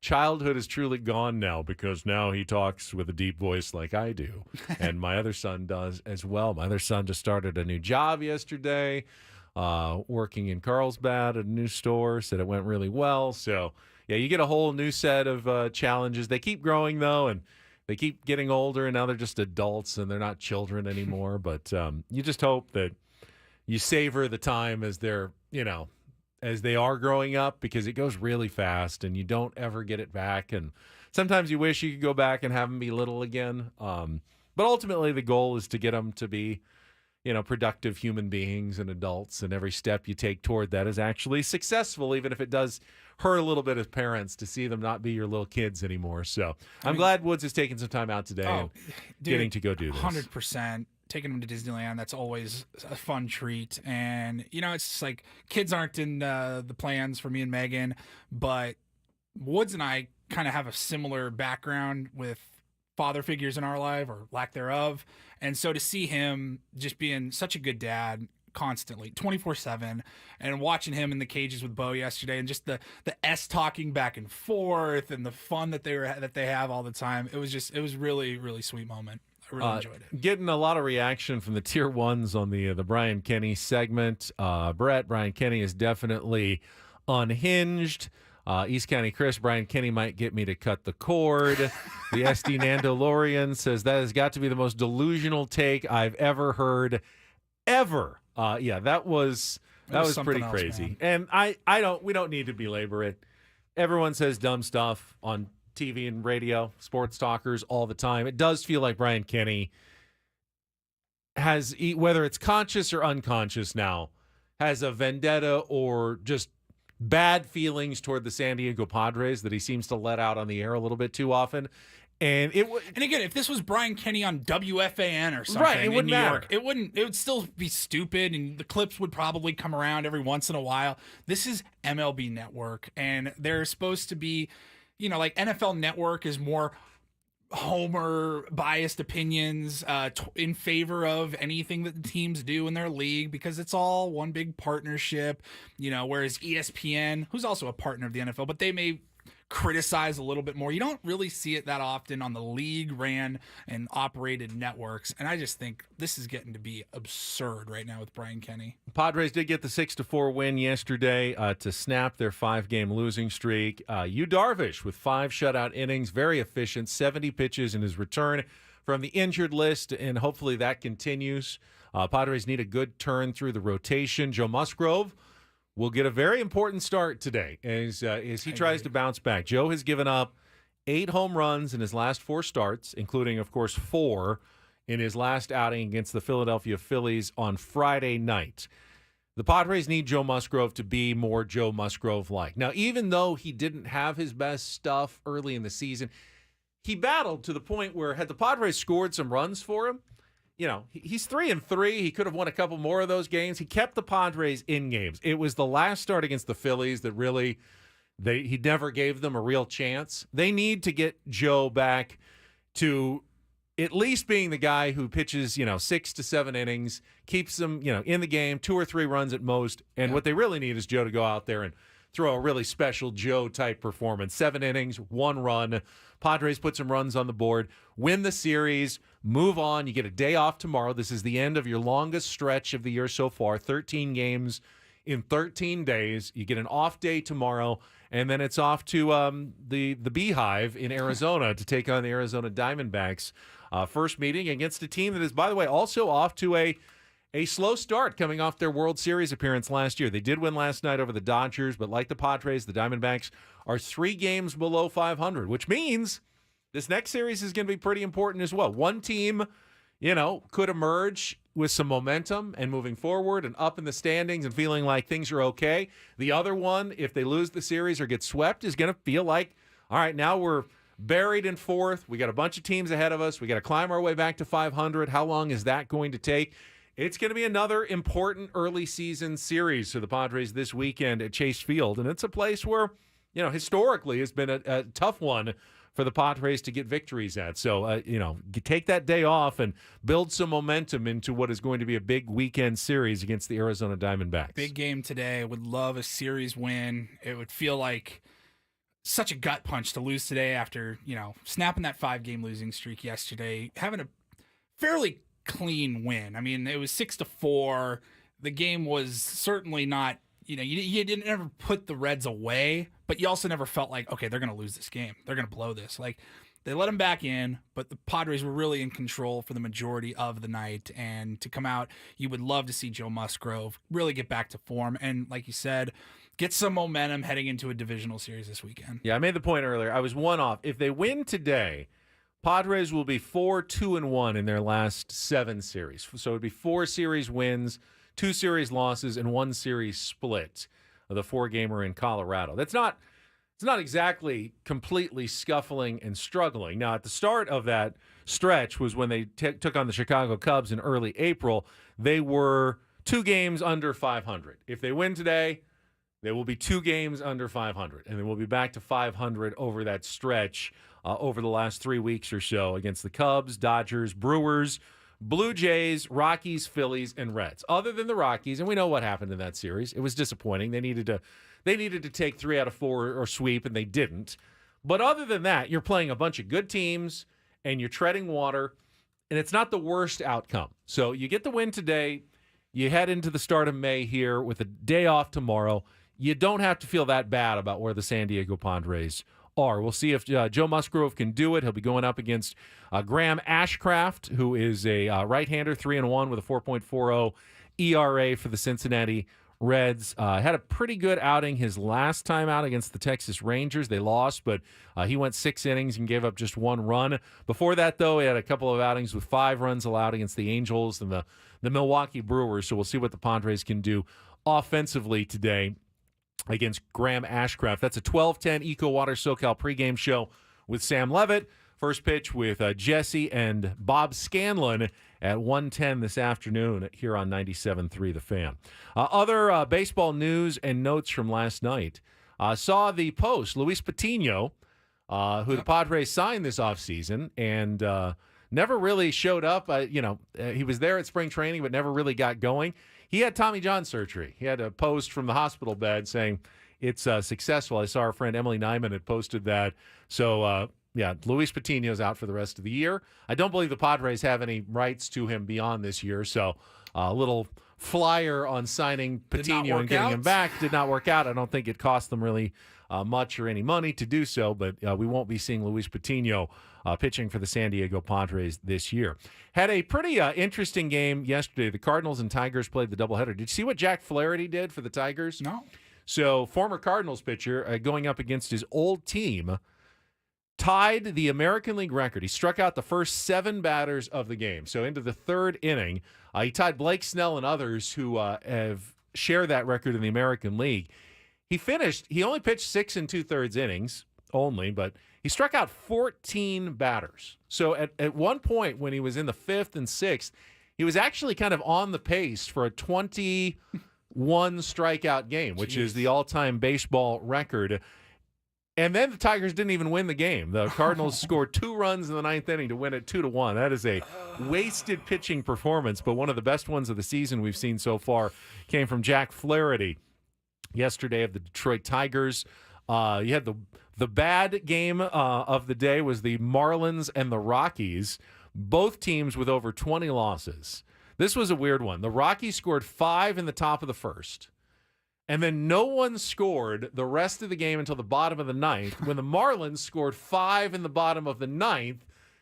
Speaker 1: childhood is truly gone now, because now he talks with a deep voice like I do, and my other son does as well. My other son just started a new job yesterday, working in Carlsbad at a new store. Said it went really well. So yeah, you get a whole new set of challenges. They keep growing though, and they keep getting older, and now they're just adults and they're not children anymore. But you just hope that you savor the time as they're, as they are growing up, because it goes really fast and you don't ever get it back. And sometimes you wish you could go back and have them be little again. But ultimately the goal is to get them to be, productive human beings and adults. And every step you take toward that is actually successful, even if it does hurt a little bit as parents to see them not be your little kids anymore. So I'm glad Woods is taking some time out today and getting to go do this.
Speaker 2: 100%. Taking them to Disneyland, that's always a fun treat. And, it's just like, kids aren't in the plans for me and Megan, but Woods and I kind of have a similar background with father figures in our life, or lack thereof. And so to see him just being such a good dad constantly, 24/7, and watching him in the cages with Bo yesterday, and just the talking back and forth, and the fun that they have all the time. It was really, really sweet moment. I really enjoyed it.
Speaker 1: Getting a lot of reaction from the tier ones on the Brian Kenny segment. Brian Kenny is definitely unhinged. East County Chris, Brian Kenny might get me to cut the cord. The SD Nandolorian says that has got to be the most delusional take I've ever heard, ever. That was pretty
Speaker 2: else,
Speaker 1: crazy.
Speaker 2: man.
Speaker 1: And we don't need to belabor it. Everyone says dumb stuff on TV and radio, sports talkers all the time. It does feel like Brian Kenny has, whether it's conscious or unconscious now, has a vendetta or just bad feelings toward the San Diego Padres that he seems to let out on the air a little bit too often. And
Speaker 2: again, if this was Brian Kenny on WFAN or something,
Speaker 1: right, it wouldn't
Speaker 2: in New
Speaker 1: matter.
Speaker 2: York, it would still be stupid, and the clips would probably come around every once in a while. This is MLB Network, and they're supposed to be, like NFL Network is more homer biased opinions in favor of anything that the teams do in their league, because it's all one big partnership, whereas ESPN, who's also a partner of the NFL, but they may criticize a little bit more. You don't really see it that often on the league ran and operated networks, and I just think this is getting to be absurd right now with Brian Kenny.
Speaker 1: Padres did get the 6-4 win yesterday to snap their 5-game losing streak. Yu Darvish with 5 shutout innings, very efficient, 70 pitches in his return from the injured list, and hopefully that continues. Padres need a good turn through the rotation. Joe Musgrove will get a very important start today as he tries to bounce back. Joe has given up 8 home runs in his last 4 starts, including, of course, 4 in his last outing against the Philadelphia Phillies on Friday night. The Padres need Joe Musgrove to be more Joe Musgrove-like. Now, even though he didn't have his best stuff early in the season, he battled to the point where had the Padres scored some runs for him, he's 3-3. He could have won a couple more of those games. He kept the Padres in games. It was the last start against the Phillies that really he never gave them a real chance. They need to get Joe back to at least being the guy who pitches, 6 to 7 innings, keeps them, in the game, 2 or 3 runs at most. And what they really need is Joe to go out there and throw a really special Joe-type performance. 7 innings, 1 run. Padres put some runs on the board, win the series, move on. You get a day off tomorrow. This is the end of your longest stretch of the year so far, 13 games in 13 days. You get an off day tomorrow, and then it's off to the Beehive in Arizona to take on the Arizona Diamondbacks. First meeting against a team that is, by the way, also off to a slow start coming off their World Series appearance last year. They did win last night over the Dodgers, but like the Padres, the Diamondbacks are 3 games below 500, which means this next series is going to be pretty important as well. One team, could emerge with some momentum and moving forward and up in the standings and feeling like things are okay. The other one, if they lose the series or get swept, is going to feel like, all right, now we're buried in 4th. We got a bunch of teams ahead of us. We got to climb our way back to 500. How long is that going to take? It's going to be another important early season series for the Padres this weekend at Chase Field, and it's a place where, historically has been a tough one for the Padres to get victories at. So, take that day off and build some momentum into what is going to be a big weekend series against the Arizona Diamondbacks.
Speaker 2: Big game today. Would love a series win. It would feel like such a gut punch to lose today after, snapping that 5-game losing streak yesterday, having a fairly clean win. I mean, it was 6-4. The game was certainly not, you didn't ever put the Reds away, but you also never felt like, okay, they're going to lose this game. They're going to blow this. Like, they let them back in, but the Padres were really in control for the majority of the night. And to come out, you would love to see Joe Musgrove really get back to form. And like you said, get some momentum heading into a divisional series this weekend.
Speaker 1: Yeah, I made the point earlier. I was 1 off. If they win today, Padres will be 4-2-1 in their last 7 series. So it would be 4 series wins, 2 series losses, and 1 series split of the 4-gamer in Colorado. It's not exactly completely scuffling and struggling. Now, at the start of that stretch was when they took on the Chicago Cubs in early April. They were 2 games under 500. If they win today, They will be 2 games under 500, and then we'll be back to 500 over that stretch over the last 3 weeks or so against the Cubs, Dodgers, Brewers, Blue Jays, Rockies, Phillies, and Reds. Other than the Rockies, and we know what happened in that series. It was disappointing. They needed to take 3 out of 4 or sweep, and they didn't. But other than that, you're playing a bunch of good teams, and you're treading water, and it's not the worst outcome. So you get the win today. You head into the start of May here with a day off tomorrow. You don't have to feel that bad about where the San Diego Padres are. We'll see if Joe Musgrove can do it. He'll be going up against Graham Ashcraft, who is a right-hander, 3-1 with a 4.40 ERA for the Cincinnati Reds. Had a pretty good outing his last time out against the Texas Rangers. They lost, but he went 6 innings and gave up just 1 run. Before that, though, he had a couple of outings with 5 runs allowed against the Angels and the Milwaukee Brewers. So we'll see what the Padres can do offensively today against Graham Ashcraft. That's a 12:10 Eco Water SoCal pregame show with Sam Levitt. First pitch with Jesse and Bob Scanlon at 1:10 this afternoon here on 97.3 The Fan. Other baseball news and notes from last night. Saw the post, Luis Patino, who the Padres signed this offseason and never really showed up. He was there at spring training but never really got going. He had Tommy John surgery. He had a post from the hospital bed saying it's successful. I saw our friend Emily Nyman had posted that. So, Luis Patino's out for the rest of the year. I don't believe the Padres have any rights to him beyond this year. So, a little flyer on signing Patino and getting him back did not work out. I don't think it cost them really much or any money to do so, but we won't be seeing Luis Patino pitching for the San Diego Padres this year. Had a pretty interesting game yesterday. The Cardinals and Tigers played the doubleheader. Did you see what Jack Flaherty did for the Tigers?
Speaker 2: No.
Speaker 1: So, former Cardinals pitcher going up against his old team, tied the American League record. He struck out the first 7 batters of the game. So, into the 3rd inning, he tied Blake Snell and others who have shared that record in the American League. He only pitched 6 2/3 innings only, but he struck out 14 batters. So at one point when he was in the 5th and 6th, he was actually kind of on the pace for a 21 strikeout game, which is the all-time baseball record. And then the Tigers didn't even win the game. The Cardinals scored 2 runs in the 9th inning to win it 2-1. That is a wasted pitching performance, but one of the best ones of the season we've seen so far came from Jack Flaherty yesterday of the Detroit Tigers. You had the bad game of the day was the Marlins and the Rockies, both teams with over 20 losses. This was a weird one. The Rockies scored 5 in the top of the first, and then no one scored the rest of the game until the bottom of the 9th, when the Marlins scored 5 in the bottom of the 9th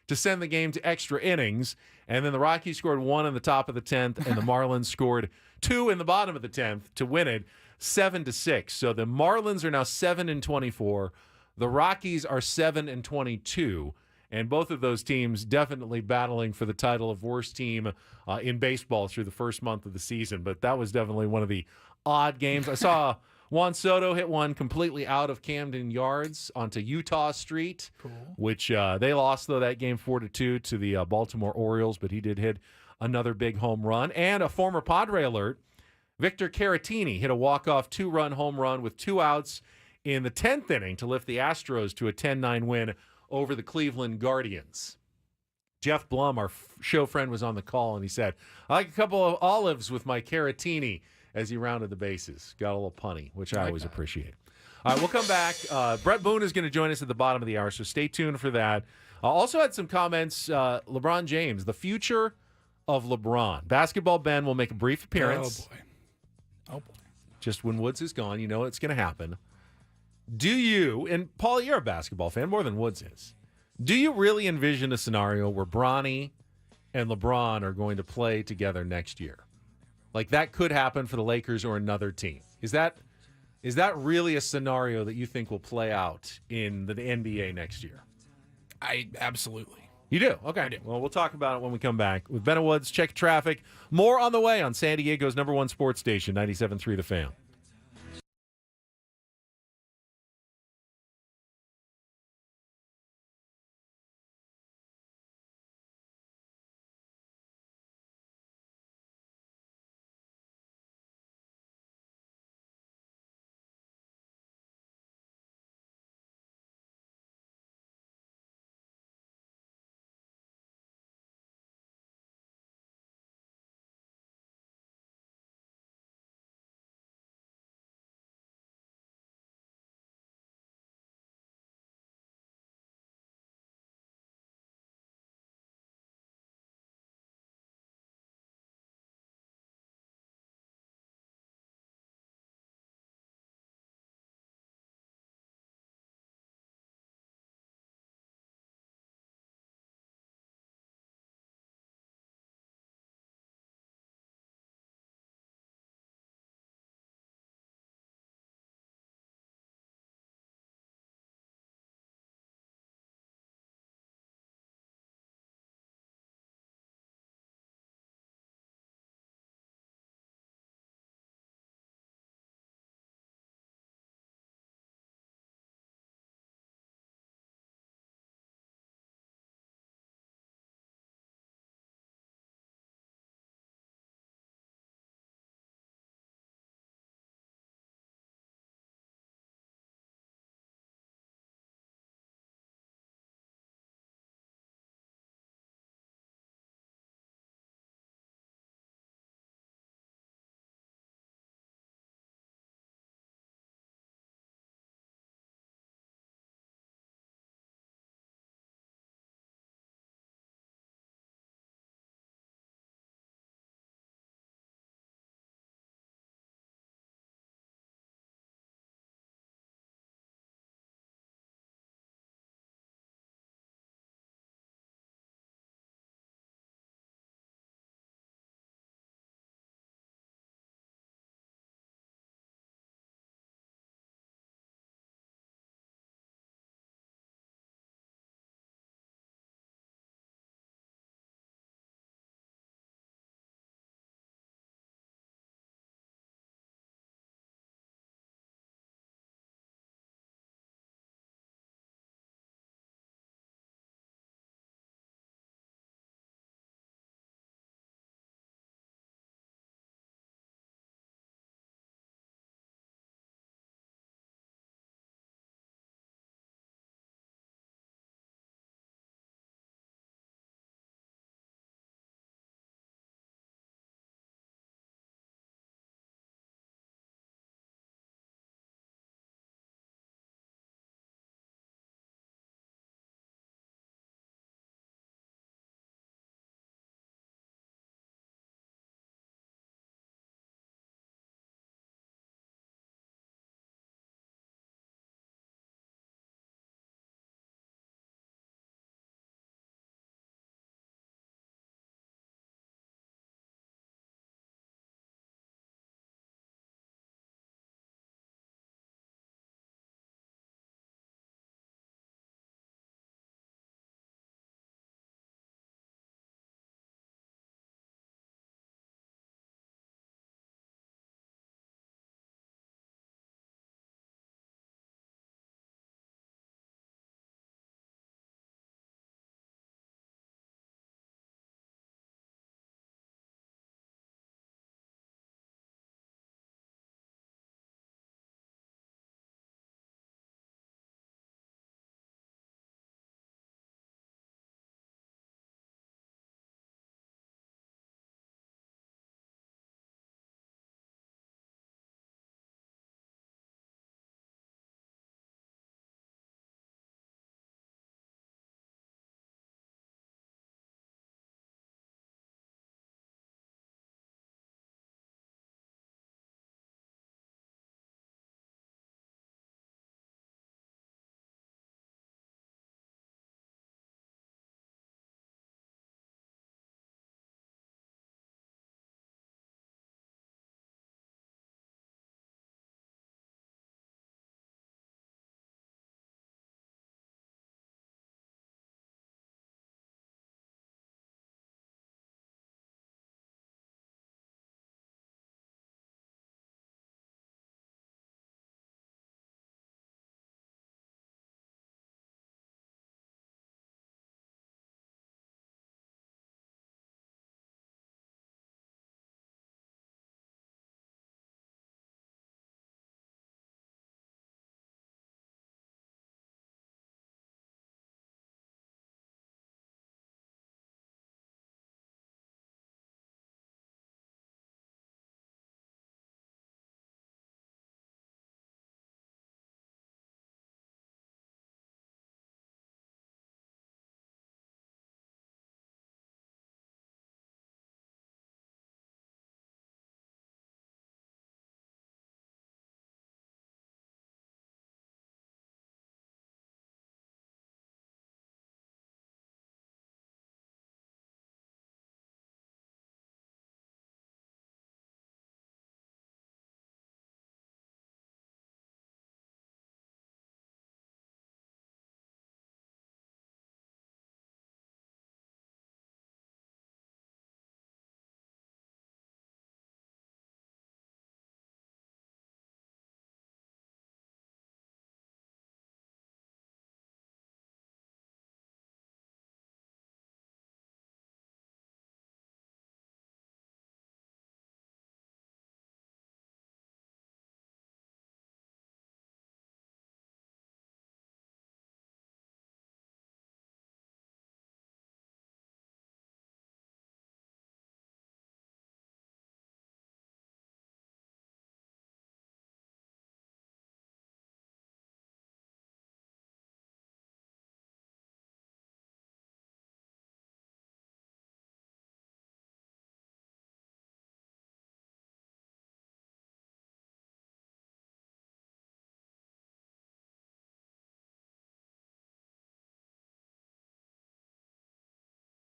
Speaker 1: to send the game to extra innings, and then the Rockies scored 1 in the top of the 10th, and the Marlins scored 2 in the bottom of the 10th to win it 7-6. So the Marlins are now 7-24. The Rockies are 7-22. And both of those teams definitely battling for the title of worst team in baseball through the first month of the season. But that was definitely one of the odd games. I saw Juan Soto hit one completely out of Camden Yards onto Utah Street, which they lost, though, that game 4-2 to the Baltimore Orioles. But he did hit another big home run. And a former Padre alert, Victor Caratini hit a walk-off 2-run home run with 2 outs in the 10th inning to lift the Astros to a 10-9 win over the Cleveland Guardians. Jeff Blum, our show friend, was on the call, and he said, I like a couple of olives with my Caratini, as he rounded the bases. Got a little punny, which I always appreciate. All right, we'll come back. Brett Boone is going to join us at the bottom of the hour, so stay tuned for that. Also had some comments, LeBron James, the future of LeBron. Basketball Ben will make a brief appearance.
Speaker 2: Oh, boy.
Speaker 1: Just when Woods is gone, you know it's going to happen. Do you, and Paul, you're a basketball fan more than Woods is, do you really envision a scenario where Bronny and LeBron are going to play together next year? Like that could happen for the Lakers or another team. Is that really a scenario that you think will play out in the NBA next year?
Speaker 2: Absolutely.
Speaker 1: You do? Okay.
Speaker 2: I do.
Speaker 1: Well, we'll talk about it when we come back. With Ben Woods, check traffic. More on the way on San Diego's #1 sports station, 97.3 The Fan.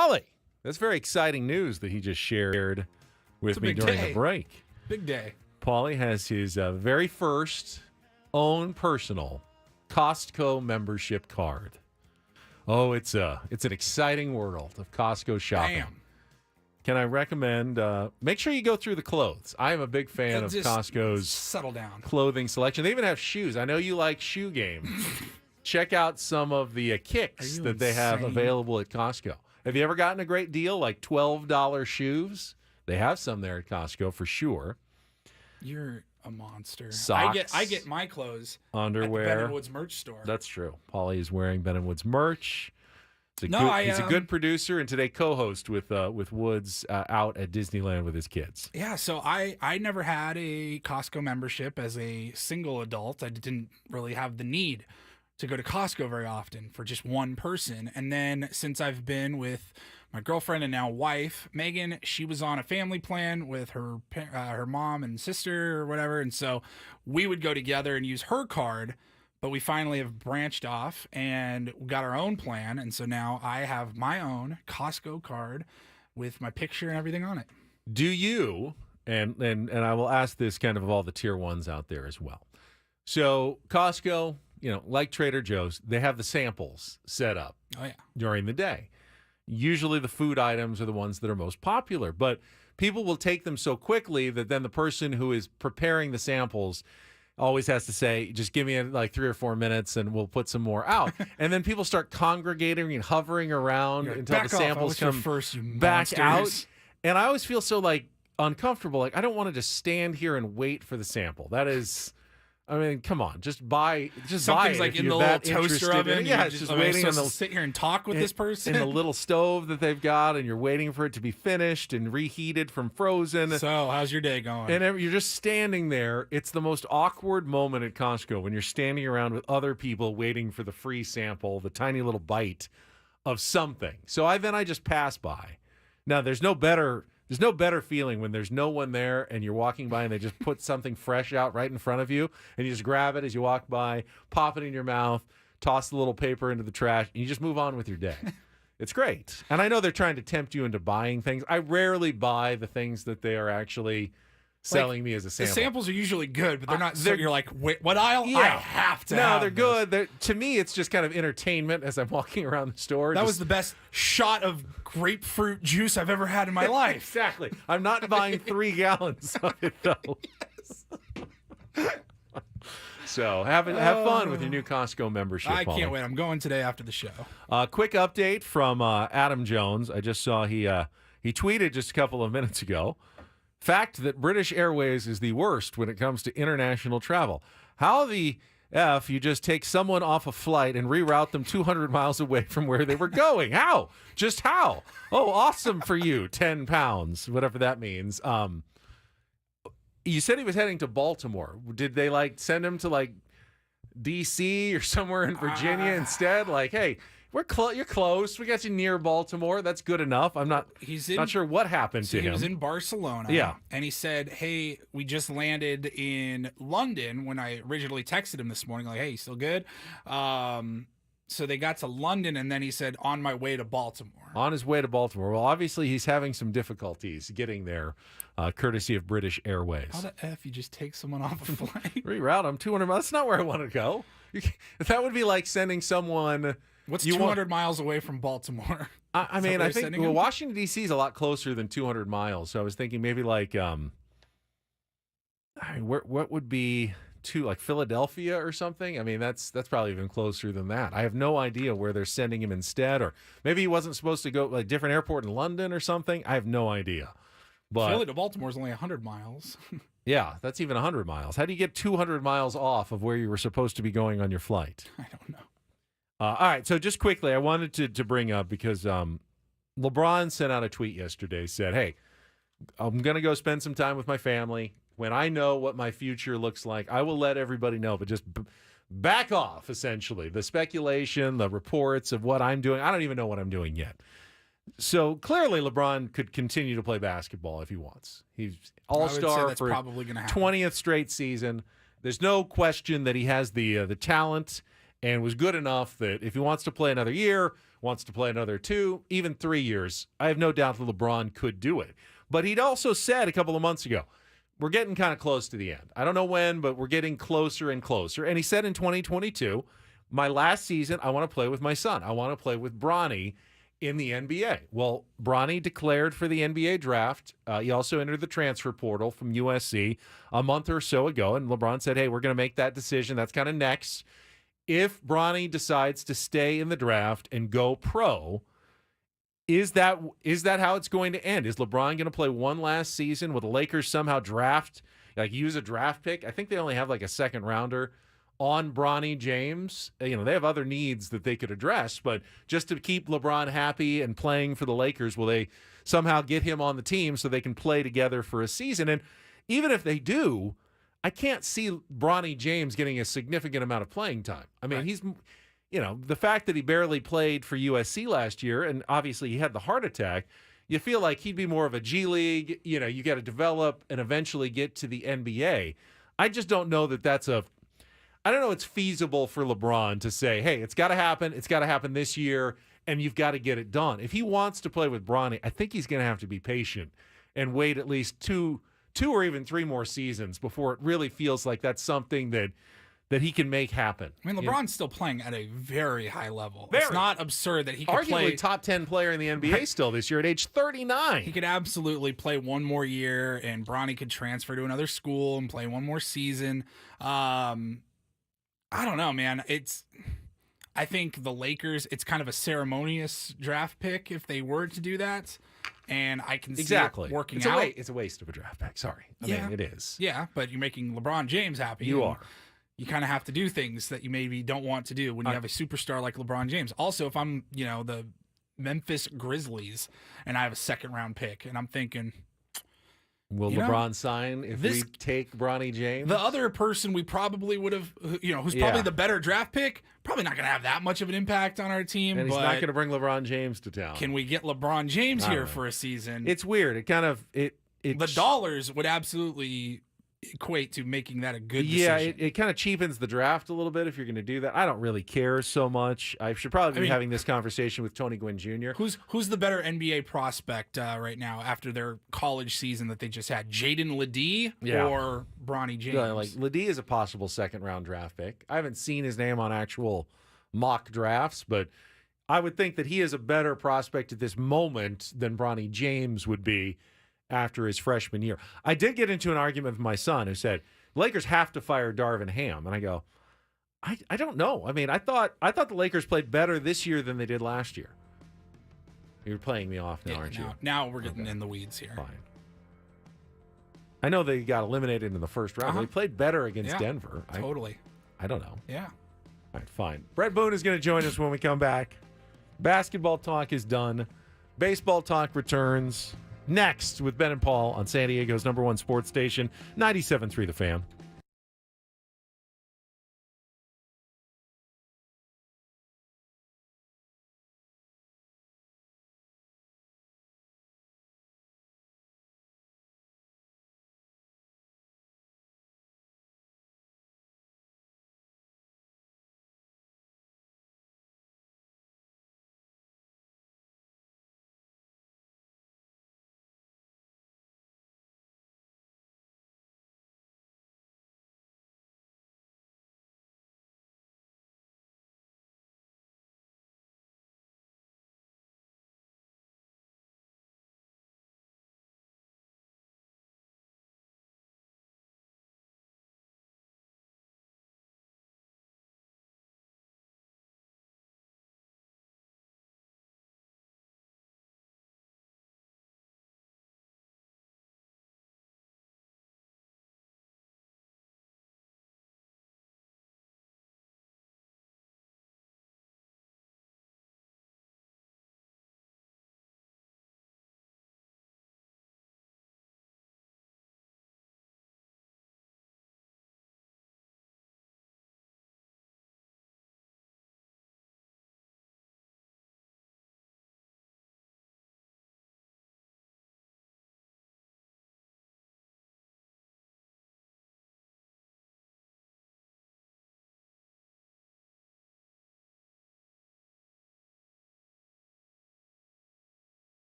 Speaker 1: Paulie, that's very exciting news that he just shared with me during the break.
Speaker 2: Big day.
Speaker 1: Paulie has his very first own personal Costco membership card. Oh, it's an exciting world of Costco shopping.
Speaker 2: Damn.
Speaker 1: Can I recommend, make sure you go through the clothes. I am a big fan of
Speaker 2: Just
Speaker 1: Costco's
Speaker 2: settle down
Speaker 1: clothing selection. They even have shoes. I know you like shoe game. Check out some of the kicks that they have available at Costco. Have you ever gotten a great deal, like $12 shoes? They have some there at Costco for sure.
Speaker 2: You're a monster.
Speaker 1: Socks,
Speaker 2: I get my clothes
Speaker 1: underwear.
Speaker 2: at the Ben & Woods merch store.
Speaker 1: That's true. Paulie is wearing Ben & Woods merch. He's a good producer and today co-host with Woods out at Disneyland with his kids.
Speaker 2: Yeah, so I never had a Costco membership as a single adult. I didn't really have the need to go to Costco very often for just one person. And then since I've been with my girlfriend and now wife, Megan, she was on a family plan with her mom and sister or whatever. And so we would go together and use her card. But we finally have branched off and got our own plan. And so now I have my own Costco card with my picture and everything on it.
Speaker 1: Do you, and I will ask this kind of all the tier ones out there as well. So Costco, like Trader Joe's, they have the samples set up during the day. Usually the food items are the ones that are most popular, but people will take them so quickly that then the person who is preparing the samples always has to say, just give me like 3 or 4 minutes and we'll put some more out. And then people start congregating and hovering around until the samples come back out. And I always feel so uncomfortable. Like I don't want to just stand here and wait for the sample. That is, I mean, come on, just buy
Speaker 2: Something's
Speaker 1: it
Speaker 2: like
Speaker 1: if
Speaker 2: in
Speaker 1: you're
Speaker 2: the little
Speaker 1: that
Speaker 2: toaster oven.
Speaker 1: Yeah, it's just waiting on the
Speaker 2: sit here and talk with this person
Speaker 1: in the little stove that they've got, and you're waiting for it to be finished and reheated from frozen.
Speaker 2: So, how's your day going?
Speaker 1: And you're just standing there. It's the most awkward moment at Costco when you're standing around with other people waiting for the free sample, the tiny little bite of something. So I just pass by. Now, there's no better feeling when there's no one there and you're walking by and they just put something fresh out right in front of you and you just grab it as you walk by, pop it in your mouth, toss the little paper into the trash, and you just move on with your day. It's great. And I know they're trying to tempt you into buying things. I rarely buy the things that they are actually selling me as a sample.
Speaker 2: The samples are usually good, but they're not. You're like, wait, what aisle? Yeah. I have to.
Speaker 1: No, they're good. To me, it's just kind of entertainment as I'm walking around the store.
Speaker 2: That was the best shot of grapefruit juice I've ever had in my life.
Speaker 1: Exactly. I'm not buying 3 gallons of it though. So have fun with your new Costco membership.
Speaker 2: I can't wait. I'm going today after the show.
Speaker 1: Quick update from Adam Jones. I just saw he tweeted just a couple of minutes ago. Fact that British Airways is the worst when it comes to international travel. How the F you just take someone off a flight and reroute them 200 miles away from where they were going? How? Just how? Oh, awesome for you. 10 pounds, whatever that means. You said he was heading to Baltimore. Did they send him to D.C. or somewhere in Virginia instead? Hey, you're close. We got you near Baltimore. That's good enough. I'm not sure what happened to him.
Speaker 2: He was in Barcelona.
Speaker 1: Yeah.
Speaker 2: And he said, hey, we just landed in London when I originally texted him this morning. Hey, you still good? So they got to London, and then he said, on my way to Baltimore.
Speaker 1: On his way to Baltimore. Well, obviously he's having some difficulties getting there, courtesy of British Airways.
Speaker 2: How the F you just take someone off a flight?
Speaker 1: Reroute them 200 miles. That's not where I want to go. That would be like sending someone...
Speaker 2: What's 200 miles away from Baltimore?
Speaker 1: I think Washington, D.C. is a lot closer than 200 miles. So I was thinking maybe what would be Philadelphia or something? I mean, that's probably even closer than that. I have no idea where they're sending him instead, or maybe he wasn't supposed to go a different airport in London or something. I have no idea. But
Speaker 2: Philly to Baltimore is only 100 miles.
Speaker 1: Yeah, that's even 100 miles. How do you get 200 miles off of where you were supposed to be going on your flight?
Speaker 2: I don't know.
Speaker 1: All right, so just quickly, I wanted to bring up because LeBron sent out a tweet yesterday, said, hey, I'm going to go spend some time with my family. When I know what my future looks like, I will let everybody know, but just back off, essentially. The speculation, the reports of what I'm doing. I don't even know what I'm doing yet. So clearly LeBron could continue to play basketball if he wants. He's all-star for 20th straight season. There's no question that he has the talent and was good enough that if he wants to play another year, wants to play another 2, even 3 years, I have no doubt that LeBron could do it. But he'd also said a couple of months ago, we're getting kind of close to the end. I don't know when, but we're getting closer and closer. And he said in 2022, my last season, I want to play with my son. I want to play with Bronny in the NBA. Well, Bronny declared for the NBA draft. He also entered the transfer portal from USC a month or so ago, and LeBron said, hey, we're going to make that decision. That's kind of next. If Bronny decides to stay in the draft and go pro, is that how it's going to end? Is LeBron going to play one last season? Will the Lakers somehow use a draft pick? I think they only have like a second rounder on Bronny James. They have other needs that they could address, but just to keep LeBron happy and playing for the Lakers, will they somehow get him on the team so they can play together for a season? And even if they do, I can't see Bronny James getting a significant amount of playing time. I mean, he's, the fact that he barely played for USC last year, and obviously he had the heart attack, you feel like he'd be more of a G League, you got to develop and eventually get to the NBA. I just don't know that I don't know it's feasible for LeBron to say, hey, it's got to happen. It's got to happen this year, and you've got to get it done. If he wants to play with Bronny, I think he's going to have to be patient and wait at least two or even 3 more seasons before it really feels like that's something that he can make happen.
Speaker 2: I mean, LeBron's still playing at a very high level.
Speaker 1: Very.
Speaker 2: It's not absurd that he could
Speaker 1: Arguably
Speaker 2: play
Speaker 1: top 10 player in the NBA still this year at age 39.
Speaker 2: He could absolutely play one more year, and Bronny could transfer to another school and play one more season. I don't know, man. I think the Lakers, it's kind of a ceremonious draft pick if they were to do that. And I can see it working out.
Speaker 1: It's a waste of a draft pick. Sorry. I mean, it is.
Speaker 2: Yeah, but you're making LeBron James happy.
Speaker 1: You are.
Speaker 2: You kind of have to do things that you maybe don't want to do when you have a superstar like LeBron James. Also, if I'm, the Memphis Grizzlies and I have a second-round pick, and I'm thinking,
Speaker 1: will LeBron sign if we take Bronny James?
Speaker 2: The other person we probably would have, who's probably the better draft pick, probably not going to have that much of an impact on our team.
Speaker 1: And he's not going to bring LeBron James to town.
Speaker 2: Can we get LeBron James here for a season?
Speaker 1: It's weird. It kind of the
Speaker 2: dollars would absolutely equate to making that a good decision.
Speaker 1: Yeah, it kind of cheapens the draft a little bit if you're going to do that. I don't really care so much. I should probably be having this conversation with Tony Gwynn Jr.
Speaker 2: Who's the better NBA prospect right now after their college season that they just had? Jaden Ledee or Bronny James?
Speaker 1: Yeah, like Ledee is a possible second-round draft pick. I haven't seen his name on actual mock drafts, but I would think that he is a better prospect at this moment than Bronny James would be after his freshman year. I did get into an argument with my son who said, Lakers have to fire Darvin Ham. And I go, I don't know. I mean, I thought the Lakers played better this year than they did last year. You're playing me off now, aren't you?
Speaker 2: Now we're getting in the weeds here.
Speaker 1: Fine. I know they got eliminated in the first round. They played better against Denver.
Speaker 2: Totally.
Speaker 1: I don't know.
Speaker 2: Yeah.
Speaker 1: All right, fine. Brett Boone is going to join us when we come back. Basketball talk is done. Baseball talk returns next with Ben and Paul on San Diego's #1 sports station, 97.3 The Fan.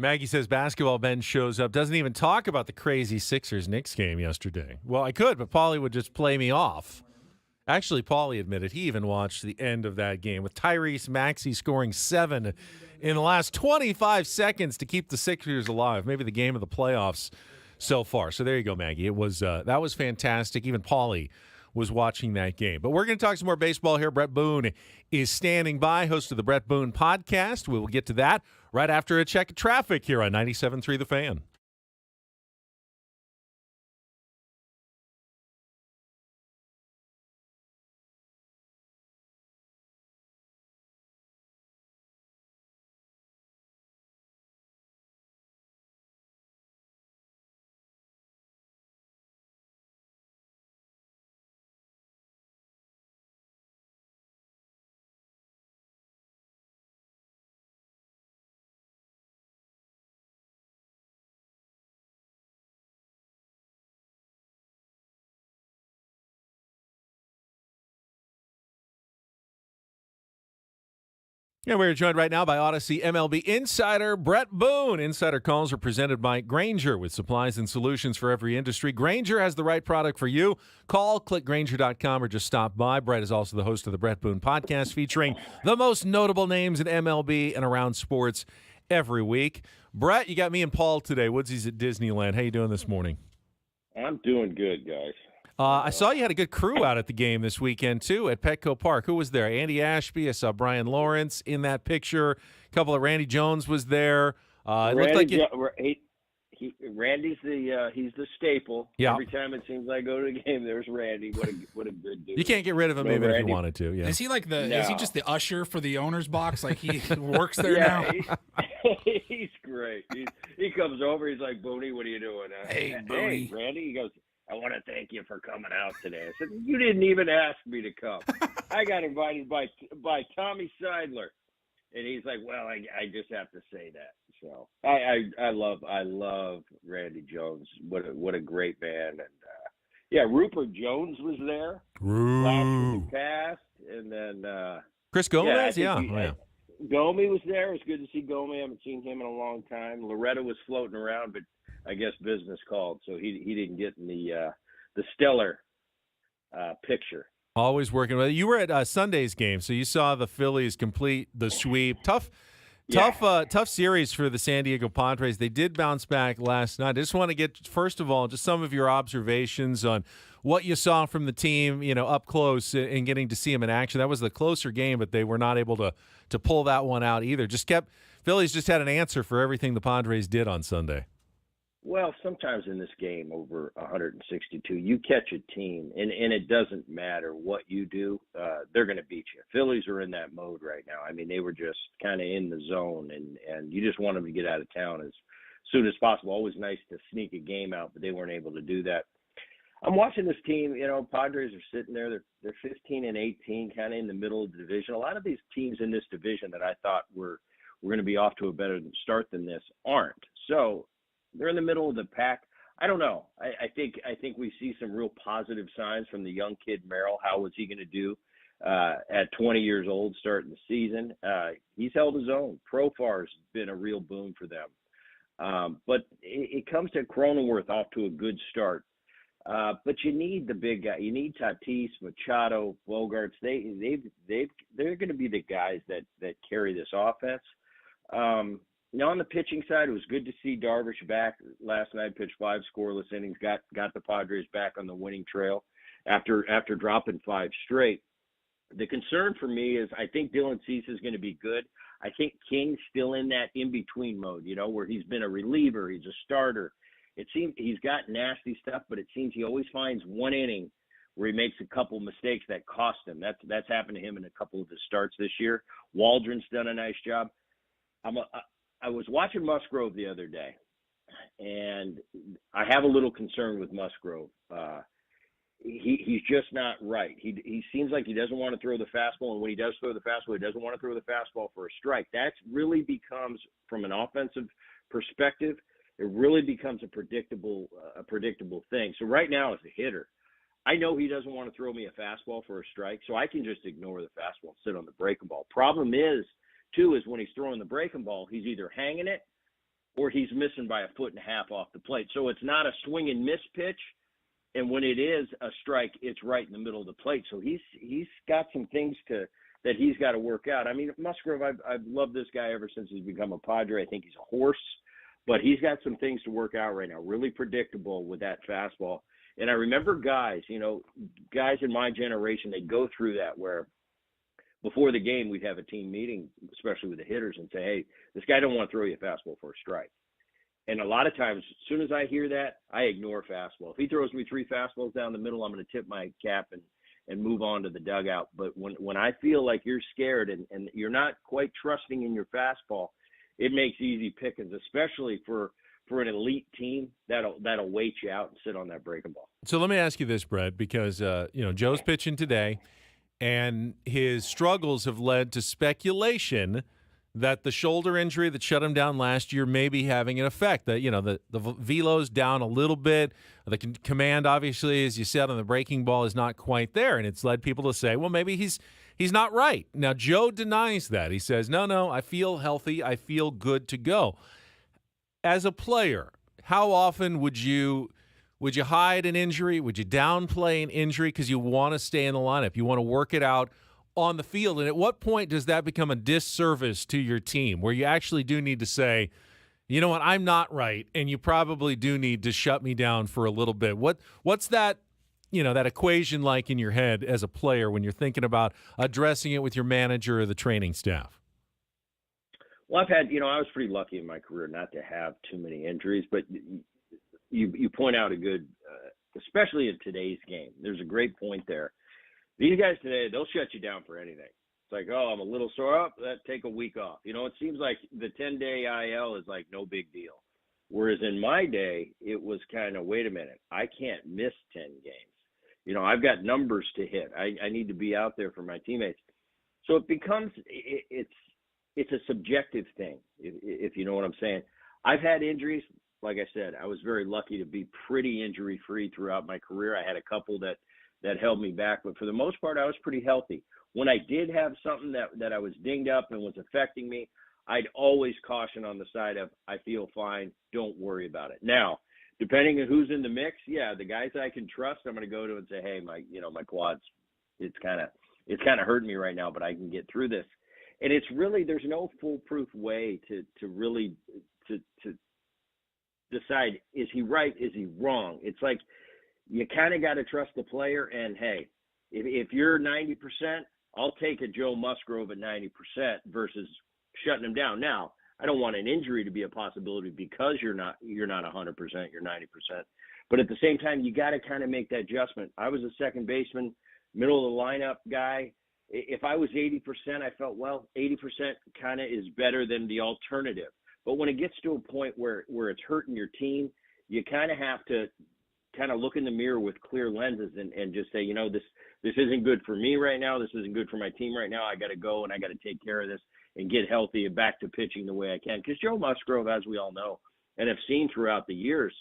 Speaker 1: Maggie says basketball Ben shows up, doesn't even talk about the crazy Sixers-Knicks game yesterday. Well, I could, but Paulie would just play me off. Actually, Paulie admitted he even watched the end of that game with Tyrese Maxey scoring 7 in the last 25 seconds to keep the Sixers alive. Maybe the game of the playoffs so far. So there you go, Maggie. It was that was fantastic. Even Paulie was watching that game. But we're going to talk some more baseball here. Brett Boone is standing by, host of the Brett Boone podcast. We will get to that right after a check of traffic here on 97.3 The Fan. Yeah, we're joined right now by Odyssey MLB insider Brett Boone. Insider calls are presented by Grainger with supplies and solutions for every industry. Grainger has the right product for you. Call, click Grainger.com, or just stop by. Brett is also the host of the Brett Boone podcast featuring the most notable names in MLB and around sports every week. Brett, you got me and Paul today. Woodsy's at Disneyland. How you doing this morning?
Speaker 14: I'm doing good, guys.
Speaker 1: I saw you had a good crew out at the game this weekend, too, at Petco Park. Who was there? Andy Ashby. I saw Brian Lawrence in that picture. A couple of Randy Jones was there. It looked like
Speaker 14: Randy's he's the staple.
Speaker 1: Yeah.
Speaker 14: Every time it seems like I go to the game, there's Randy. What a good dude.
Speaker 1: You can't get rid of him even if you wanted to. Yeah.
Speaker 2: Is he like
Speaker 14: No.
Speaker 2: is he just the usher for the owner's box? Like he works there
Speaker 14: Yeah,
Speaker 2: now?
Speaker 14: he's great. He comes over. He's like, Booney, what are you doing?
Speaker 2: Hey, Booney.
Speaker 14: Hey, Randy. He goes, I want to thank you for coming out today. I said, you didn't even ask me to come. I got invited by Tommy Seidler. And he's like, well, I just have to say that. So I love Randy Jones. What a great man. And Rupert Jones was there. Last week passed. And then
Speaker 1: Chris Gomez,
Speaker 14: Gomi was there. It was good to see Gomi. I haven't seen him in a long time. Loretta was floating around, but I guess business called, so he didn't get in the stellar picture.
Speaker 1: Always working with you. Were at Sunday's game, so you saw the Phillies complete the sweep. Tough series for the San Diego Padres. They did bounce back last night. I just want to get, first of all, just some of your observations on what you saw from the team, up close and getting to see them in action. That was the closer game, but they were not able to pull that one out either. Phillies just had an answer for everything the Padres did on Sunday.
Speaker 14: Well, sometimes in this game over 162, you catch a team, and it doesn't matter what you do, they're going to beat you. Phillies are in that mode right now. I mean, they were just kind of in the zone, and you just want them to get out of town as soon as possible. Always nice to sneak a game out, but they weren't able to do that. I'm watching this team. Padres are sitting there. They're 15-18, kind of in the middle of the division. A lot of these teams in this division that I thought were going to be off to a better start than this aren't. So they're in the middle of the pack. I don't know. I think we see some real positive signs from the young kid Merrill. How was he going to do at 20 years old starting the season? He's held his own. Profar's been a real boon for them. But it comes to Cronenworth off to a good start. But you need the big guy. You need Tatis, Machado, Bogarts. They're going to be the guys that carry this offense. Now on the pitching side, it was good to see Darvish back last night. Pitched 5 scoreless innings, got the Padres back on the winning trail after dropping 5 straight. The concern for me is I think Dylan Cease is going to be good. I think King's still in that in-between mode, where he's been a reliever, he's a starter. It seems he's got nasty stuff, but it seems he always finds one inning where he makes a couple mistakes that cost him. That's happened to him in a couple of his starts this year. Waldron's done a nice job. I was watching Musgrove the other day, and I have a little concern with Musgrove. He's just not right. He seems like he doesn't want to throw the fastball, and when he does throw the fastball, he doesn't want to throw the fastball for a strike. That really becomes, from an offensive perspective, it really becomes a predictable thing. So right now, as a hitter, I know he doesn't want to throw me a fastball for a strike, so I can just ignore the fastball and sit on the breaking ball. Problem is, too, is when he's throwing the breaking ball, he's either hanging it or he's missing by 1.5 feet off the plate. So it's not a swing and miss pitch. And when it is a strike, it's right in the middle of the plate. So he's got some things that he's got to work out. I mean, Musgrove, I've loved this guy ever since he's become a Padre. I think he's a horse, but he's got some things to work out right now. Really predictable with that fastball. And I remember guys in my generation, they go through that where before the game, we'd have a team meeting, especially with the hitters, and say, hey, this guy don't want to throw you a fastball for a strike. And a lot of times, as soon as I hear that, I ignore fastball. If he throws me 3 fastballs down the middle, I'm going to tip my cap and move on to the dugout. But when I feel like you're scared and you're not quite trusting in your fastball, it makes easy pickings, especially for an elite team that'll wait you out and sit on that breaking ball.
Speaker 1: So let me ask you this, Brett, because Joe's pitching today, and his struggles have led to speculation that the shoulder injury that shut him down last year may be having an effect. That the velo's down a little bit. The command, obviously, as you said, on the breaking ball is not quite there, and it's led people to say, well, maybe he's not right. Now, Joe denies that. He says, no, I feel healthy. I feel good to go. As a player, how often would you hide an injury? Would you downplay an injury because you want to stay in the lineup? You want to work it out on the field. And at what point does that become a disservice to your team where you actually do need to say, you know what, I'm not right, and you probably do need to shut me down for a little bit? What's that, that equation like in your head as a player when you're thinking about addressing it with your manager or the training staff?
Speaker 14: Well, I've had, I was pretty lucky in my career not to have too many injuries, but you point out a good, especially in today's game, there's a great point there. These guys today, they'll shut you down for anything. It's like, oh, I'm a little sore, take a week off. It seems like the 10-day IL is like no big deal. Whereas in my day, it was kind of, wait a minute, I can't miss 10 games. I've got numbers to hit. I need to be out there for my teammates. So it becomes, it's a subjective thing, if you know what I'm saying. I've had injuries. Like I said, I was very lucky to be pretty injury-free throughout my career. I had a couple that held me back, but for the most part, I was pretty healthy. When I did have something that I was dinged up and was affecting me, I'd always caution on the side of, I feel fine, don't worry about it. Now, depending on who's in the mix, yeah, the guys I can trust, I'm going to go to and say, hey, my quads, it's kind of hurting me right now, but I can get through this. And it's really, there's no foolproof way to really decide, is he right, is he wrong? It's like, you kind of got to trust the player, and hey, if you're 90%, I'll take a Joe Musgrove at 90% versus shutting him down. Now, I don't want an injury to be a possibility because you're not 100%, you're 90%. But at the same time, you got to kind of make that adjustment. I was a second baseman, middle of the lineup guy. If I was 80%, I felt, well, 80% kind of is better than the alternative. But when it gets to a point where it's hurting your team, you kind of have to kind of look in the mirror with clear lenses and just say, this isn't good for me right now. This isn't good for my team right now. I got to go and I got to take care of this and get healthy and back to pitching the way I can. Because Joe Musgrove, as we all know and have seen throughout the years,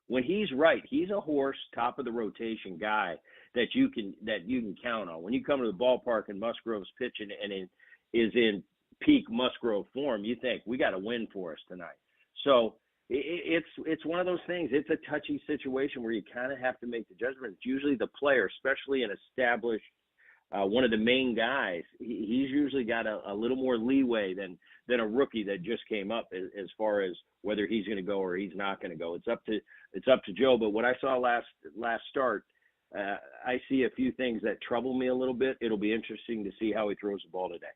Speaker 14: when he's right, he's a horse, top of the rotation guy that you can count on. When you come to the ballpark and Musgrove's pitching and is in peak Musgrove form, you think, we got a win for us tonight. So it's one of those things. It's a touchy situation where you kind of have to make the judgment. It's usually the player, especially an established one of the main guys. He's usually got a little more leeway than a rookie that just came up as far as whether he's going to go or he's not going to go. It's up to Joe. But what I saw last start, I see a few things that trouble me a little bit. It'll be interesting to see how he throws the ball today.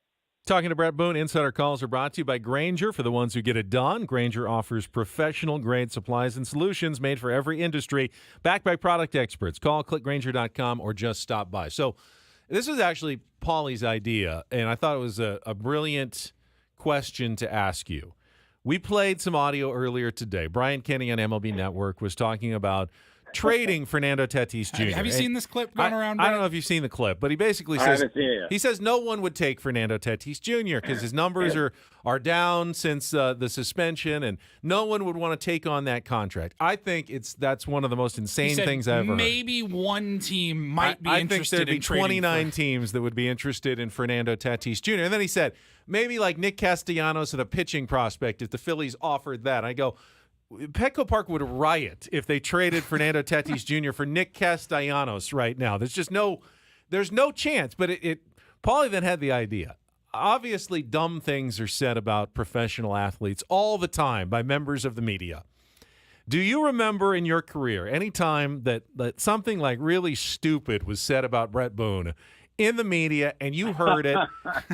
Speaker 1: Talking to Brett Boone, Insider Calls are brought to you by Grainger. For the ones who get it done, Grainger offers professional-grade supplies and solutions made for every industry, backed by product experts. Call, click Grainger.com, or just stop by. So this was actually Paulie's idea, and I thought it was a brilliant question to ask you. We played some audio earlier today. Brian Kenny on MLB Network was talking about trading Fernando Tatis Jr.
Speaker 2: Have you seen this clip going around?
Speaker 1: I don't know if you've seen the clip, but he basically says he says no one would take Fernando Tatis Jr. because his numbers are down since the suspension, and no one would want to take on that contract. I think that's one of the most insane things I've ever heard.
Speaker 2: Maybe one team might be
Speaker 1: I
Speaker 2: interested
Speaker 1: think there'd be
Speaker 2: in trading
Speaker 1: 29 teams that would be interested in Fernando Tatis Jr. And then he said maybe like Nick Castellanos at a pitching prospect if the Phillies offered that. I go, Petco Park would riot if they traded Fernando Tatis Jr. for Nick Castellanos right now. There's no chance. But Paulie then had the idea. Obviously, dumb things are said about professional athletes all the time by members of the media. Do you remember in your career any time that something like really stupid was said about Brett Boone in the media and you heard it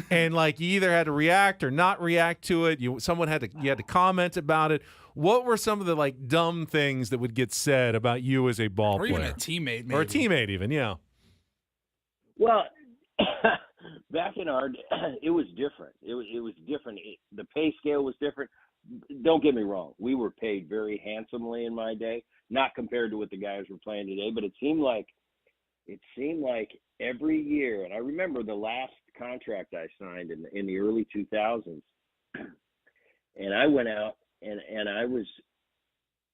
Speaker 1: and like you either had to react or not react to it? You had to comment about it. What were some of the like dumb things that would get said about you as a ball player?
Speaker 2: Or even a teammate, maybe.
Speaker 1: Or a teammate even, yeah.
Speaker 14: Well, back in our it was different. It was different. The pay scale was different. Don't get me wrong. We were paid very handsomely in my day, not compared to what the guys were playing today, but it seemed like every year, and I remember the last contract I signed in the early 2000s, and I went out and I was,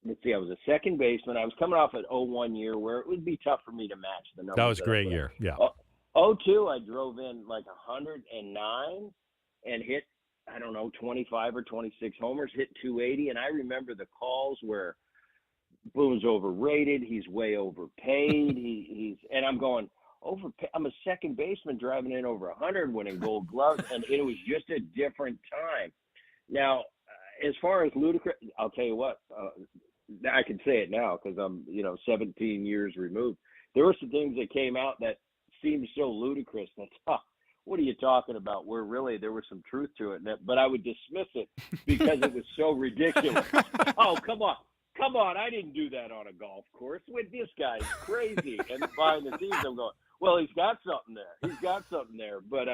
Speaker 14: I was a second baseman. I was coming off an 0-1 year where it would be tough for me to match the numbers.
Speaker 1: That was a great year, yeah.
Speaker 14: 0-2, I drove in like 109 and hit, 25 or 26 homers, hit 280, and I remember the calls where Boone's overrated, he's way overpaid, and I'm going, I'm a second baseman driving in over 100, winning Gold Gloves, and it was just a different time. Now, as far as ludicrous, I'll tell you what, I can say it now because I'm 17 years removed. There were some things that came out that seemed so ludicrous that what are you talking about? Where really there was some truth to it, but I would dismiss it because it was so ridiculous. Oh, come on, I didn't do that on a golf course. With this guy's crazy, and behind the scenes I'm going, well, he's got something there. But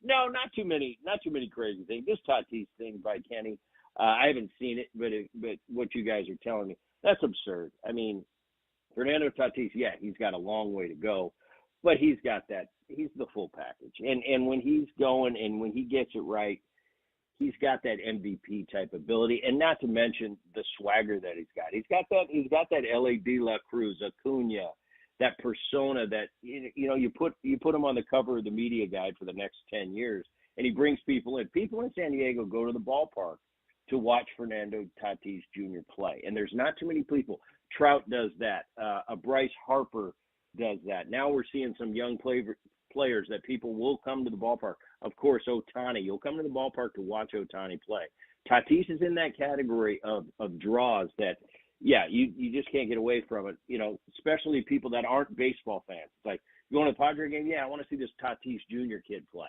Speaker 14: no, not too many crazy things. This Tatis thing by Kenny, I haven't seen it, but what you guys are telling me, that's absurd. I mean, Fernando Tatis, yeah, he's got a long way to go, but he's got that. He's the full package, and when he's going and when he gets it right, he's got that MVP type ability, and not to mention the swagger that he's got. He's got that L.A. De La Cruz, Acuna, that persona that you put him on the cover of the media guide for the next 10 years, and he brings people in. People in San Diego go to the ballpark to watch Fernando Tatis Jr. play, and there's not too many people. Trout does that. A Bryce Harper does that. Now we're seeing some young players that people will come to the ballpark. Of course, Ohtani. You'll come to the ballpark to watch Ohtani play. Tatis is in that category of draws that, yeah, you just can't get away from it. Especially people that aren't baseball fans. It's like, you want a Padre game? Yeah, I want to see this Tatis Jr. kid play.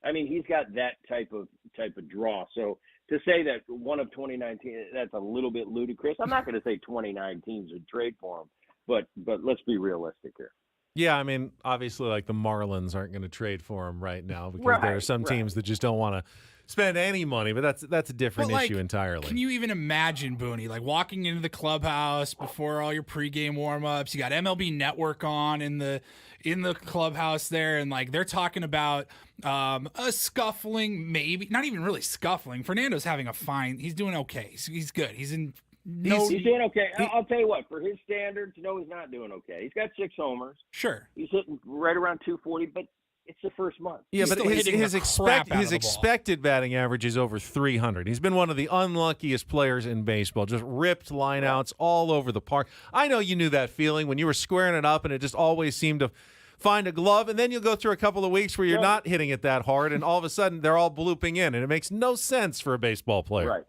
Speaker 14: I mean, he's got that type of draw. So to say that one of 2019, that's a little bit ludicrous. I'm not going to say 29 teams would trade for him, but let's be realistic here.
Speaker 1: Yeah, I mean, obviously, like the Marlins aren't going to trade for him right now because there are some teams that just don't want to spend any money, but that's a different issue entirely.
Speaker 2: Can you even imagine, Booney, like walking into the clubhouse before all your pregame warm-ups? You got MLB Network on in the clubhouse there, and like they're talking about a scuffling, maybe not even really scuffling. Fernando's having a fine. He's doing okay. He's good. He's doing
Speaker 14: okay. I'll tell you what, for his standards, no, he's not doing okay. He's got 6 homers.
Speaker 2: Sure.
Speaker 14: He's hitting right around 240, but it's the first month.
Speaker 1: Yeah, but his expected batting average is over 300. He's been one of the unluckiest players in baseball, just ripped lineouts all over the park. I know you knew that feeling when you were squaring it up and it just always seemed to find a glove, and then you'll go through a couple of weeks where you're not hitting it that hard, and all of a sudden they're all blooping in, and it makes no sense for a baseball player.
Speaker 14: Right.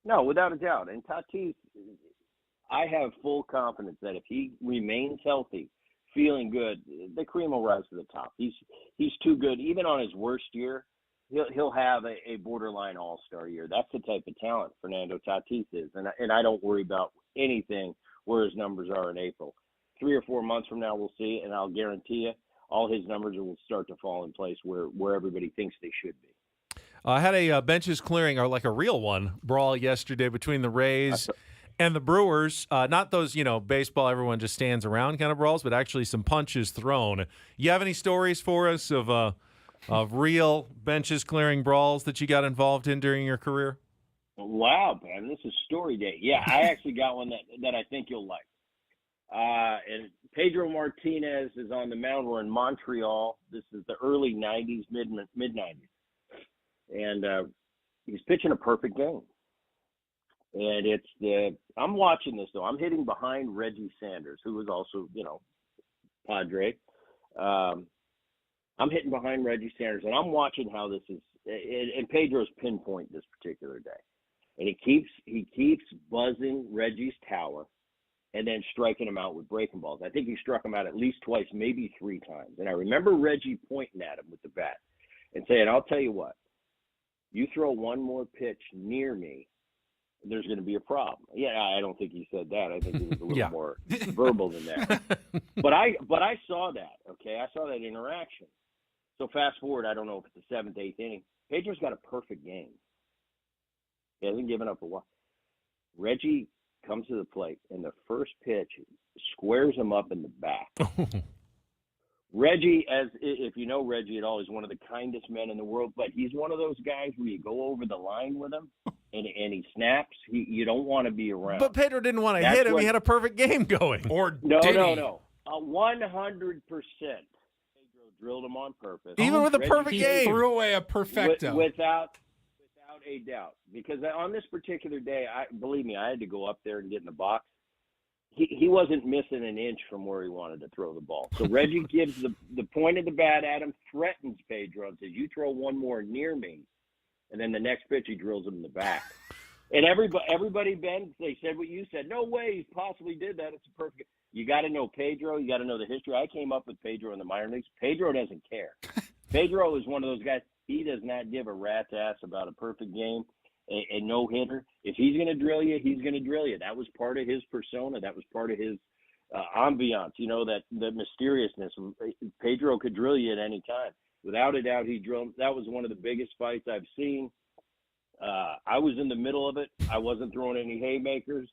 Speaker 14: No, without a doubt. And Tatis, I have full confidence that if he remains healthy, feeling good, the cream will rise to the top. He's too good. Even on his worst year, he'll have a borderline all-star year. That's the type of talent Fernando Tatis is. And I don't worry about anything where his numbers are in April. 3 or 4 months from now, we'll see, and I'll guarantee you all his numbers will start to fall in place where everybody thinks they should be.
Speaker 1: I had a benches clearing, or like a real one, brawl yesterday between the Rays And the Brewers, not those, baseball, everyone just stands around kind of brawls, but actually some punches thrown. You have any stories for us of real benches clearing brawls that you got involved in during your career?
Speaker 14: Wow, man, this is story day. Yeah, I actually got one that I think you'll like. And Pedro Martinez is on the mound. We're in Montreal. This is the early 90s, mid 90s. And he's pitching a perfect game. And I'm watching this, though. I'm hitting behind Reggie Sanders, who was also, Padre. I'm hitting behind Reggie Sanders, and I'm watching how this is. And Pedro's pinpoint this particular day. And he keeps buzzing Reggie's tower and then striking him out with breaking balls. I think he struck him out at least twice, maybe 3 times. And I remember Reggie pointing at him with the bat and saying, I'll tell you what, you throw one more pitch near me, there's going to be a problem. Yeah, I don't think he said that. I think he was a little more verbal than that. But I saw that, okay? I saw that interaction. So fast forward, I don't know if it's the 7th, 8th inning. Pedro's got a perfect game. He hasn't given up a while. Reggie comes to the plate, and the first pitch squares him up in the back. Reggie, if you know Reggie at all, is one of the kindest men in the world, but he's one of those guys where you go over the line with him, and he snaps. You don't want to be around.
Speaker 1: But Pedro didn't want to hit him. He had a perfect game going.
Speaker 2: Or
Speaker 14: no.
Speaker 2: 100%.
Speaker 14: Pedro drilled him on purpose.
Speaker 1: Even with a perfect game.
Speaker 2: He threw away a perfecto.
Speaker 14: Without a doubt. Because on this particular day, believe me, I had to go up there and get in the box. He wasn't missing an inch from where he wanted to throw the ball. So Reggie gives the point of the bat at him, threatens Pedro, and says, you throw one more near me. And then the next pitch, he drills him in the back. And everybody, Ben, they said what you said. No way he possibly did that. It's a perfect. You got to know Pedro. You got to know the history. I came up with Pedro in the minor leagues. Pedro doesn't care. Pedro is one of those guys. He does not give a rat's ass about a perfect game, a no-hitter. If he's going to drill you, he's going to drill you. That was part of his persona. That was part of his ambiance, that mysteriousness. Pedro could drill you at any time. Without a doubt, he drilled. That was one of the biggest fights I've seen. I was in the middle of it. I wasn't throwing any haymakers.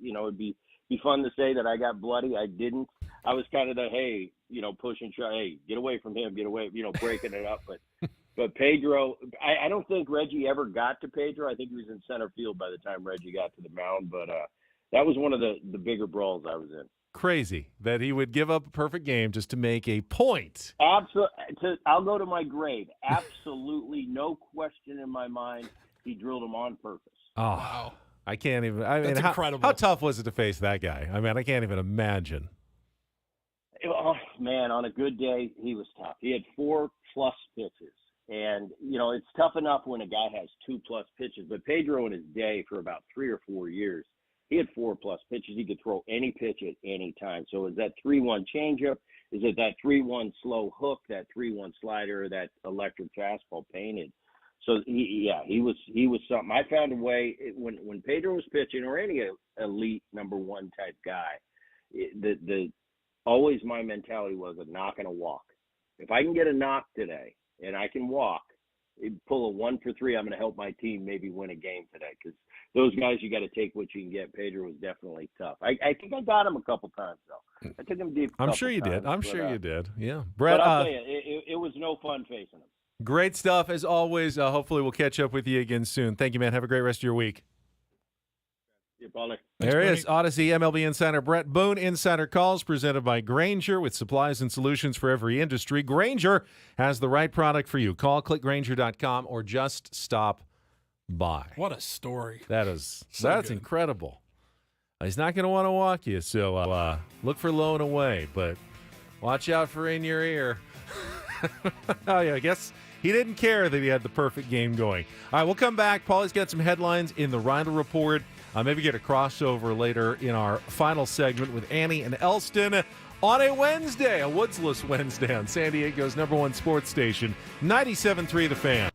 Speaker 14: It'd be fun to say that I got bloody. I didn't. I was kind of the, push and shove. Hey, get away from him. Get away, breaking it up. But Pedro, I don't think Reggie ever got to Pedro. I think he was in center field by the time Reggie got to the mound. But that was one of the bigger brawls I was in.
Speaker 1: Crazy that he would give up a perfect game just to make a point.
Speaker 14: Absolutely. I'll go to my grave. Absolutely no question in my mind. He drilled him on purpose.
Speaker 1: Oh, wow. I can't even. That's incredible. How tough was it to face that guy? I mean, I can't even imagine.
Speaker 14: Oh, man, on a good day, he was tough. He had 4+ pitches. And, it's tough enough when a guy has 2+ pitches. But Pedro in his day for about 3 or 4 years, he had 4+ pitches. He could throw any pitch at any time. So is that 3-1 changeup? Is it that 3-1 slow hook, that 3-1 slider, or that electric fastball painted? So he was something. I found a way when Pedro was pitching, or any elite number 1 type guy, always my mentality was a knock and a walk. If I can get a knock today and I can walk, pull a 1 for 3, I'm going to help my team maybe win a game today. Because those guys, you got to take what you can get. Pedro was definitely tough. I think I got him a couple times though. I took him deep.
Speaker 1: I'm sure you did. I'm sure you did. Yeah, Brett.
Speaker 14: But I'll tell you, it was no fun facing him.
Speaker 1: Great stuff as always. Hopefully we'll catch up with you again soon. Thank you, man. Have a great rest of your week. There he is, Odyssey MLB Insider Brett Boone. Insider Calls presented by Grainger, with supplies and solutions for every industry. Grainger has the right product for you. Call, click Grainger.com, or just stop by.
Speaker 2: What a story.
Speaker 1: That's
Speaker 2: good.
Speaker 1: incredible. He's not going to want to walk you, so look for low and away, but watch out for in your ear. Oh, yeah, I guess he didn't care that he had the perfect game going. All right, we'll come back. Paulie's got some headlines in the Ryle Report. Maybe get a crossover later in our final segment with Annie and Elston on a Wednesday, a woodsless Wednesday on San Diego's #1 sports station, 97.3 The Fan.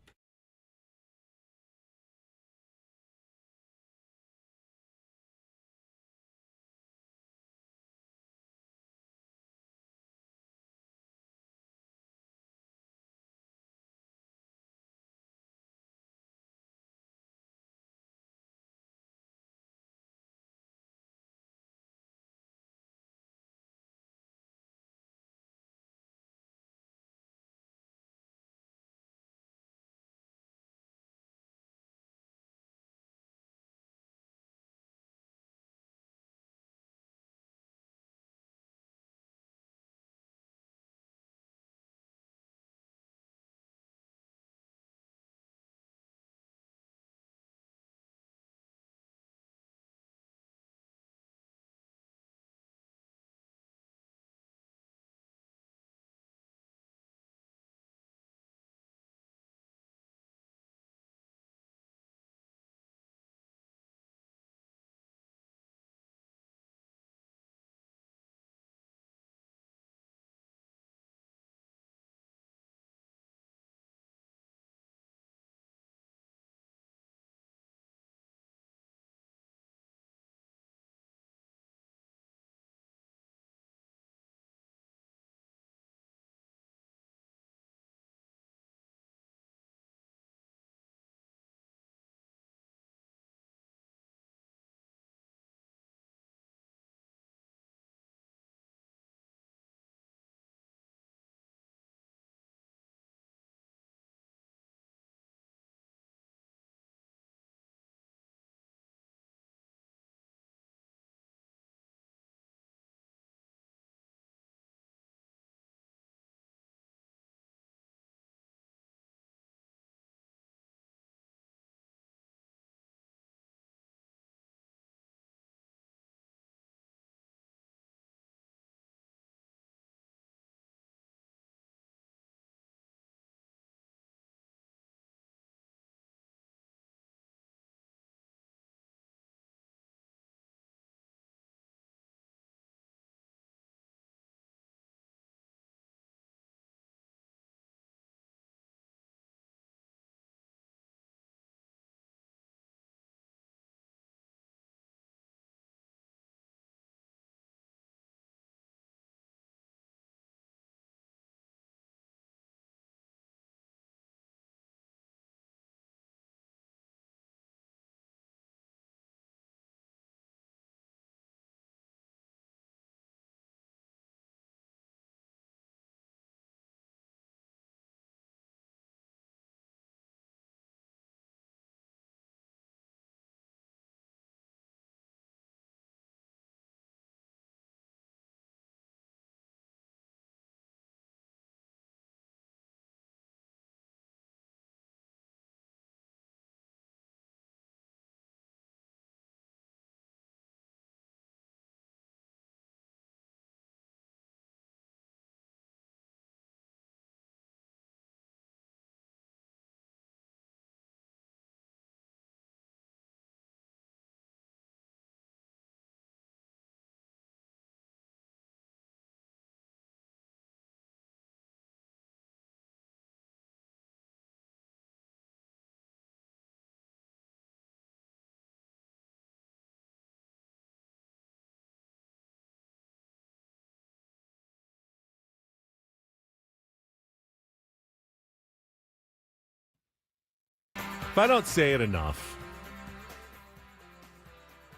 Speaker 1: If I don't say it enough,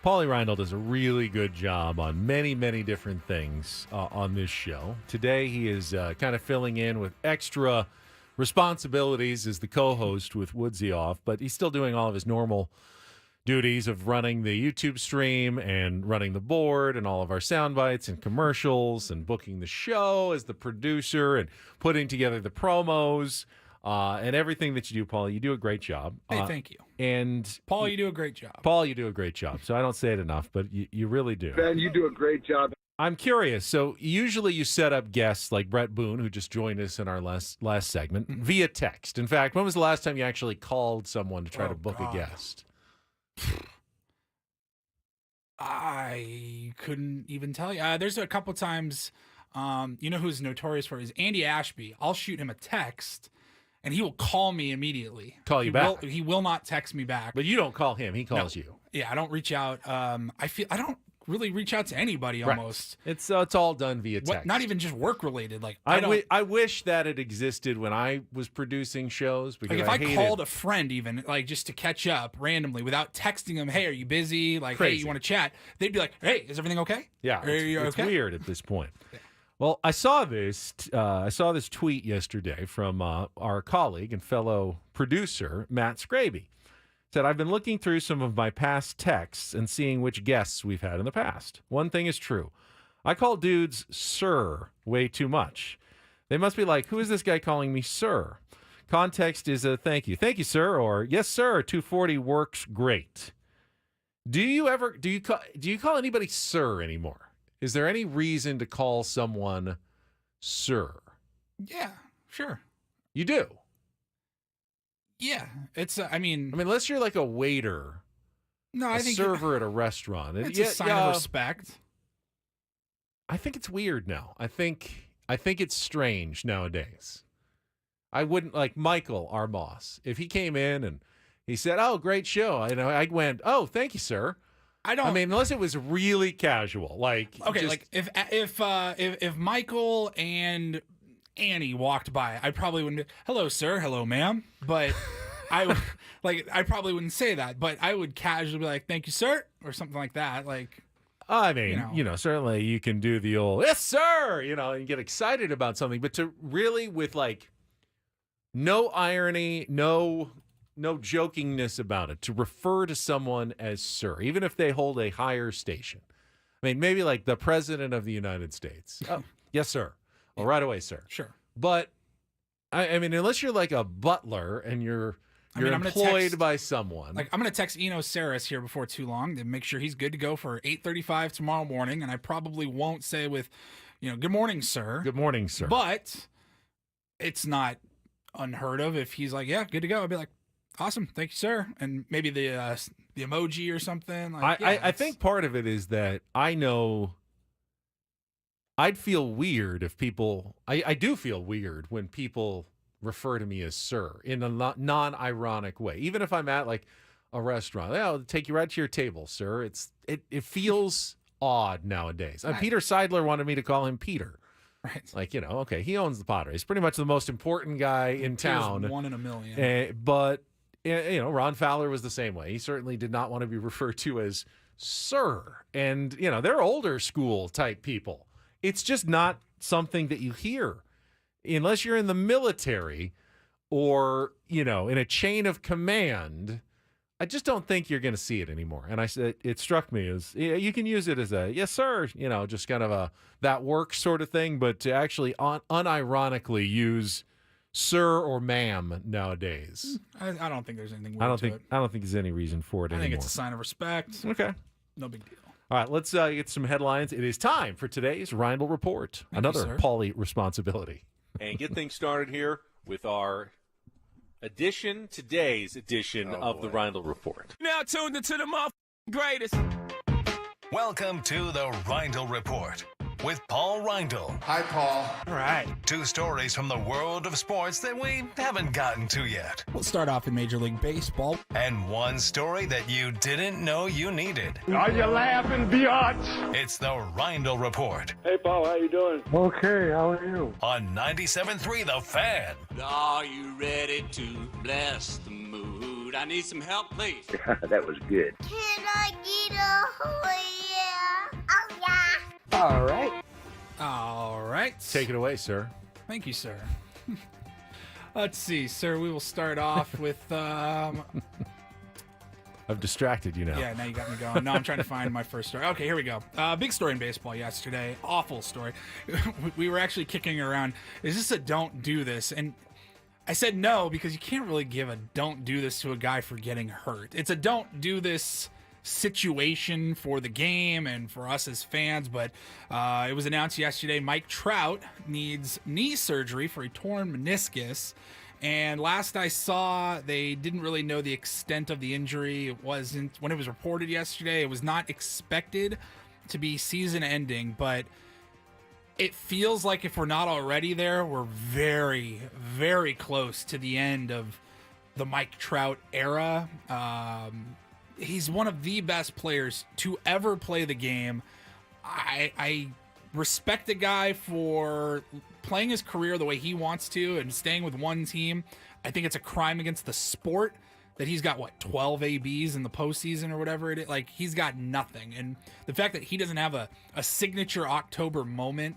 Speaker 1: Paulie Rindle does a really good job on many, many different things on this show. Today, he is kind of filling in with extra responsibilities as the co-host with Woodsy off, but he's still doing all of his normal duties of running the YouTube stream and running the board and all of our sound bites and commercials and booking the show as the producer and putting together the promos and everything that you do, Paul. You do a great job.
Speaker 2: Hey, thank you.
Speaker 1: And
Speaker 2: Paul, you do a great job.
Speaker 1: Paul, you do a great job. So I don't say it enough, but you really do.
Speaker 16: Ben, you do a great job.
Speaker 1: I'm curious. So usually you set up guests like Brett Boone, who just joined us in our last segment, via text. In fact, when was the last time you actually called someone to try to book a guest?
Speaker 2: I couldn't even tell you. There's a couple times, you know who's notorious for is Andy Ashby. I'll shoot him a text, and he will call me immediately.
Speaker 1: Call you back.
Speaker 2: He will not text me back.
Speaker 1: But you don't call him. He calls you.
Speaker 2: Yeah, I don't reach out. I don't really reach out to anybody almost.
Speaker 1: Right. It's all done via text.
Speaker 2: Not even just work related. Like
Speaker 1: I wish that it existed when I was producing shows, because
Speaker 2: like if I called a friend even like just to catch up randomly without texting them, hey, are you busy? Like,
Speaker 1: Crazy.
Speaker 2: hey, you want to chat? They'd be like, hey, is everything okay?
Speaker 1: Yeah, it's
Speaker 2: okay?
Speaker 1: weird at this point. Well, I saw this tweet yesterday from our colleague and fellow producer Matt Scraby. Said, I've been looking through some of my past texts and seeing which guests we've had in the past. One thing is true. I call dudes sir way too much. They must be like, who is this guy calling me sir? Context is a thank you. Thank you, sir, or yes, sir, 240 works great. Do you call anybody sir anymore? Is there any reason to call someone sir?
Speaker 2: Yeah, sure.
Speaker 1: You do?
Speaker 2: Yeah, it's. I mean,
Speaker 1: unless you're like a waiter,
Speaker 2: I think
Speaker 1: server at a restaurant,
Speaker 2: it's a sign of respect.
Speaker 1: I think it's weird now. I think it's strange nowadays. I wouldn't like Michael, our boss, if he came in and he said, "Oh, great show," I went, "Oh, thank you, sir." Unless it was really casual, like
Speaker 2: okay, like if Michael and Annie walked by, I probably wouldn't be, hello sir, hello ma'am, but I probably wouldn't say that, but I would casually be like, thank you sir, or something like that. Like,
Speaker 1: I mean, certainly you can do the old yes sir, and get excited about something, but to really with like no irony, no jokingness about it, to refer to someone as sir, even if they hold a higher station. I mean, maybe like the president of the United States. Oh, yes sir. Well, right away, sir.
Speaker 2: Sure.
Speaker 1: But, I mean, unless you're like a butler and you're employed by someone.
Speaker 2: Like, I'm going to text Eno Saris here before too long to make sure he's good to go for 8:35 tomorrow morning, and I probably won't say with, good morning, sir.
Speaker 1: Good morning, sir.
Speaker 2: But it's not unheard of if he's like, yeah, good to go. I'd be like, awesome, thank you, sir. And maybe the emoji or something. Like,
Speaker 1: I think part of it is that I know I'd feel weird if people I do feel weird when people refer to me as sir in a non-ironic way. Even if I'm at like a restaurant, I'll take you right to your table, sir. It feels odd nowadays. Right. Peter Seidler wanted me to call him Peter.
Speaker 2: Right.
Speaker 1: Like, okay, he owns the Padres. Pretty much the most important guy in town.
Speaker 2: One in a million.
Speaker 1: But Ron Fowler was the same way. He certainly did not want to be referred to as sir. And, they're older school type people. It's just not something that you hear unless you're in the military or, in a chain of command. I just don't think you're going to see it anymore. And I said, it struck me as you can use it as a yes, sir, just kind of a that works sort of thing. But to actually unironically use sir or ma'am nowadays,
Speaker 2: I don't think there's anything weird to it.
Speaker 1: I don't think there's any reason for it anymore.
Speaker 2: I think it's a sign of respect.
Speaker 1: Okay.
Speaker 2: No big deal.
Speaker 1: All right, let's get some headlines. It is time for today's Rindle Report. Another Paulie responsibility.
Speaker 17: And get things started here with our today's edition of the Rindle Report.
Speaker 18: Now tuned into the greatest.
Speaker 7: Welcome to the Rindle Report with Paul Rindle.
Speaker 9: Hi, Paul.
Speaker 2: All right.
Speaker 7: 2 stories from the world of sports that we haven't gotten to yet.
Speaker 2: We'll start off in Major League Baseball.
Speaker 7: And 1 story that you didn't know you needed.
Speaker 16: Are you laughing, biatch?
Speaker 7: It's the Rindle Report.
Speaker 16: Hey, Paul, how you doing?
Speaker 15: Okay, how are you?
Speaker 7: On 97.3 The Fan.
Speaker 18: Are you ready to bless the mood? I need some help, please.
Speaker 14: That was good.
Speaker 10: Can I get a oh yeah? Oh yeah.
Speaker 3: All right.
Speaker 2: All right.
Speaker 1: Take it away, sir.
Speaker 2: Thank you, sir. Let's see, sir. We will start off with.
Speaker 1: I've distracted you now.
Speaker 2: Yeah, now you got me going. No, I'm trying to find my first story. Okay, here we go. Big story in baseball yesterday. Awful story. We were actually kicking around. Is this a don't do this? And I said no because you can't really give a don't do this to a guy for getting hurt. It's a don't do this situation for the game and for us as fans, but it was announced yesterday Mike Trout needs knee surgery for a torn meniscus. And last I saw, they didn't really know the extent of the injury. It wasn't, when it was reported yesterday, it was not expected to be season ending, but it feels like if we're not already there, we're very, very close to the end of the Mike Trout era. He's one of the best players to ever play the game. I respect the guy for playing his career the way he wants to and staying with one team. I think it's a crime against the sport that he's got, 12 ABs in the postseason or whatever it is. Like, he's got nothing. And the fact that he doesn't have a signature October moment,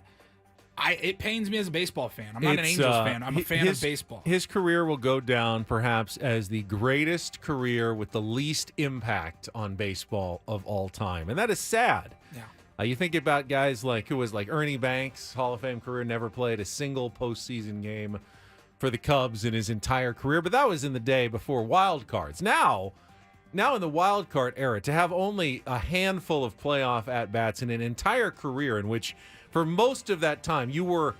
Speaker 2: it pains me as a baseball fan. I'm not an Angels fan. I'm a fan of baseball.
Speaker 1: His career will go down perhaps as the greatest career with the least impact on baseball of all time. And that is sad.
Speaker 2: Yeah.
Speaker 1: You think about guys like Ernie Banks, Hall of Fame career, never played a single postseason game for the Cubs in his entire career. But that was in the day before wild cards. Now in the wild card era, to have only a handful of playoff at-bats in an entire career in which for most of that time you were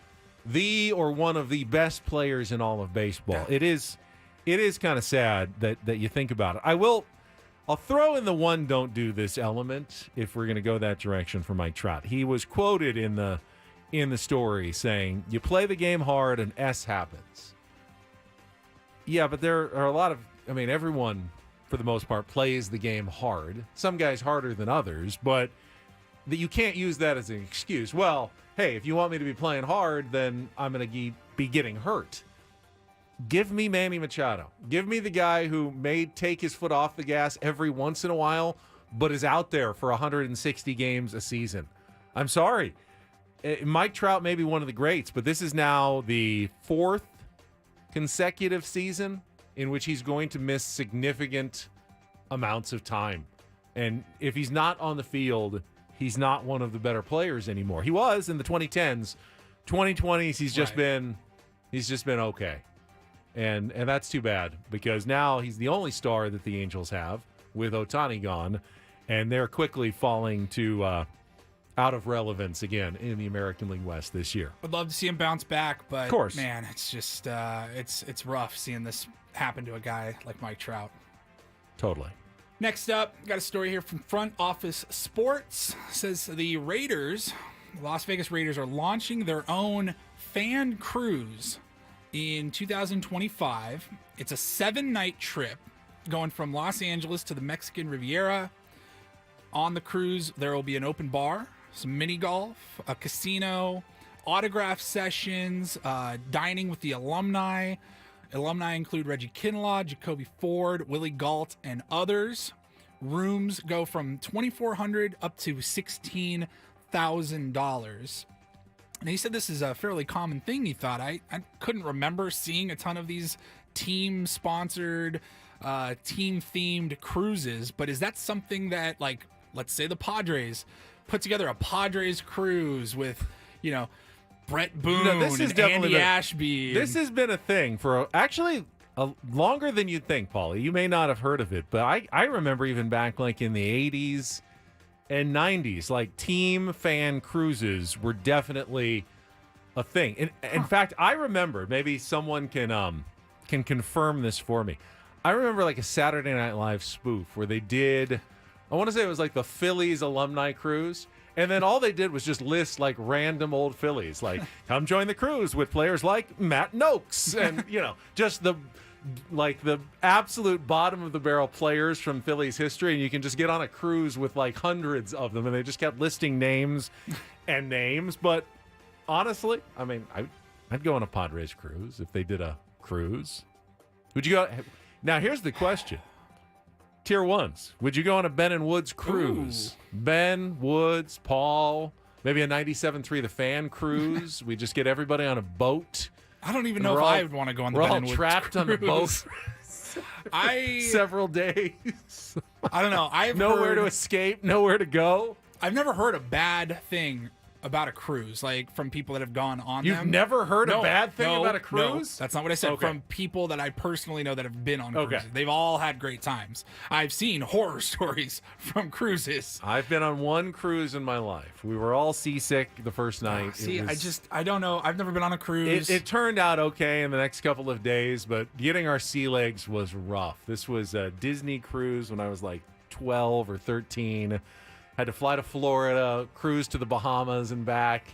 Speaker 1: the or one of the best players in all of baseball.
Speaker 2: Yeah.
Speaker 1: It is kind of sad that you think about it. I'll throw in the one don't do this element if we're going to go that direction for Mike Trout. He was quoted in the story saying, "You play the game hard and S happens." Yeah, but there are a lot of, everyone for the most part plays the game hard. Some guys harder than others, but that you can't use that as an excuse. Well, hey, if you want me to be playing hard, then I'm going to be getting hurt. Give me Manny Machado. Give me the guy who may take his foot off the gas every once in a while, but is out there for 160 games a season. I'm sorry. Mike Trout may be one of the greats, but this is now the fourth consecutive season in which he's going to miss significant amounts of time. And if he's not on the field, he's not one of the better players anymore. He was in the 2010s. 2020s, he's just been okay. And that's too bad because now he's the only star that the Angels have with Ohtani gone, and they're quickly falling to out of relevance again in the American League West this year.
Speaker 2: Would love to see him bounce back, but
Speaker 1: of course,
Speaker 2: man, it's just it's rough seeing this happen to a guy like Mike Trout.
Speaker 1: Totally.
Speaker 2: Next up, got a story here from Front Office Sports. It says the Las Vegas Raiders are launching their own fan cruise in 2025. It's a 7-night trip going from Los Angeles to the Mexican Riviera. On the cruise, there will be an open bar, some mini golf, a casino, autograph sessions, dining with the alumni. Alumni include Reggie Kinlaw, Jacoby Ford, Willie Galt, and others. Rooms go from $2,400 up to $16,000. And he said this is a fairly common thing, he thought. I couldn't remember seeing a ton of these team-sponsored, team-themed cruises, but is that something that, like, let's say the Padres put together a Padres cruise with, Brett Boone and Andy Ashby?
Speaker 1: This has been a thing for longer than you'd think, Paulie. You may not have heard of it, but I remember even back like in the 80s and 90s, like team fan cruises were definitely a thing. In fact, I remember, maybe someone can confirm this for me. I remember like a Saturday Night Live spoof where they did, I want to say it was like the Phillies alumni cruise. And then all they did was just list like random old Phillies, like come join the cruise with players like Matt Noakes and, just the absolute bottom of the barrel players from Phillies history. And you can just get on a cruise with like hundreds of them. And they just kept listing names and names. But honestly, I'd go on a Padres cruise if they did a cruise. Would you go? Now, here's the question. tier ones. Would you go on a Ben and Woods cruise?
Speaker 2: Ooh.
Speaker 1: Ben, Woods, Paul, maybe a 97.3 The Fan cruise. We just get everybody on a boat.
Speaker 2: I don't even know if I would want to go on the Ben and Woods
Speaker 1: trapped
Speaker 2: cruise.
Speaker 1: on the boat several days.
Speaker 2: I don't know. I've
Speaker 1: nowhere to
Speaker 2: heard,
Speaker 1: escape, nowhere to go.
Speaker 2: I've never heard a bad thing about a cruise, like from people that have gone on
Speaker 1: You've
Speaker 2: them.
Speaker 1: never heard a
Speaker 2: No,
Speaker 1: bad thing
Speaker 2: no,
Speaker 1: about a
Speaker 2: no,
Speaker 1: cruise?
Speaker 2: that's not what I said.
Speaker 1: Okay.
Speaker 2: From people that I personally know that have been on
Speaker 1: Okay.
Speaker 2: cruises. They've all had great times. I've seen horror stories from cruises.
Speaker 1: I've been on one cruise in my life. We were all seasick the first night.
Speaker 2: See, I don't know. I've never been on a cruise.
Speaker 1: It turned out okay in the next couple of days, but getting our sea legs was rough. This was a Disney cruise when I was like 12 or 13. Had to fly to Florida, cruise to the Bahamas and back,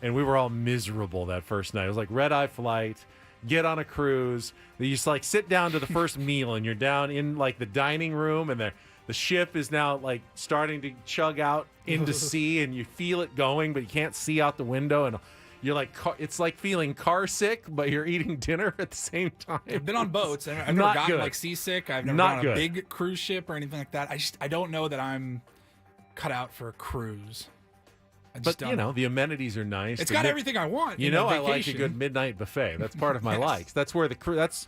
Speaker 1: and we were all miserable that first night. It was like red-eye flight, get on a cruise. You just like sit down to the first meal, and you're down in like the dining room, and the ship is now like starting to chug out into sea, and you feel it going, but you can't see out the window, and you're like, it's like feeling car sick, but you're eating dinner at the same time.
Speaker 2: I've been on boats. I've never
Speaker 1: Not
Speaker 2: gotten
Speaker 1: good.
Speaker 2: like seasick. I've never
Speaker 1: Not
Speaker 2: been on a
Speaker 1: good.
Speaker 2: big cruise ship or anything like that. I don't know that I'm cut out for a cruise. I just
Speaker 1: But
Speaker 2: don't.
Speaker 1: you know, the amenities are nice.
Speaker 2: It's
Speaker 1: The
Speaker 2: got
Speaker 1: mi-
Speaker 2: everything I want.
Speaker 1: You
Speaker 2: in
Speaker 1: know,
Speaker 2: a
Speaker 1: I like a
Speaker 2: vacation.
Speaker 1: good midnight buffet. That's part of my
Speaker 2: Yes.
Speaker 1: likes. That's where that's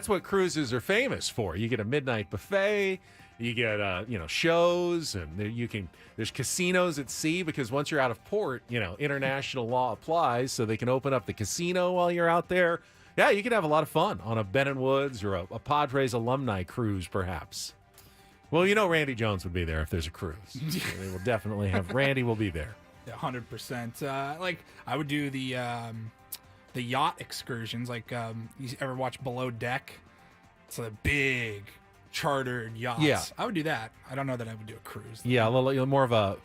Speaker 1: what cruises are famous for. You get a midnight buffet. You get shows, and there's casinos at sea, because once you're out of port, international law applies, so they can open up the casino while you're out there. Yeah, you can have a lot of fun on a Ben and Woods or a Padres alumni cruise, perhaps. Well, Randy Jones would be there if there's a cruise. They will definitely have Randy will be there.
Speaker 2: Yeah, 100%. Like I would do the yacht excursions. Like you ever watch Below Deck? It's a big chartered yachts.
Speaker 1: Yeah.
Speaker 2: I would do that. I don't know that I would do a cruise.
Speaker 1: Yeah, a little more of a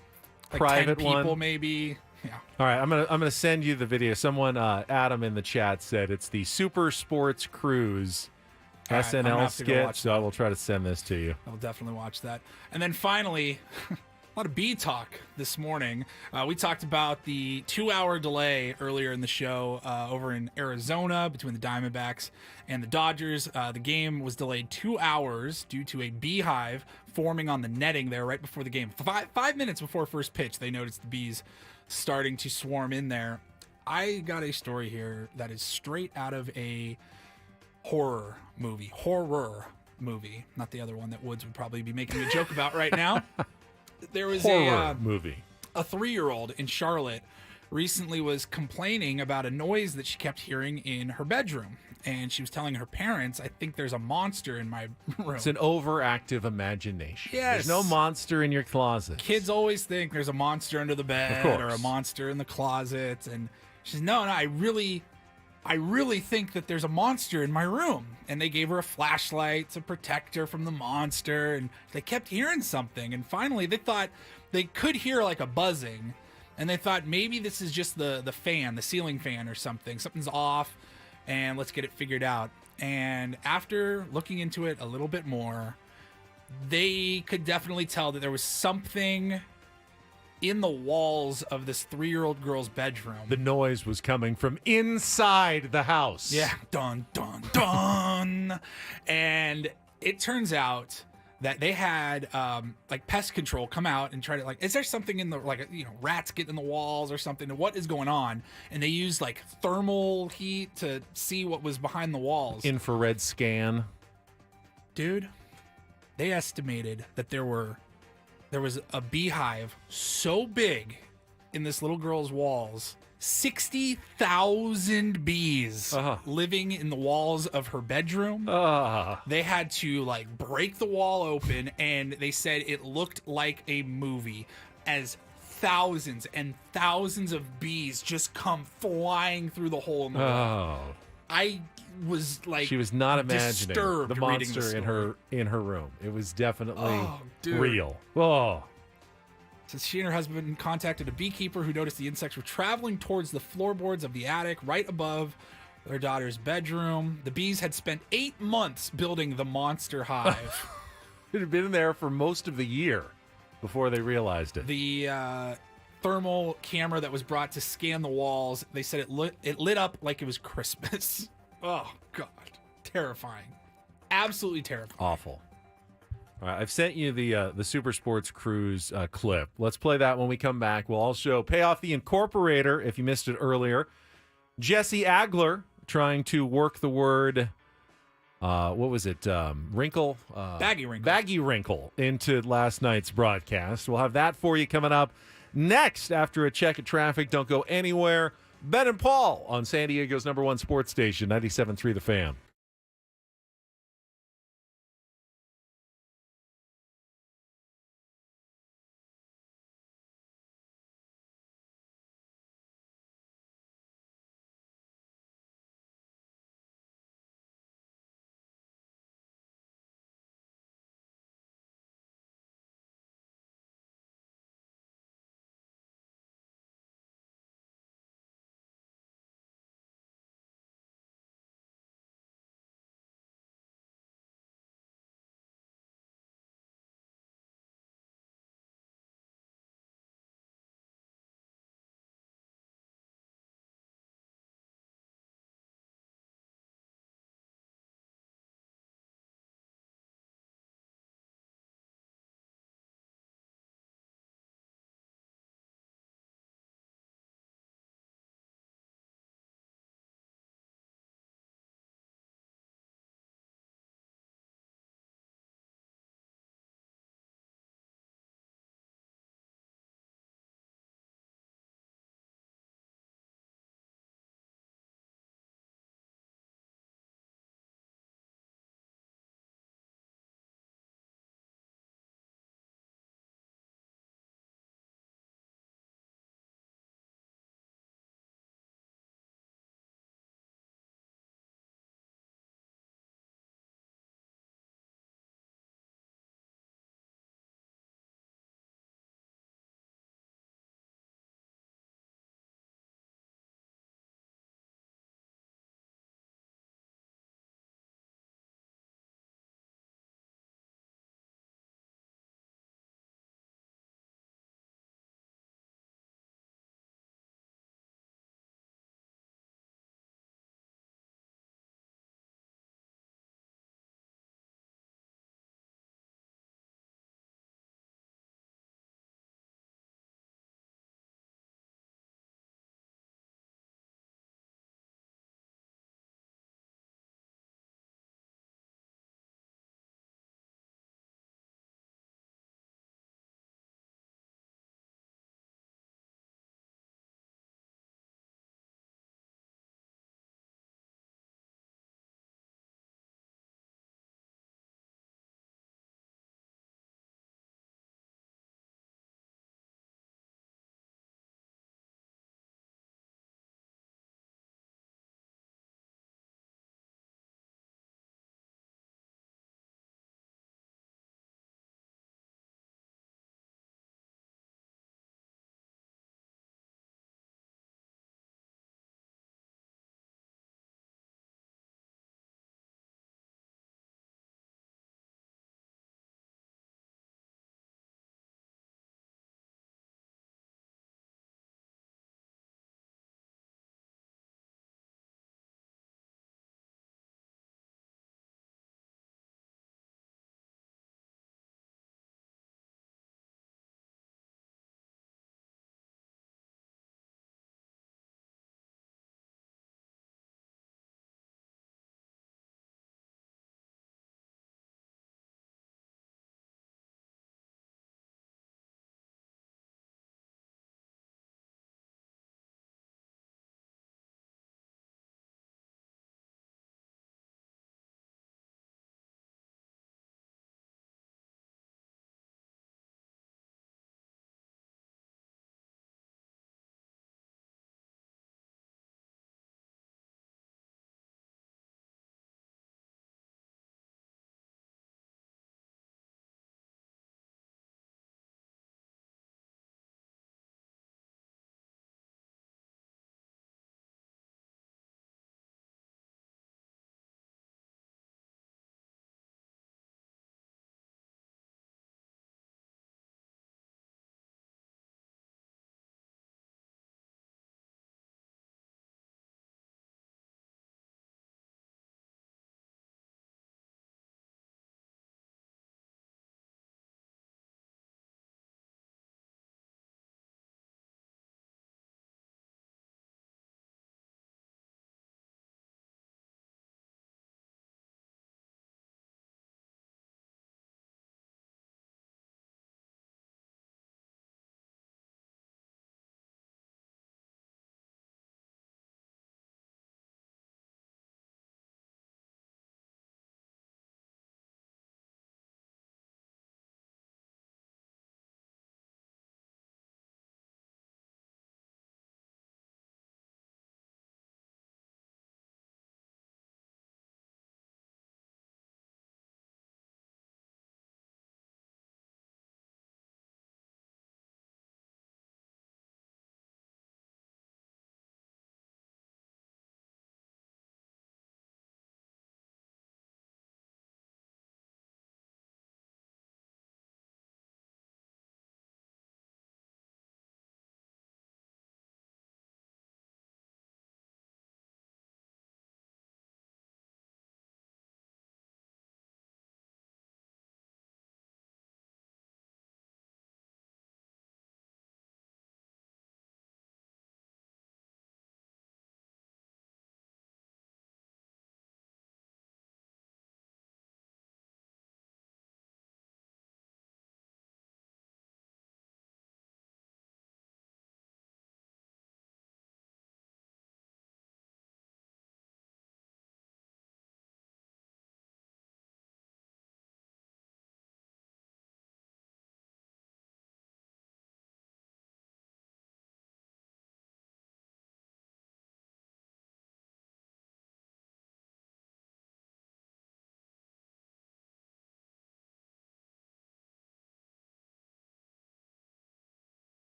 Speaker 2: Like
Speaker 1: private
Speaker 2: 10 people
Speaker 1: one.
Speaker 2: maybe. Yeah.
Speaker 1: All right, I'm gonna send you the video. Someone, Adam in the chat said it's the Super Sports Cruise
Speaker 2: All right, I'm gonna
Speaker 1: SNL
Speaker 2: have to go
Speaker 1: skit.
Speaker 2: watch
Speaker 1: So I will try to send this to you.
Speaker 2: I'll definitely watch that. And then finally, a lot of bee talk this morning. We talked about the 2-hour delay earlier in the show over in Arizona between the Diamondbacks and the Dodgers. The game was delayed 2 hours due to a beehive forming on the netting there right before the game. 5 minutes before first pitch, they noticed the bees starting to swarm in there. I got a story here that is straight out of a horror movie, not the other one that Woods would probably be making a joke about right now. There was
Speaker 1: Horror movie.
Speaker 2: A 3-year-old in Charlotte recently was complaining about a noise that she kept hearing in her bedroom, and she was telling her parents, "I think there's a monster in my room."
Speaker 1: It's an overactive imagination.
Speaker 2: Yes.
Speaker 1: There's no monster in your closet.
Speaker 2: Kids always think there's a monster under the bed
Speaker 1: course.
Speaker 2: or a monster in the closet, and she's no, I really think that there's a monster in my room. And they gave her a flashlight to protect her from the monster, and they kept hearing something. And finally, they thought they could hear like a buzzing, and they thought maybe this is just the fan, the ceiling fan or something. Something's off, and let's get it figured out. And after looking into it a little bit more, they could definitely tell that there was something in the walls of this 3-year-old girl's bedroom.
Speaker 1: The noise was coming from inside the house.
Speaker 2: Yeah. Dun, dun, dun. And it turns out that they had like pest control come out and try to is there something in the rats get in the walls or something? What is going on? And they used like thermal heat to see what was behind the walls.
Speaker 1: Infrared scan.
Speaker 2: Dude, they estimated that there was a beehive so big in this little girl's walls, 60,000 bees living in the walls of her bedroom. They had to break the wall open, and they said it looked like a movie as thousands and thousands of bees just come flying through the hole in the wall. I was
Speaker 1: she was not imagining
Speaker 2: disturbed
Speaker 1: the
Speaker 2: reading the
Speaker 1: monster
Speaker 2: story.
Speaker 1: in her room. It was definitely
Speaker 2: dude.
Speaker 1: real. Oh.
Speaker 2: Since she and her husband contacted a beekeeper who noticed the insects were traveling towards the floorboards of the attic right above their daughter's bedroom. The bees had spent 8 months building the monster hive.
Speaker 1: It had been there for most of the year before they realized it.
Speaker 2: The thermal camera that was brought to scan the walls, they said it lit up like it was Christmas. Oh, God. Terrifying. Absolutely terrifying.
Speaker 1: Awful. All right, I've sent you the Super Sports Cruise clip. Let's play that when we come back. We'll also pay off the Incorporator, if you missed it earlier. Jesse Agler trying to work the word, what was it, wrinkle?
Speaker 2: Baggy wrinkle.
Speaker 1: Baggy wrinkle into last night's broadcast. We'll have that for you coming up next after a check of traffic. Don't go anywhere. Ben and Paul on San Diego's #1 sports station, 97.3 The Fan.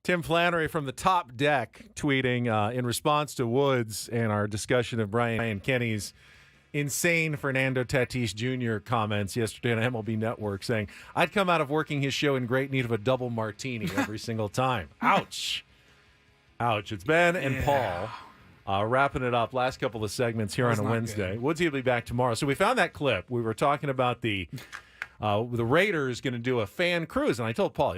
Speaker 1: Tim Flannery from the top deck tweeting in response to Woods and our discussion of Brian Kenny's insane Fernando Tatis Jr. comments yesterday on MLB Network, saying, I'd come out of working his show in great need of a double martini every single time. Ouch. Ouch. It's Ben and Paul wrapping it up. Last couple of segments here on a Wednesday. Good. Woodsy will be back tomorrow. So we found that clip. We were talking about the Raiders going to do a fan cruise, and I told Paul,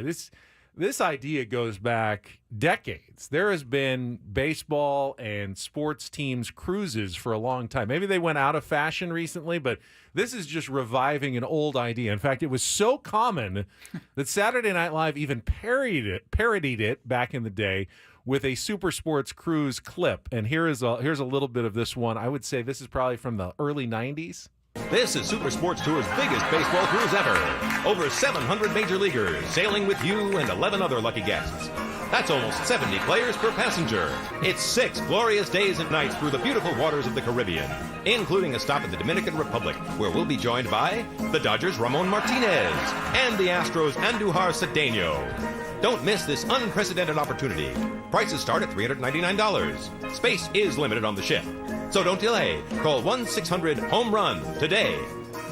Speaker 1: this idea goes back decades. There has been baseball and sports teams cruises for a long time. Maybe they went out of fashion recently, but this is just reviving an old idea. In fact, it was so common that Saturday Night Live even parodied it back in the day with a Super Sports Cruise clip. And here's a little bit of this one. I would say this is probably from the early 90s.
Speaker 19: This is Super Sports Tour's biggest baseball cruise ever. Over 700 major leaguers sailing with you and 11 other lucky guests. That's almost 70 players per passenger. It's 6 glorious days and nights through the beautiful waters of the Caribbean, including a stop in the Dominican Republic, where we'll be joined by the Dodgers' Ramon Martinez and the Astros' Andujar Cedeno. Don't miss this unprecedented opportunity. Prices start at $399. Space is limited on the ship. So don't delay. Call 1-600-HOME-RUN today.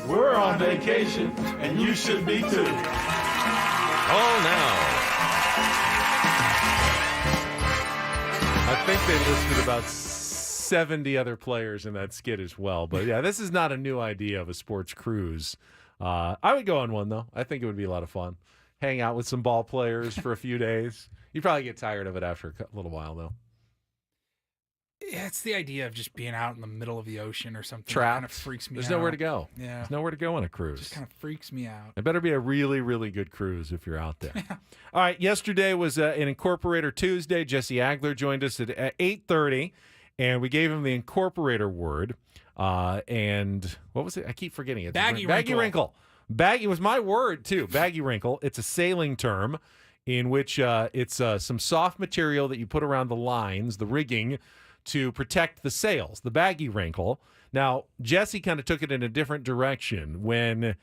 Speaker 16: We're on vacation, and you should be too.
Speaker 19: Call now.
Speaker 1: I think they listed about 70 other players in that skit as well. But, yeah, this is not a new idea of a sports cruise. I would go on one, though. I think it would be a lot of fun. Hang out with some ball players for a few days. You'd probably get tired of it after a little while, though.
Speaker 2: Yeah, it's the idea of just being out in the middle of the ocean or something.
Speaker 1: Trapped.
Speaker 2: Kind of freaks me out.
Speaker 1: There's nowhere to go.
Speaker 2: Yeah.
Speaker 1: There's nowhere to go on a cruise.
Speaker 2: Just kind of freaks me out.
Speaker 1: It better be a really, really good cruise if you're out there. All right, yesterday was an Incorporator Tuesday. Jesse Agler joined us at 8:30, and we gave him the Incorporator word. And what was it? I keep forgetting it.
Speaker 2: Baggy
Speaker 1: wrinkle. Baggy was my word, too. Baggy wrinkle. It's a sailing term in which it's some soft material that you put around the lines, the rigging, to protect the sails, the baggy wrinkle. Now, Jesse kind of took it in a different direction. When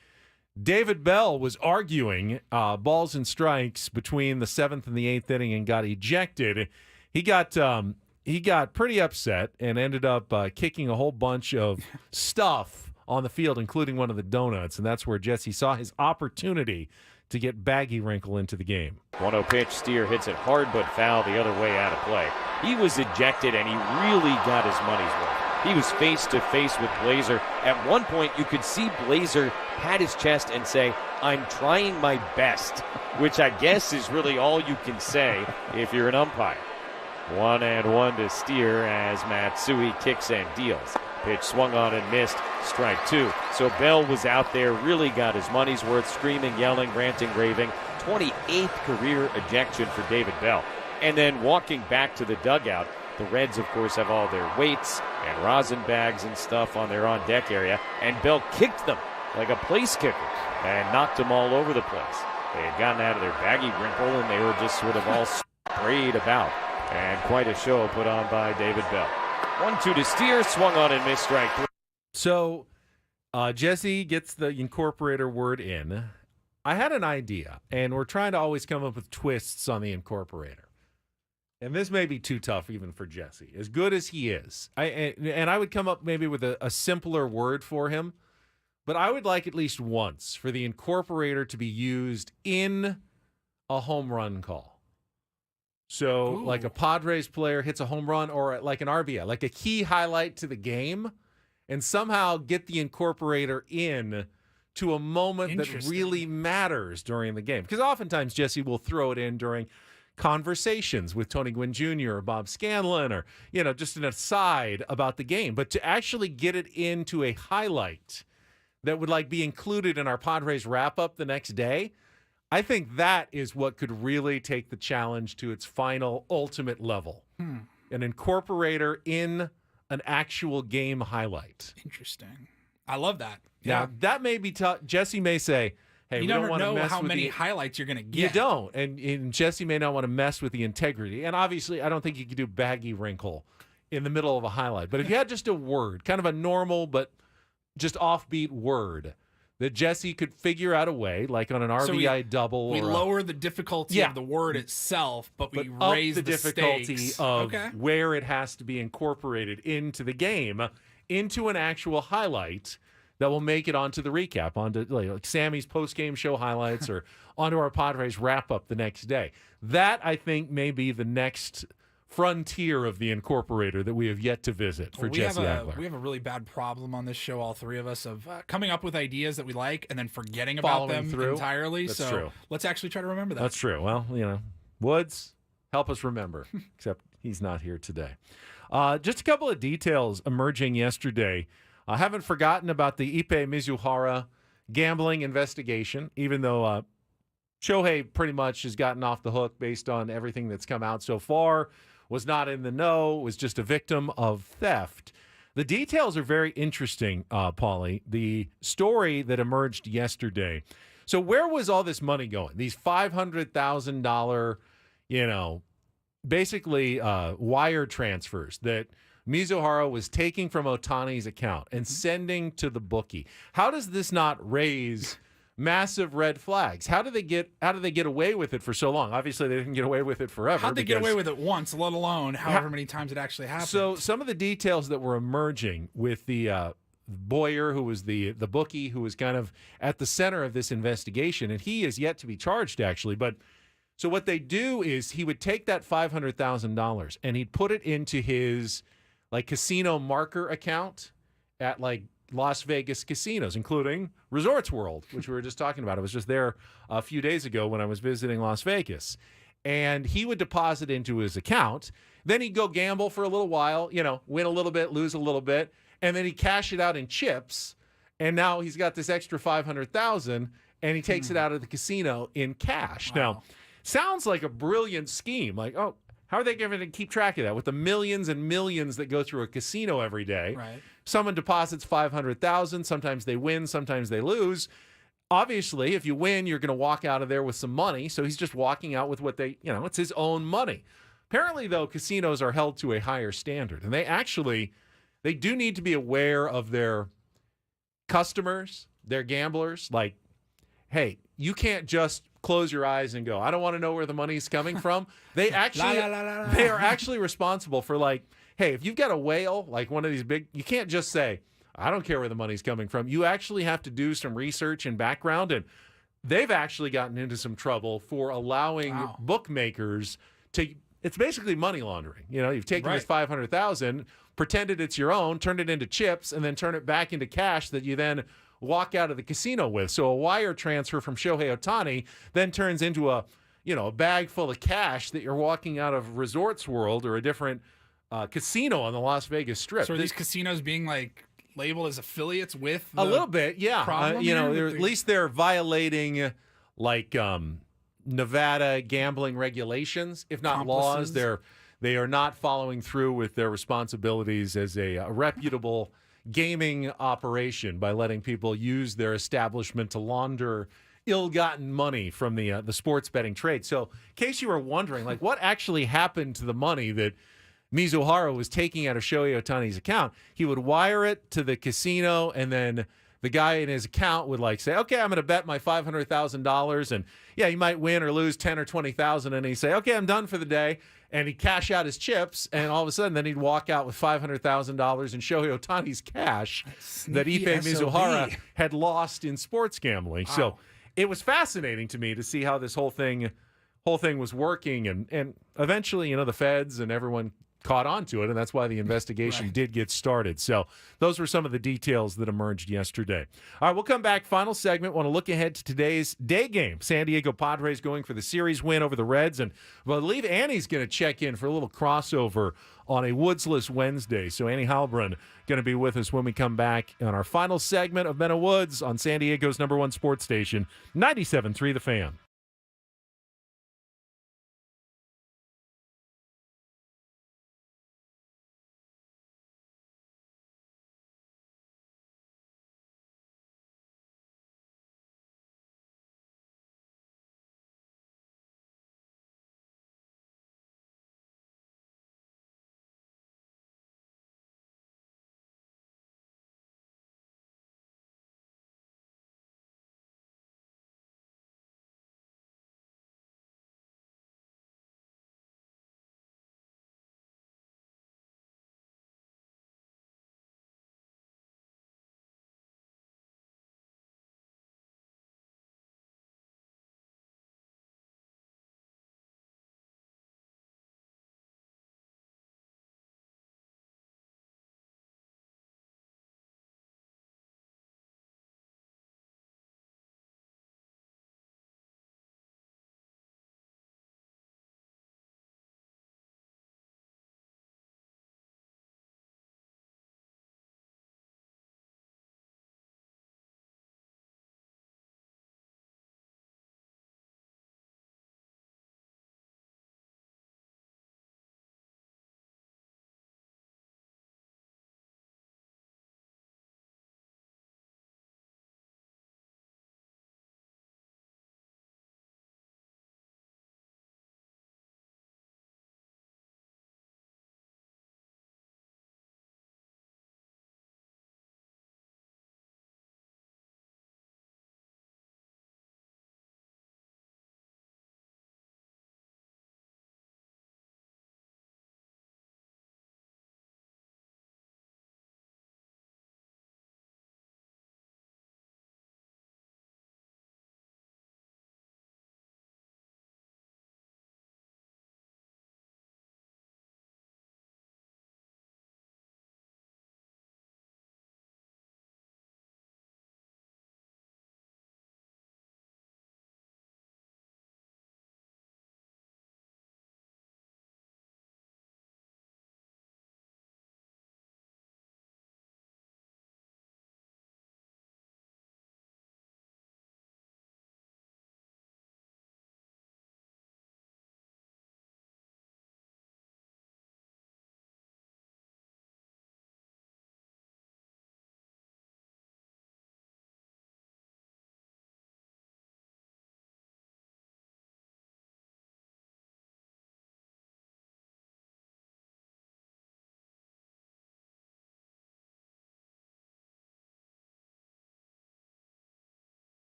Speaker 1: David Bell was arguing balls and strikes between the 7th and the 8th inning and got ejected, he got pretty upset and ended up kicking a whole bunch of stuff on the field, including one of the donuts, and that's where Jesse saw his opportunity to get baggy wrinkle into the game.
Speaker 4: 1-0 pitch, Steer hits it hard but foul the other way out of play. He was ejected and he really got his money's worth. He was face to face with Blazer. At one point you could see Blazer pat his chest and say, I'm trying my best, which I guess is really all you can say if you're an umpire. 1-1 to Steer as Matsui kicks and deals. Pitch swung on and missed, strike 2. So Bell was out there, really got his money's worth, screaming, yelling, ranting, raving. 28th career ejection for David Bell. And then walking back to the dugout, the Reds, of course, have all their weights and rosin bags and stuff on their on-deck area, and Bell kicked them like a place kicker and knocked them all over the place. They had gotten out of their baggy wrinkle, and they were just sort of all sprayed about. And quite a show put on by David Bell. 1-2 to Steer, swung on and missed, strike 3.
Speaker 1: So Jesse gets the Incorporator word in. I had an idea, and we're trying to always come up with twists on the Incorporator. And this may be too tough even for Jesse, as good as he is. I would come up maybe with a simpler word for him, but I would like at least once for the Incorporator to be used in a home run call. So, like a Padres player hits a home run, or like an RBI, like a key highlight to the game, and somehow get the Incorporator in to a moment that really matters during the game. Because oftentimes Jesse will throw it in during conversations with Tony Gwynn Jr. or Bob Scanlon, or, just an aside about the game. But to actually get it into a highlight that would be included in our Padres wrap-up the next day, I think that is what could really take the challenge to its final, ultimate level. An Incorporator in an actual game highlight.
Speaker 2: Interesting. I love that.
Speaker 1: Now, that may be tough. Jesse may say, hey, we don't want to mess with
Speaker 2: how many highlights you're going to get.
Speaker 1: You don't. And Jesse may not want to mess with the integrity. And obviously, I don't think you could do baggy wrinkle in the middle of a highlight. But if you had just a word, kind of a normal but just offbeat word that Jesse could figure out a way, like on an RBI double.
Speaker 2: We
Speaker 1: or
Speaker 2: lower the difficulty of the word itself, but we raise
Speaker 1: the difficulty
Speaker 2: stakes.
Speaker 1: of where it has to be incorporated into the game, into an actual highlight that will make it onto the recap, onto like Sammy's post-game show highlights or onto our Padres wrap-up the next day. That, I think, may be the next frontier of the Incorporator that we have yet to visit for Jesse Agler.
Speaker 2: We have a really bad problem on this show, all three of us, of coming up with ideas that we like and then forgetting about them entirely.
Speaker 1: That's
Speaker 2: so
Speaker 1: true.
Speaker 2: Let's actually try to remember that.
Speaker 1: That's true. Well, Woods, help us remember, except he's not here today. Just a couple of details emerging yesterday. I haven't forgotten about the Ippei Mizuhara gambling investigation, even though Shohei pretty much has gotten off the hook based on everything that's come out so far. Was not in the know, was just a victim of theft. The details are very interesting, Paulie. The story that emerged yesterday. So where was all this money going? These $500,000, basically wire transfers that Mizuhara was taking from Ohtani's account and sending to the bookie. How does this not raise massive red flags? How do they get away with it for so long? Obviously, they didn't get away with it forever.
Speaker 2: How'd they get away with it once, let alone however many times it actually happened?
Speaker 1: So some of the details that were emerging with the Boyer, who was the bookie, who was kind of at the center of this investigation, and he is yet to be charged, actually. But so what they do is he would take that $500,000 and he'd put it into his casino marker account at Las Vegas casinos, including Resorts World, which we were just talking about. I was just there a few days ago when I was visiting Las Vegas. And he would deposit into his account. Then he'd go gamble for a little while, win a little bit, lose a little bit. And then he'd cash it out in chips. And now he's got this extra $500,000 and he takes it out of the casino in cash.
Speaker 2: Wow.
Speaker 1: Now, sounds like a brilliant scheme. How are they going to keep track of that with the millions and millions that go through a casino every day?
Speaker 2: Right.
Speaker 1: Someone deposits $500,000. Sometimes they win, sometimes they lose. Obviously, if you win, you're going to walk out of there with some money. So he's just walking out with what it's his own money. Apparently, though, casinos are held to a higher standard, and they do need to be aware of their customers, their gamblers. Hey, you can't just close your eyes and go, I don't want to know where the money's coming from. They actually they are actually responsible for hey, if you've got a whale, one of these big, you can't just say, I don't care where the money's coming from. You actually have to do some research and background, and they've actually gotten into some trouble for allowing bookmakers to, it's basically money laundering. You've taken this $500,000, pretended it's your own, turned it into chips, and then turn it back into cash that you then walk out of the casino with. So a wire transfer from Shohei Ohtani then turns into a bag full of cash that you're walking out of Resorts World or a different casino on the Las Vegas Strip.
Speaker 2: So are these casinos being labeled as affiliates with
Speaker 1: a little bit, yeah. At least they're violating Nevada gambling regulations, if not laws. They are not following through with their responsibilities as a reputable gaming operation by letting people use their establishment to launder ill-gotten money from the sports betting trade. So, in case you were wondering, what actually happened to the money that Mizuhara was taking out of Shohei Ohtani's account, he would wire it to the casino, and then the guy in his account would say, okay, I'm going to bet my $500,000, and yeah, he might win or lose 10 or 20,000, and he'd say, okay, I'm done for the day. And he'd cash out his chips, and all of a sudden, then he'd walk out with $500,000 in Shohei Ohtani's cash that Ippei Mizuhara had lost in sports gambling. Wow. So it was fascinating to me to see how this whole thing was working, and eventually, the feds and everyone caught on to it, and that's why the investigation did get started. So those were some of the details that emerged yesterday. All right, we'll come back. Final segment. Want to look ahead to today's day game. San Diego Padres going for the series win over the Reds, and I believe Annie's going to check in for a little crossover on a Woodsless Wednesday. So Annie Halbrun going to be with us when we come back on our final segment of Men of Woods on San Diego's #1 sports station, 97.3 The Fan.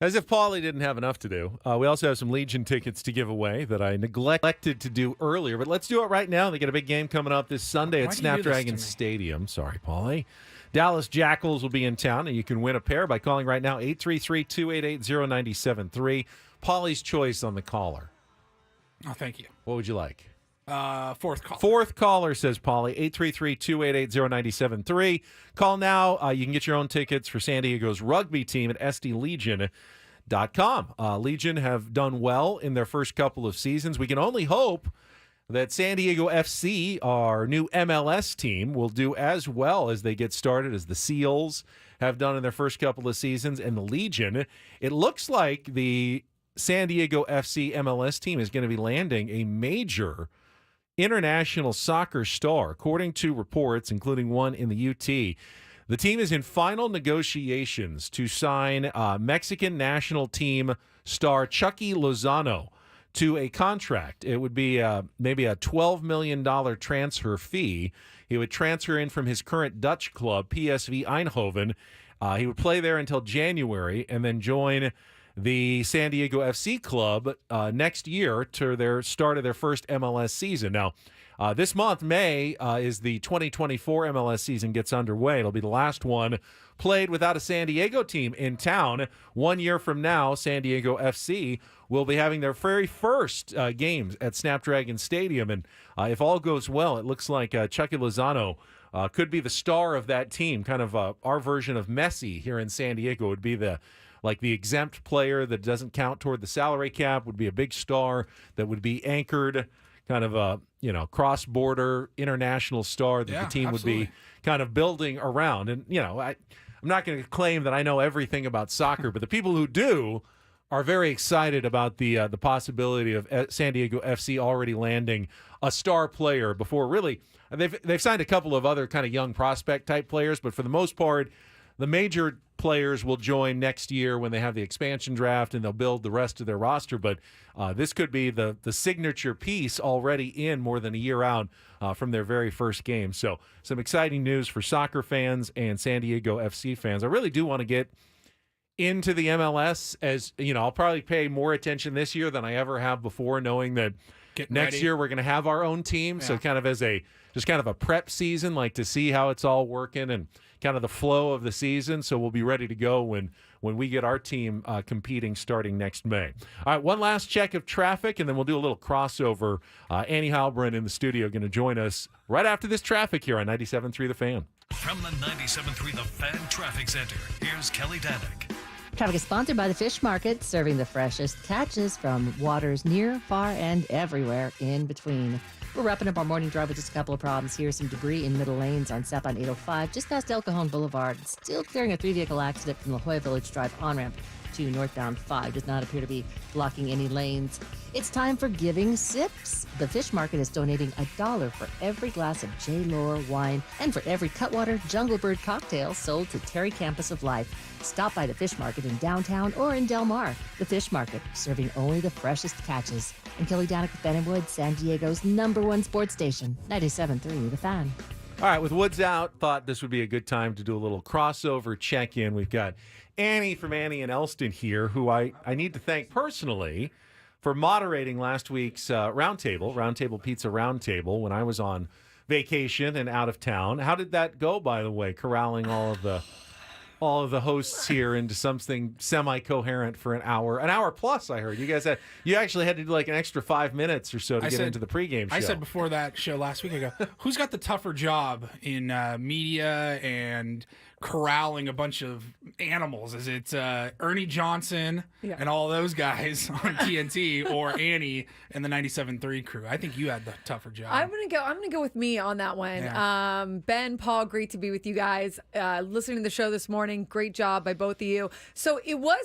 Speaker 1: As if Paulie didn't have enough to do. We also have some Legion tickets to give away that I neglected to do earlier, but let's do it right now. They get a big game coming up this Sunday at Snapdragon Stadium. Sorry, Paulie. Dallas Jackals will be in town, and you can win a pair by calling right now, 833-288-0973. Paulie's choice on the caller.
Speaker 2: Oh, thank you.
Speaker 1: What would you like?
Speaker 2: Fourth caller.
Speaker 1: Fourth caller, says Paulie, 833-288-0973. Call now. You can get your own tickets for San Diego's rugby team at sdlegion.com. Legion have done well in their first couple of seasons. We can only hope that San Diego FC, our new MLS team, will do as well as they get started as the Seals have done in their first couple of seasons. And the Legion, it looks like the San Diego FC MLS team is going to be landing a major international soccer star, according to reports, including one in the UT. The team is in final negotiations to sign Mexican national team star Chucky Lozano to a contract. It would be maybe a $12 million transfer fee. He would transfer in from his current Dutch club, PSV Eindhoven. He would play there until January and then join the San Diego FC club next year to their start of their first MLS season. Now, this month, May, is the 2024 MLS season gets underway. It'll be the last one played without a San Diego team in town. 1 year from now, San Diego FC will be having their very first games at Snapdragon Stadium. And if all goes well, it looks like Chucky Lozano could be the star of that team, kind of our version of Messi here in San Diego. Would be the exempt player that doesn't count toward the salary cap, would be a big star that would be anchored, kind of a cross-border international star that the team would be kind of building around. And I'm not going to claim that I know everything about soccer, but the people who do are very excited about the possibility of San Diego FC already landing a star player before really they've signed a couple of other kind of young prospect type players, but for the most part, the major players will join next year when they have the expansion draft and they'll build the rest of their roster. But this could be the signature piece already in more than a year out from their very first game. So some exciting news for soccer fans and San Diego FC fans. I really do want to get into the MLS. As I'll probably pay more attention this year than I ever have before, knowing that next year we're going to have our own team. Yeah. So kind of as a prep season, like to see how it's all working and kind of the flow of the season. So we'll be ready to go when we get our team competing starting next May. All right, one last check of traffic, and then we'll do a little crossover. Annie Halbrin in the studio going to join us right after this traffic here on 97.3 The Fan.
Speaker 7: From the 97.3 The Fan Traffic Center, here's Kelly Danick.
Speaker 8: Traffic is sponsored by the Fish Market, serving the freshest catches from waters near, far, and everywhere in between. We're wrapping up our morning drive with just a couple of problems here. Some debris in middle lanes on southbound 805, just past El Cajon Boulevard. Still clearing a 3-vehicle accident from La Jolla Village Drive on-ramp to northbound 5. Does not appear to be blocking any lanes. It's time for Giving Sips. The Fish Market is donating $1 for every glass of J. Lore wine and for every Cutwater Jungle Bird cocktail sold to Terry Campus of Life. Stop by the Fish Market in downtown or in Del Mar. The Fish Market, serving only the freshest catches. And Kelly Danick with Ben and Wood, San Diego's #1 sports station, 97.3 The Fan.
Speaker 1: All right, with Woods out, thought this would be a good time to do a little crossover check-in. We've got Annie from Annie and Elston here, who I need to thank personally for moderating last week's Roundtable Pizza Roundtable, when I was on vacation and out of town. How did that go, by the way, corralling all of the hosts here into something semi-coherent for an hour plus? I heard you actually had to do like an extra 5 minutes or so to get into the pregame show.
Speaker 2: I said before that show last week, I go, who's got the tougher job in media and corralling a bunch of animals? Is it Ernie Johnson and all those guys on TNT, or Annie and the 97.3 crew? I think you had the tougher job.
Speaker 20: I'm gonna go with me on that one. Yeah. Ben, Paul, great to be with you guys. Listening to the show this morning, great job by both of you. So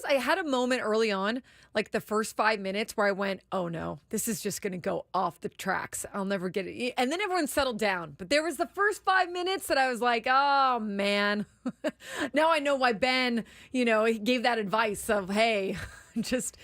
Speaker 20: I had a moment early on, like the first 5 minutes, where I went, oh no, this is just gonna go off the tracks. I'll never get it. And then everyone settled down. But there was the first 5 minutes that I was like, oh man. Now I know why Ben, he gave that advice of, hey, just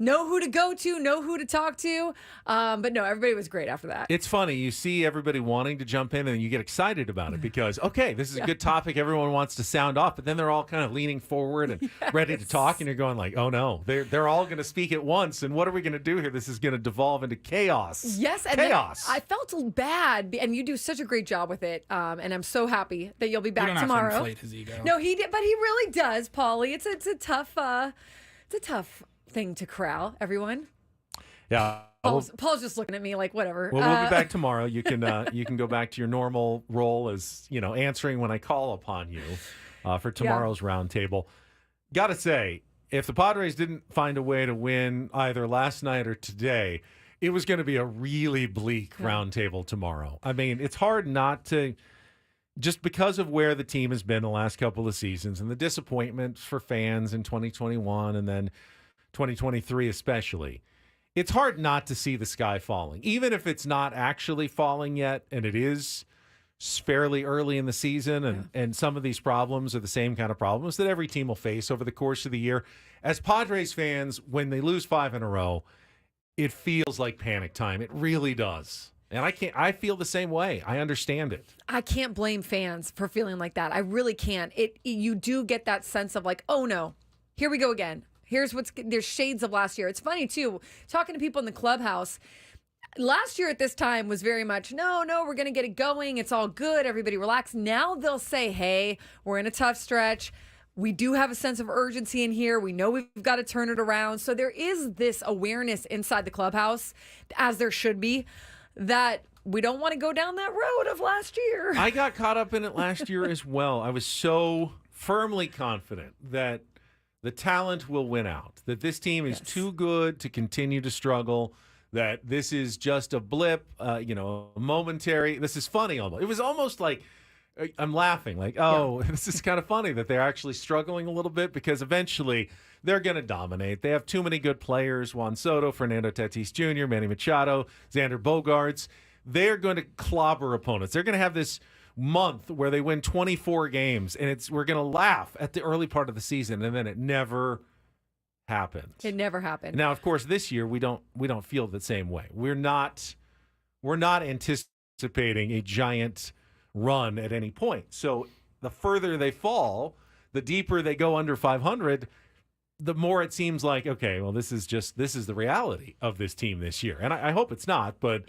Speaker 20: know who to go to, know who to talk to. But no, everybody was great after that.
Speaker 1: It's funny. You see everybody wanting to jump in and you get excited about it because, okay, this is a good topic. Everyone wants to sound off, but then they're all kind of leaning forward and ready to talk. And you're going like, oh, no, they're all going to speak at once. And what are we going to do here? This is going to devolve into chaos.
Speaker 20: Yes. And
Speaker 1: chaos.
Speaker 20: I felt bad. And you do such a great job with it. And I'm so happy that you'll be back tomorrow.
Speaker 2: Have to inflate his ego.
Speaker 20: No, he did. But he really does, Paulie. It's a tough thing to corral, everyone.
Speaker 1: Yeah.
Speaker 20: Paul's just looking at me like, whatever.
Speaker 1: Well, we'll be back tomorrow. You can go back to your normal role as, answering when I call upon you for tomorrow's roundtable. Got to say, if the Padres didn't find a way to win either last night or today, it was going to be a really bleak roundtable tomorrow. I mean, it's hard not to, just because of where the team has been the last couple of seasons and the disappointment for fans in 2021 and then 2023 especially, it's hard not to see the sky falling, even if it's not actually falling yet, and it is fairly early in the season, and some of these problems are the same kind of problems that every team will face over the course of the year. As Padres fans, when they lose 5 in a row, it feels like panic time. It really does. And I feel the same way. I understand it.
Speaker 20: I can't blame fans for feeling like that. I really can't. You do get that sense of like, oh no, here we go again. There's shades of last year. It's funny too, talking to people in the clubhouse. Last year at this time was very much, no, we're going to get it going. It's all good. Everybody relax. Now they'll say, hey, we're in a tough stretch. We do have a sense of urgency in here. We know we've got to turn it around. So there is this awareness inside the clubhouse, as there should be, that we don't want to go down that road of last year.
Speaker 1: I got caught up in it last year as well. I was so firmly confident that the talent will win out, that this team is too good to continue to struggle, that this is just a blip, momentary. This is funny almost. It was almost like I'm laughing, like, this is kind of funny that they're actually struggling a little bit because eventually they're going to dominate. They have too many good players, Juan Soto, Fernando Tatis Jr., Manny Machado, Xander Bogaerts. They're going to clobber opponents. They're going to have this month where they win 24 games, and we're going to laugh at the early part of the season, and then it never happened.
Speaker 20: It never happened.
Speaker 1: Now, of course, this year we don't feel the same way. We're not anticipating a giant run at any point. So the further they fall, the deeper they go under 500, the more it seems like, okay, well, this is the reality of this team this year. And I hope it's not, but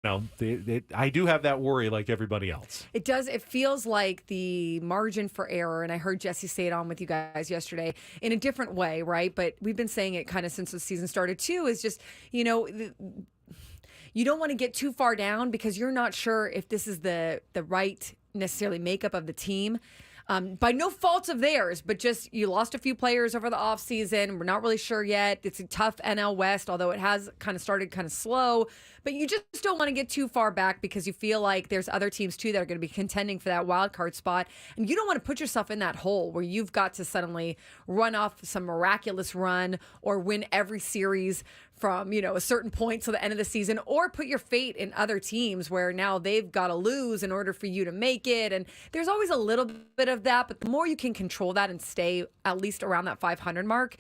Speaker 1: I do have that worry like everybody else.
Speaker 20: It does. It feels like the margin for error, and I heard Jesse say it on with you guys yesterday in a different way, right? But we've been saying it kind of since the season started too, is just, you don't want to get too far down because you're not sure if this is the right necessarily makeup of the team. By no fault of theirs, but just you lost a few players over the offseason. We're not really sure yet. It's a tough NL West, although it has kind of started kind of slow. But you just don't want to get too far back because you feel like there's other teams, too, that are going to be contending for that wild card spot. And you don't want to put yourself in that hole where you've got to suddenly run off some miraculous run or win every series from, a certain point to the end of the season, or put your fate in other teams where now they've got to lose in order for you to make it. And there's always a little bit of that, but the more you can control that and stay at least around that 500 mark.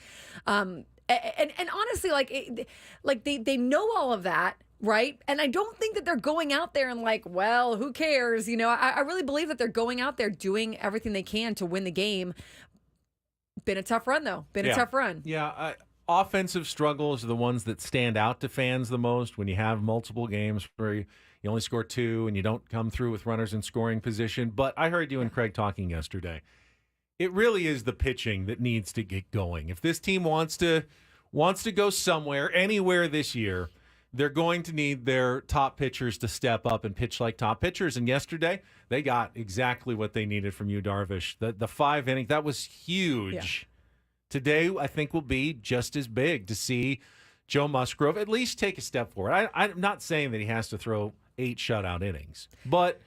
Speaker 20: And honestly, they know all of that. Right. And I don't think that they're going out there and like, well, who cares? I really believe that they're going out there doing everything they can to win the game. Been a tough run, though. A tough run.
Speaker 1: Yeah. Offensive struggles are the ones that stand out to fans the most when you have multiple games where you only score 2 and you don't come through with runners in scoring position. But I heard you and Craig talking yesterday. It really is the pitching that needs to get going. If this team wants to go somewhere, anywhere this year, they're going to need their top pitchers to step up and pitch like top pitchers. And yesterday, they got exactly what they needed from Yu Darvish. The 5 inning, that was huge. Yeah. Today, I think, will be just as big to see Joe Musgrove at least take a step forward. I'm not saying that he has to throw 8 shutout innings, but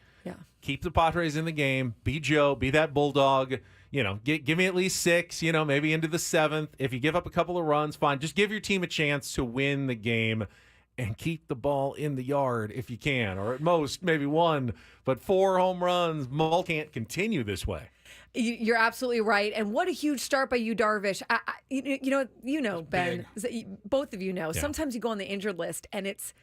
Speaker 1: keep the Padres in the game. Be Joe. Be that bulldog. Give me at least 6, maybe into the 7th. If you give up a couple of runs, fine. Just give your team a chance to win the game. And keep the ball in the yard if you can, or at most maybe 1, but 4 home runs. Mull can't continue this way.
Speaker 20: You're absolutely right. And what a huge start by you, Darvish. You know, Ben, both of you know, sometimes you go on the injured list and it's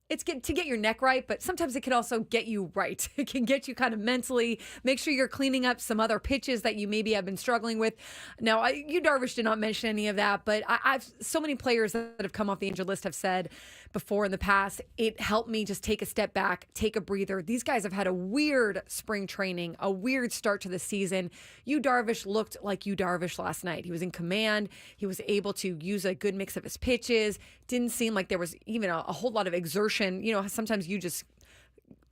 Speaker 20: to get your neck right, but sometimes it can also get you right. It can get you kind of mentally. Make sure you're cleaning up some other pitches that you maybe have been struggling with. Now, you, Darvish, did not mention any of that, but I've so many players that have come off the injured list have said before in the past, it helped me just take a step back, take a breather. These guys have had a weird spring training, a weird start to the season. You, Darvish, looked like you, Darvish, last night. He was in command. He was able to use a good mix of his pitches. Didn't seem like there was even a whole lot of exertion. You know, sometimes you just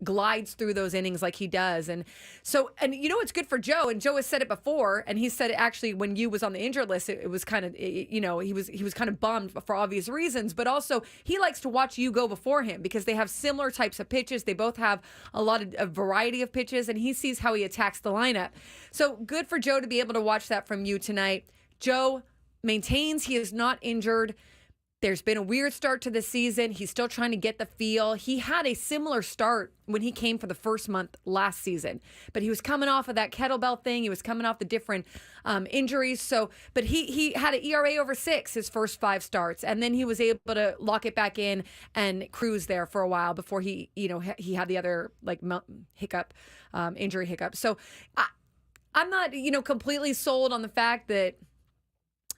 Speaker 20: glides through those innings like he does. And so, and you know, it's good for Joe. And Joe has said it before. And he said it actually when you was on the injured list, it was kind of, you know, he was kind of bummed for obvious reasons, but also he likes to watch you go before him because they have similar types of pitches. They both have a variety of pitches, and he sees how he attacks the lineup. So good for Joe to be able to watch that from you tonight. Joe maintains he is not injured. There's been a weird start to the season. He's still trying to get the feel. He had a similar start when he came for the first month last season, but he was coming off of that kettlebell thing. He was coming off the different injuries. So, but he had an ERA over 6 his first 5 starts, and then he was able to lock it back in and cruise there for a while before he had the other injury hiccup. So, I'm not completely sold on the fact that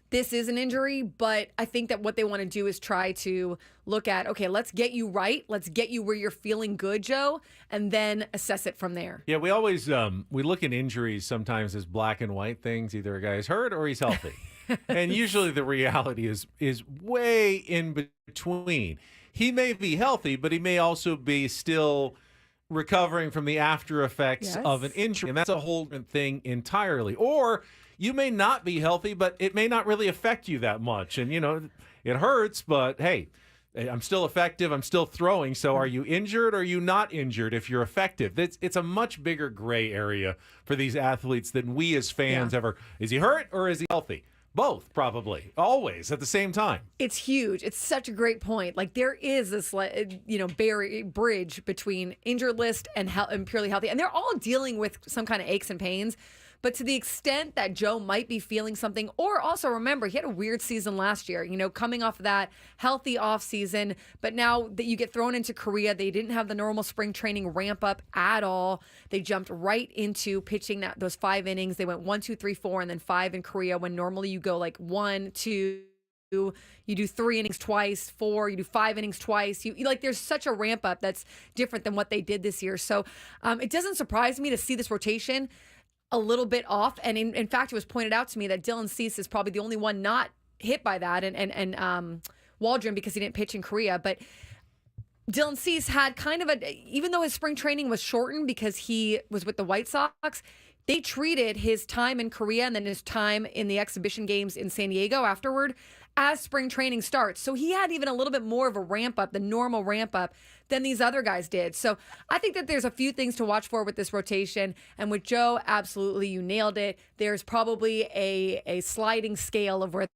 Speaker 20: this is an injury, but I think that what they want to do is try to look at, okay, let's get you right. Let's get you where you're feeling good, Joe, and then assess it from there.
Speaker 1: Yeah, we always we look at injuries sometimes as black and white things. Either a guy's hurt or he's healthy. And usually the reality is way in between. He may be healthy, but he may also be still recovering from the after effects of an injury. And that's a whole thing entirely. Or you may not be healthy, but it may not really affect you that much. And, it hurts, but hey, I'm still effective. I'm still throwing. So are you injured or are you not injured if you're effective? It's a much bigger gray area for these athletes than we as fans ever. Is he hurt or is he healthy? Both, probably. Always at the same time.
Speaker 20: It's huge. It's such a great point. Like there is this, bridge between injured list and purely healthy. And they're all dealing with some kind of aches and pains. But to the extent that Joe might be feeling something, or also remember, he had a weird season last year, coming off of that healthy off season. But now that you get thrown into Korea, they didn't have the normal spring training ramp up at all. They jumped right into pitching those 5 innings. They went 1, 2, 3, 4, and then 5 in Korea, when normally you go like 1, 2, you do 3 innings twice, 4, you do 5 innings twice. There's such a ramp up that's different than what they did this year. So it doesn't surprise me to see this rotation a little bit off. And in fact, it was pointed out to me that Dylan Cease is probably the only one not hit by that, and Waldron, because he didn't pitch in Korea. But Dylan Cease had kind of even though his spring training was shortened because he was with the White Sox, they treated his time in Korea and then his time in the exhibition games in San Diego afterward as spring training starts. So he had even a little bit more of a ramp up, the normal ramp up, than these other guys did. So I think that there's a few things to watch for with this rotation. And with Joe, absolutely, you nailed it. There's probably a sliding scale of where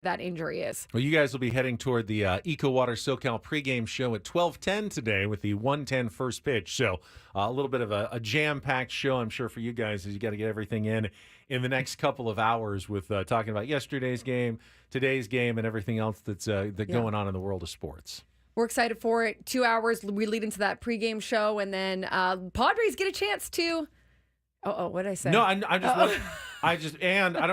Speaker 20: that injury is.
Speaker 1: Well, you guys will be heading toward the Eco Water SoCal pregame show at 12:10 today with the 1:10 first pitch. So a little bit of a jam-packed show, I'm sure, for you guys, as you got to get everything in the next couple of hours with talking about yesterday's game, today's game, and everything else that's going on in the world of sports.
Speaker 20: We're excited for it. 2 hours, we lead into that pregame show, and then Padres get a chance to... what did I say?
Speaker 1: No, I don't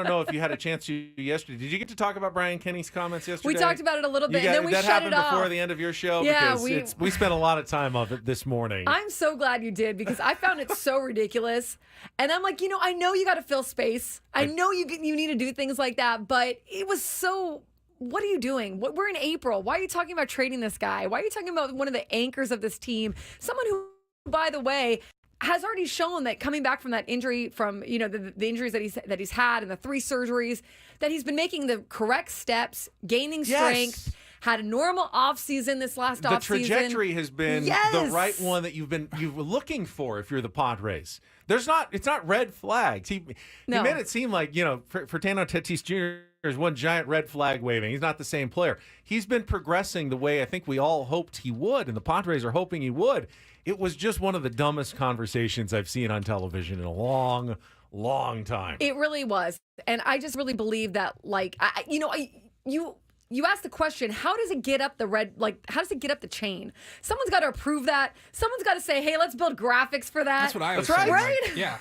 Speaker 1: know if you had a chance to yesterday. Did you get to talk about Brian Kenny's comments yesterday?
Speaker 20: We talked about it a little bit, and then we shut it off.
Speaker 1: That happened before the end of your show?
Speaker 20: Yeah,
Speaker 1: because we spent a lot of time on it this morning.
Speaker 20: I'm so glad you did, because I found it so ridiculous. And I'm like, I know you got to fill space. I know you need to do things like that, but it was so... What are you doing? We're in April. Why are you talking about trading this guy? Why are you talking about one of the anchors of this team? Someone who, by the way, has already shown that coming back from that injury, from the injuries that he's had and the 3 surgeries, that he's been making the correct steps, gaining strength. Had a normal offseason this last offseason.
Speaker 1: The trajectory has been the right one that you were looking for if you're the Padres. It's not red flags. He made it seem like, Fernando Tatis Jr. is one giant red flag waving. He's not the same player. He's been progressing the way I think we all hoped he would, and the Padres are hoping he would. It was just one of the dumbest conversations I've seen on television in a long, long time.
Speaker 20: It really was. And I just really believe that, like, you asked the question, how does it get up how does it get up the chain? Someone's got to approve that. Someone's got to say, hey, let's build graphics for that.
Speaker 2: That's what I was
Speaker 1: That's
Speaker 2: saying.
Speaker 1: right.
Speaker 2: Like, yeah.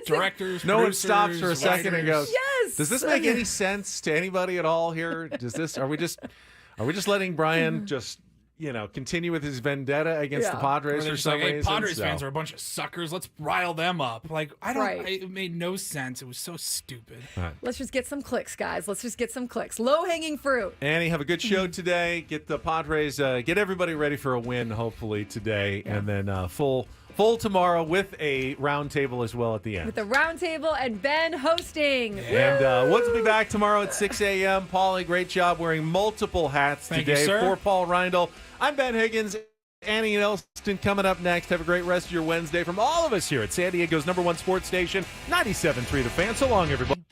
Speaker 2: Directors,
Speaker 1: no one
Speaker 2: producers,
Speaker 1: stops for a second and goes,
Speaker 20: yes.
Speaker 1: Does this make any sense to anybody at all here? Are we just letting Brian just, continue with his vendetta against the Padres for some reason?
Speaker 2: Hey, Padres fans are a bunch of suckers. Let's rile them up. Like, it made no sense. It was so stupid.
Speaker 1: Right.
Speaker 20: Let's just get some clicks, guys. Let's just get some clicks. Low-hanging fruit.
Speaker 1: Annie, have a good show today. Get the Padres, get everybody ready for a win, hopefully, today. Yeah. And then full tomorrow with a round table as well at the end.
Speaker 20: With the round table and Ben hosting.
Speaker 1: Yeah. And Woods will be back tomorrow at 6 a.m. Paulie, great job wearing multiple hats
Speaker 2: Thank
Speaker 1: today.
Speaker 2: you, sir.
Speaker 1: For Paul Reindl, I'm Ben Higgins. Annie and Elston coming up next. Have a great rest of your Wednesday from all of us here at San Diego's #1 sports station, 97.3 The Fan. So long, everybody.